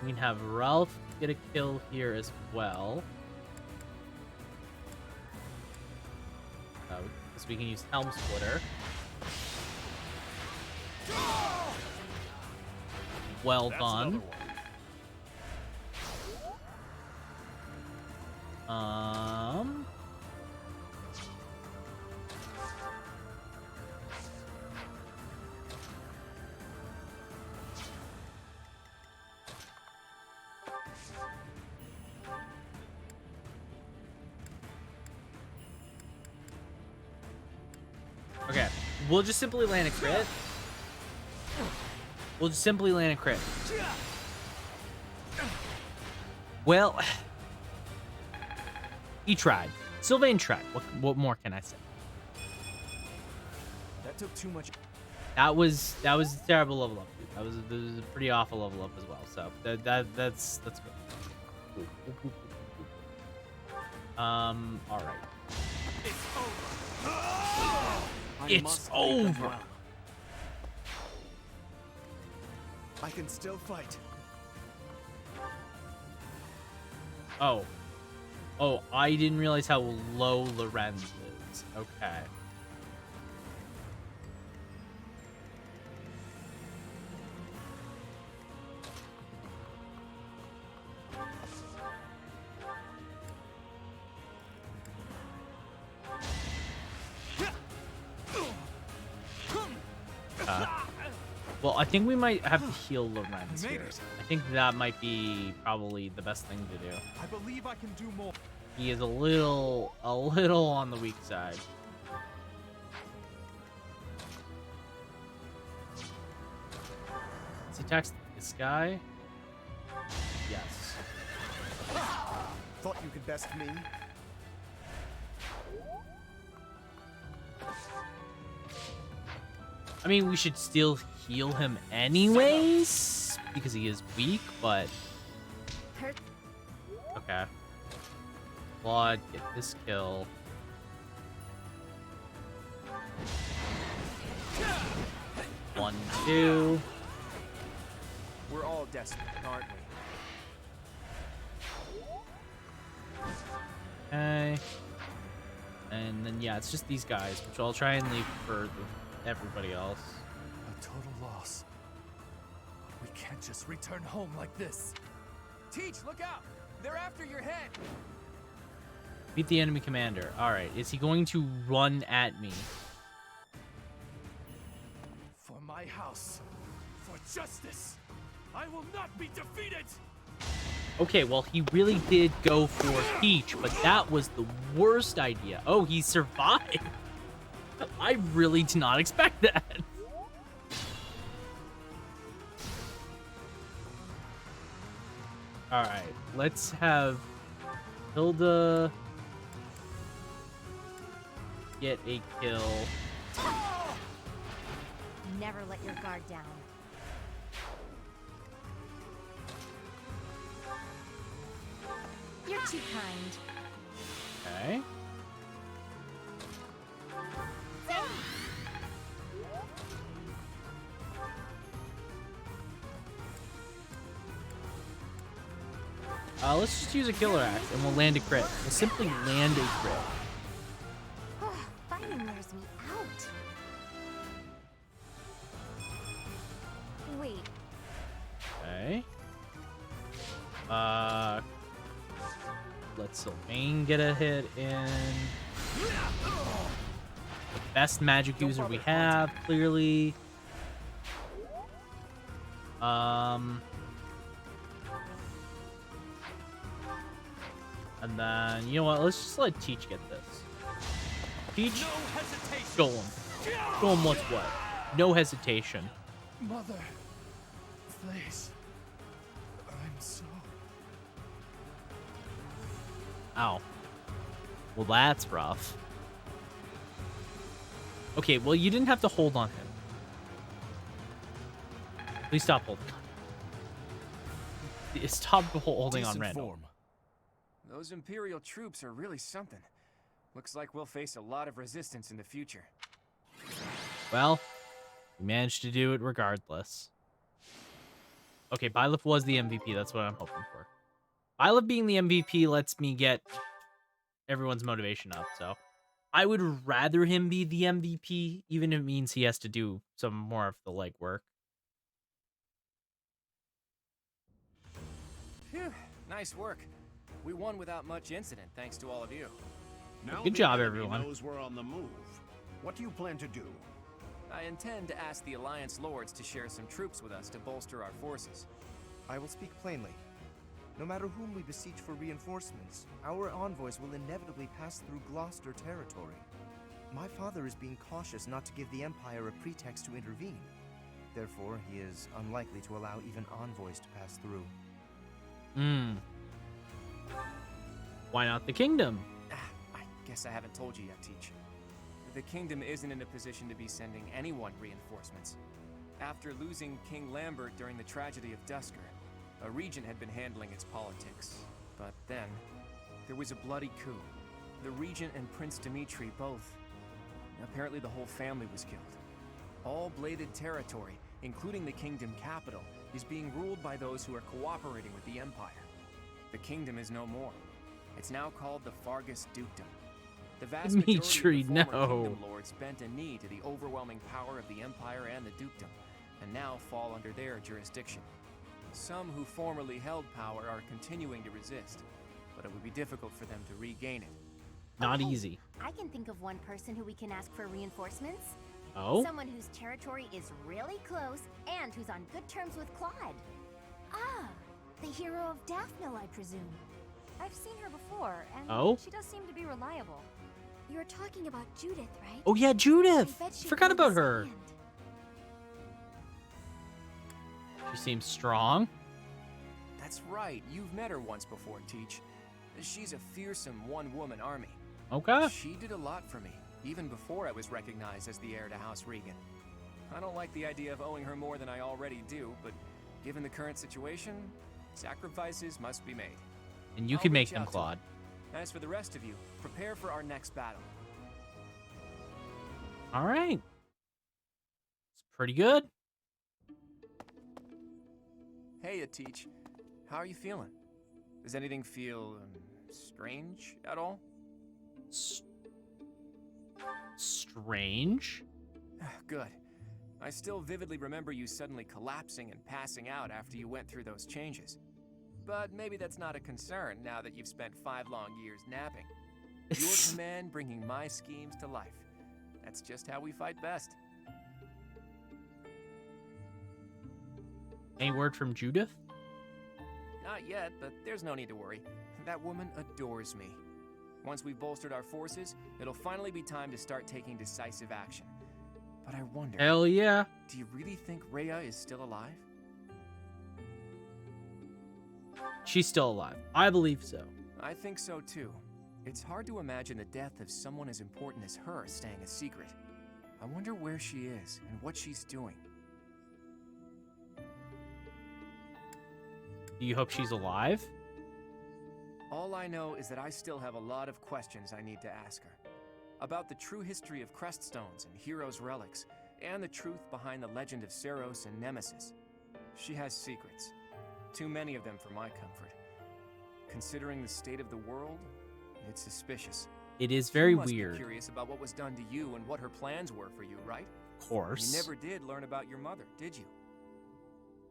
We can have Ralph get a kill here as well. Because we can use Helm Splitter. Well done. Okay, we'll just simply land a crit. Well, he tried. Sylvain tried. What more can I say? That took too much. That was a terrible level up, dude. That was a pretty awful level up as well. So that's good. All right. It's over. I can still fight. Oh, I didn't realize how low Lorenz is. Okay. Well, I think we might have to heal Lorenz here. I think that might be probably the best thing to do. I believe I can do more. He is a little on the weak side. Does he text this guy? Yes. Thought you could best me? I mean, we should still heal him anyways, because he is weak, but... Okay. Claude, get this kill. One, two. We're all desperate, aren't we? Okay. And then, yeah, it's just these guys, which I'll try and leave for everybody else. A total loss. We can't just return home like this. Teach, look out! They're after your head! Beat the enemy commander. Alright, is he going to run at me? For my house, for justice, I will not be defeated! Okay, well, he really did go for Peach, but that was the worst idea. Oh, he survived. I really did not expect that. Alright, let's have Hilda get a kill. Never let your guard down. You're too kind. Okay. Let's just use a killer axe and we'll land a crit. We'll simply land a crit. Fighting wears me out. Wait. Okay. Let Sylvain get a hit in. The best magic user we have, clearly. And then, you know what? Let's just let Teach get this. Teach, show him. Show him what's what. No hesitation. Mother, please. I'm so... Ow. Well, that's rough. Okay, well, you didn't have to hold on him. Please stop holding on. Stop holding on Randall. Those Imperial troops are really something. Looks like we'll face a lot of resistance in the future. Well, we managed to do it regardless. Okay, Byleth was the MVP. That's what I'm hoping for. Byleth being the MVP lets me get everyone's motivation up, so I would rather him be the MVP, even if it means he has to do some more of the legwork. Phew, nice work. We won without much incident, thanks to all of you. Now Good job, everyone. knows we're on the move. What do you plan to do? I intend to ask the Alliance Lords to share some troops with us to bolster our forces. I will speak plainly. No matter whom we beseech for reinforcements, our envoys will inevitably pass through Gloucester territory. My father is being cautious not to give the Empire a pretext to intervene. Therefore, he is unlikely to allow even envoys to pass through. Why not the kingdom? I guess I haven't told you yet, Teach. The kingdom isn't in a position to be sending anyone reinforcements. After losing King Lambert during the tragedy of Dusker, a regent had been handling its politics. But then, there was a bloody coup. The regent and Prince Dimitri both. Apparently the whole family was killed. All bladed territory, including the kingdom capital, is being ruled by those who are cooperating with the Empire. The kingdom is no more. It's now called the Fargus Dukedom. The vast majority of the former kingdom lords bent a knee to the overwhelming power of the Empire and the Dukedom, and now fall under their jurisdiction. Some who formerly held power are continuing to resist, but it would be difficult for them to regain it. Not easy. I can think of one person who we can ask for reinforcements. Oh? Someone whose territory is really close and who's on good terms with Claude. Ah, the hero of Daphne, I presume. I've seen her before, and Oh? she does seem to be reliable. You're talking about Judith, right? Oh yeah, Judith! I bet she Forgot can about her. understand. She seems strong. That's right. You've met her once before, Teach. She's a fearsome one-woman army. Okay. She did a lot for me, even before I was recognized as the heir to House Regan. I don't like the idea of owing her more than I already do, but given the current situation, sacrifices must be made. And you I'll can make reach them, out to Claude. her. As for the rest of you, prepare for our next battle. All right. It's pretty good. Hey, Teach. How are you feeling? Does anything feel strange at all? Strange? Good. I still vividly remember you suddenly collapsing and passing out after you went through those changes. But maybe that's not a concern now that you've spent 5 long years napping. Your command bringing my schemes to life. That's just how we fight best. Any word from Judith? Not yet, but there's no need to worry. That woman adores me. Once we've bolstered our forces, it'll finally be time to start taking decisive action. But I wonder... Hell yeah. Do you really think Rhea is still alive? She's still alive. I believe so. I think so too. It's hard to imagine the death of someone as important as her staying a secret. I wonder where she is and what she's doing. Do you hope she's alive? All I know is that I still have a lot of questions I need to ask her. About the true history of Creststones and Heroes' relics, and the truth behind the legend of Seros and Nemesis. She has secrets. Too many of them for my comfort. Considering the state of the world, it's suspicious. It is very You must weird. Be curious about what was done to you and what her plans were for you, right? Of course. You never did learn about your mother, did you?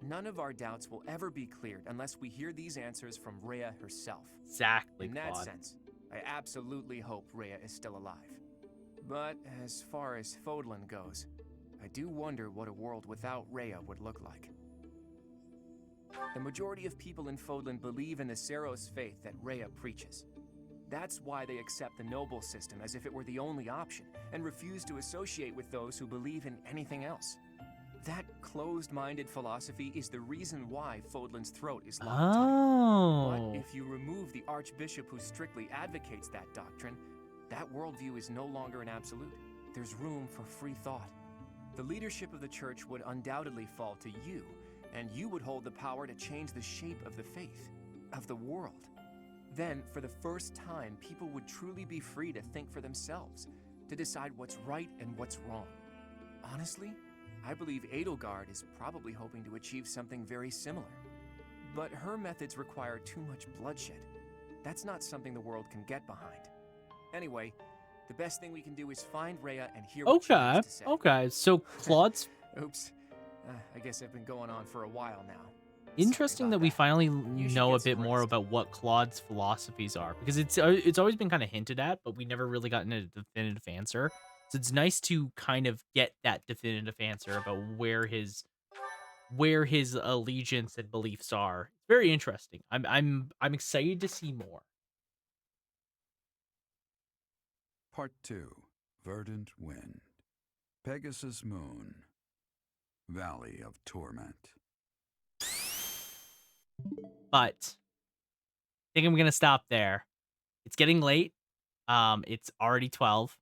None of our doubts will ever be cleared unless we hear these answers from Rhea herself. Exactly, In that Claude. sense, I absolutely hope Rhea is still alive. But as far as Fodlan goes, I do wonder what a world without Rhea would look like. The majority of people in Fodlan believe in the Seros faith that Rhea preaches. That's why they accept the noble system as if it were the only option, and refuse to associate with those who believe in anything else. That closed-minded philosophy is the reason why Fodlan's throat is locked tight. But if you remove the Archbishop who strictly advocates that doctrine, that worldview is no longer an absolute. There's room for free thought. The leadership of the Church would undoubtedly fall to you, and you would hold the power to change the shape of the faith, of the world. Then, for the first time, people would truly be free to think for themselves, to decide what's right and what's wrong. Honestly, I believe Edelgard is probably hoping to achieve something very similar. But her methods require too much bloodshed. That's not something the world can get behind. Anyway, the best thing we can do is find Rhea and hear what she has to say. Okay. So Claude's Oops. I guess I've been going on for a while now. interesting that we finally know a bit more about what Claude's philosophies are, because it's always been kind of hinted at, but we never really gotten a definitive answer. So it's nice to kind of get that definitive answer about where his allegiance and beliefs are. It's very interesting. I'm excited to see more. Part 2. Verdant Wind. Pegasus Moon. Valley of Torment. But I think I'm gonna stop there. It's getting late. It's already 12.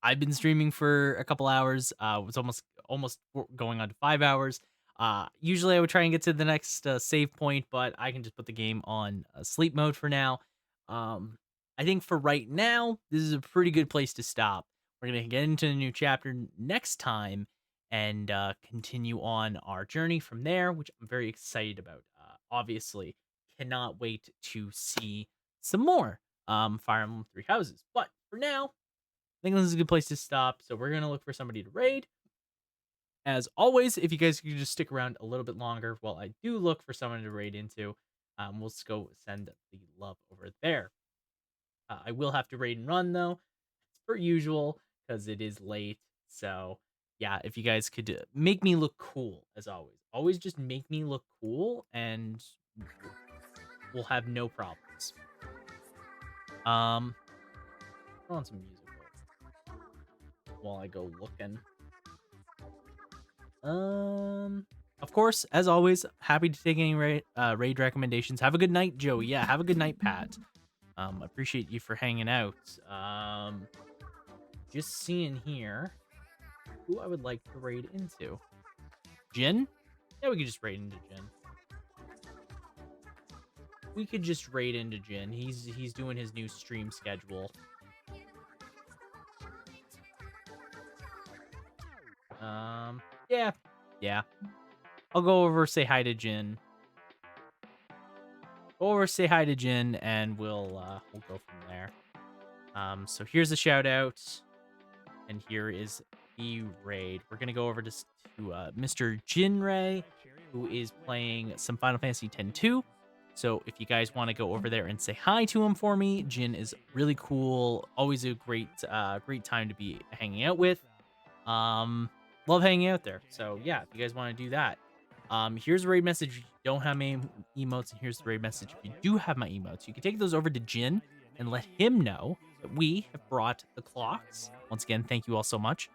I've been streaming for a couple hours. It's almost going on to 5 hours. Usually I would try and get to the next save point, but I can just put the game on sleep mode for now. I think for right now, this is a pretty good place to stop. We're gonna get into the new chapter next time and continue on our journey from there, which I'm very excited about. Obviously, cannot wait to see some more Fire Emblem Three Houses. But for now, I think this is a good place to stop. So we're gonna look for somebody to raid. As always, if you guys could just stick around a little bit longer while I do look for someone to raid into, we'll just go send the love over there. I will have to raid and run though, as per usual, because it is late. So yeah, if you guys could make me look cool, as always. Always just make me look cool, and we'll have no problems. Throw on some music while I go looking. Of course, as always, happy to take any raid recommendations. Have a good night, Joey. Yeah, have a good night, Pat. Appreciate you for hanging out. Just seeing here who I would like to raid into. Jin? Yeah, we could just raid into Jin. We could just raid into Jin. He's doing his new stream schedule. Yeah. I'll go over, say hi to Jin. Go over, say hi to Jin, and we'll go from there. So here's a shout out, and here is the raid. We're gonna go over to Mr. Jinray, who is playing some Final Fantasy X-2. So if you guys want to go over there and say hi to him for me, Jin is really cool. Always a great time to be hanging out with. Love hanging out there. So yeah, if you guys want to do that. Here's a raid message if you don't have my emotes, and here's the raid message if you do have my emotes. You can take those over to Jin and let him know that we have brought the clocks. Once again, thank you all so much.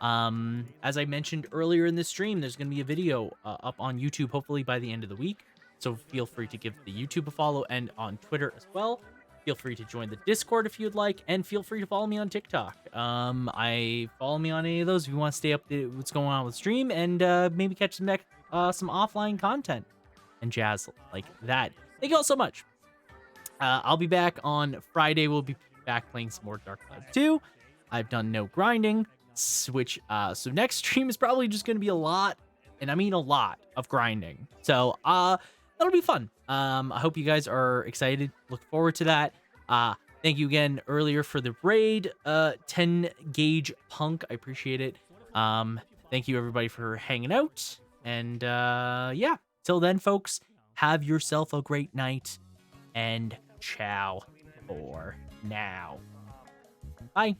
As I mentioned earlier in this stream, there's going to be a video up on YouTube, hopefully by the end of the week. So feel free to give the YouTube a follow, and on Twitter as well. Feel free to join the Discord if you'd like, and feel free to follow me on TikTok. I follow me on any of those if you want to stay updated with what's going on with stream, and maybe catch some offline content and jazz like that. Thank you all so much. I'll be back on Friday. We'll be back playing some more Dark Cloud 2. I've done no grinding, which so next stream is probably just going to be a lot, and I mean a lot of grinding. So that'll be fun. I hope you guys are excited. Look forward to that. Thank you again earlier for the raid, 10 gauge punk. I appreciate it. Thank you everybody for hanging out. And yeah, till then, folks, have yourself a great night, and ciao for now. Bye.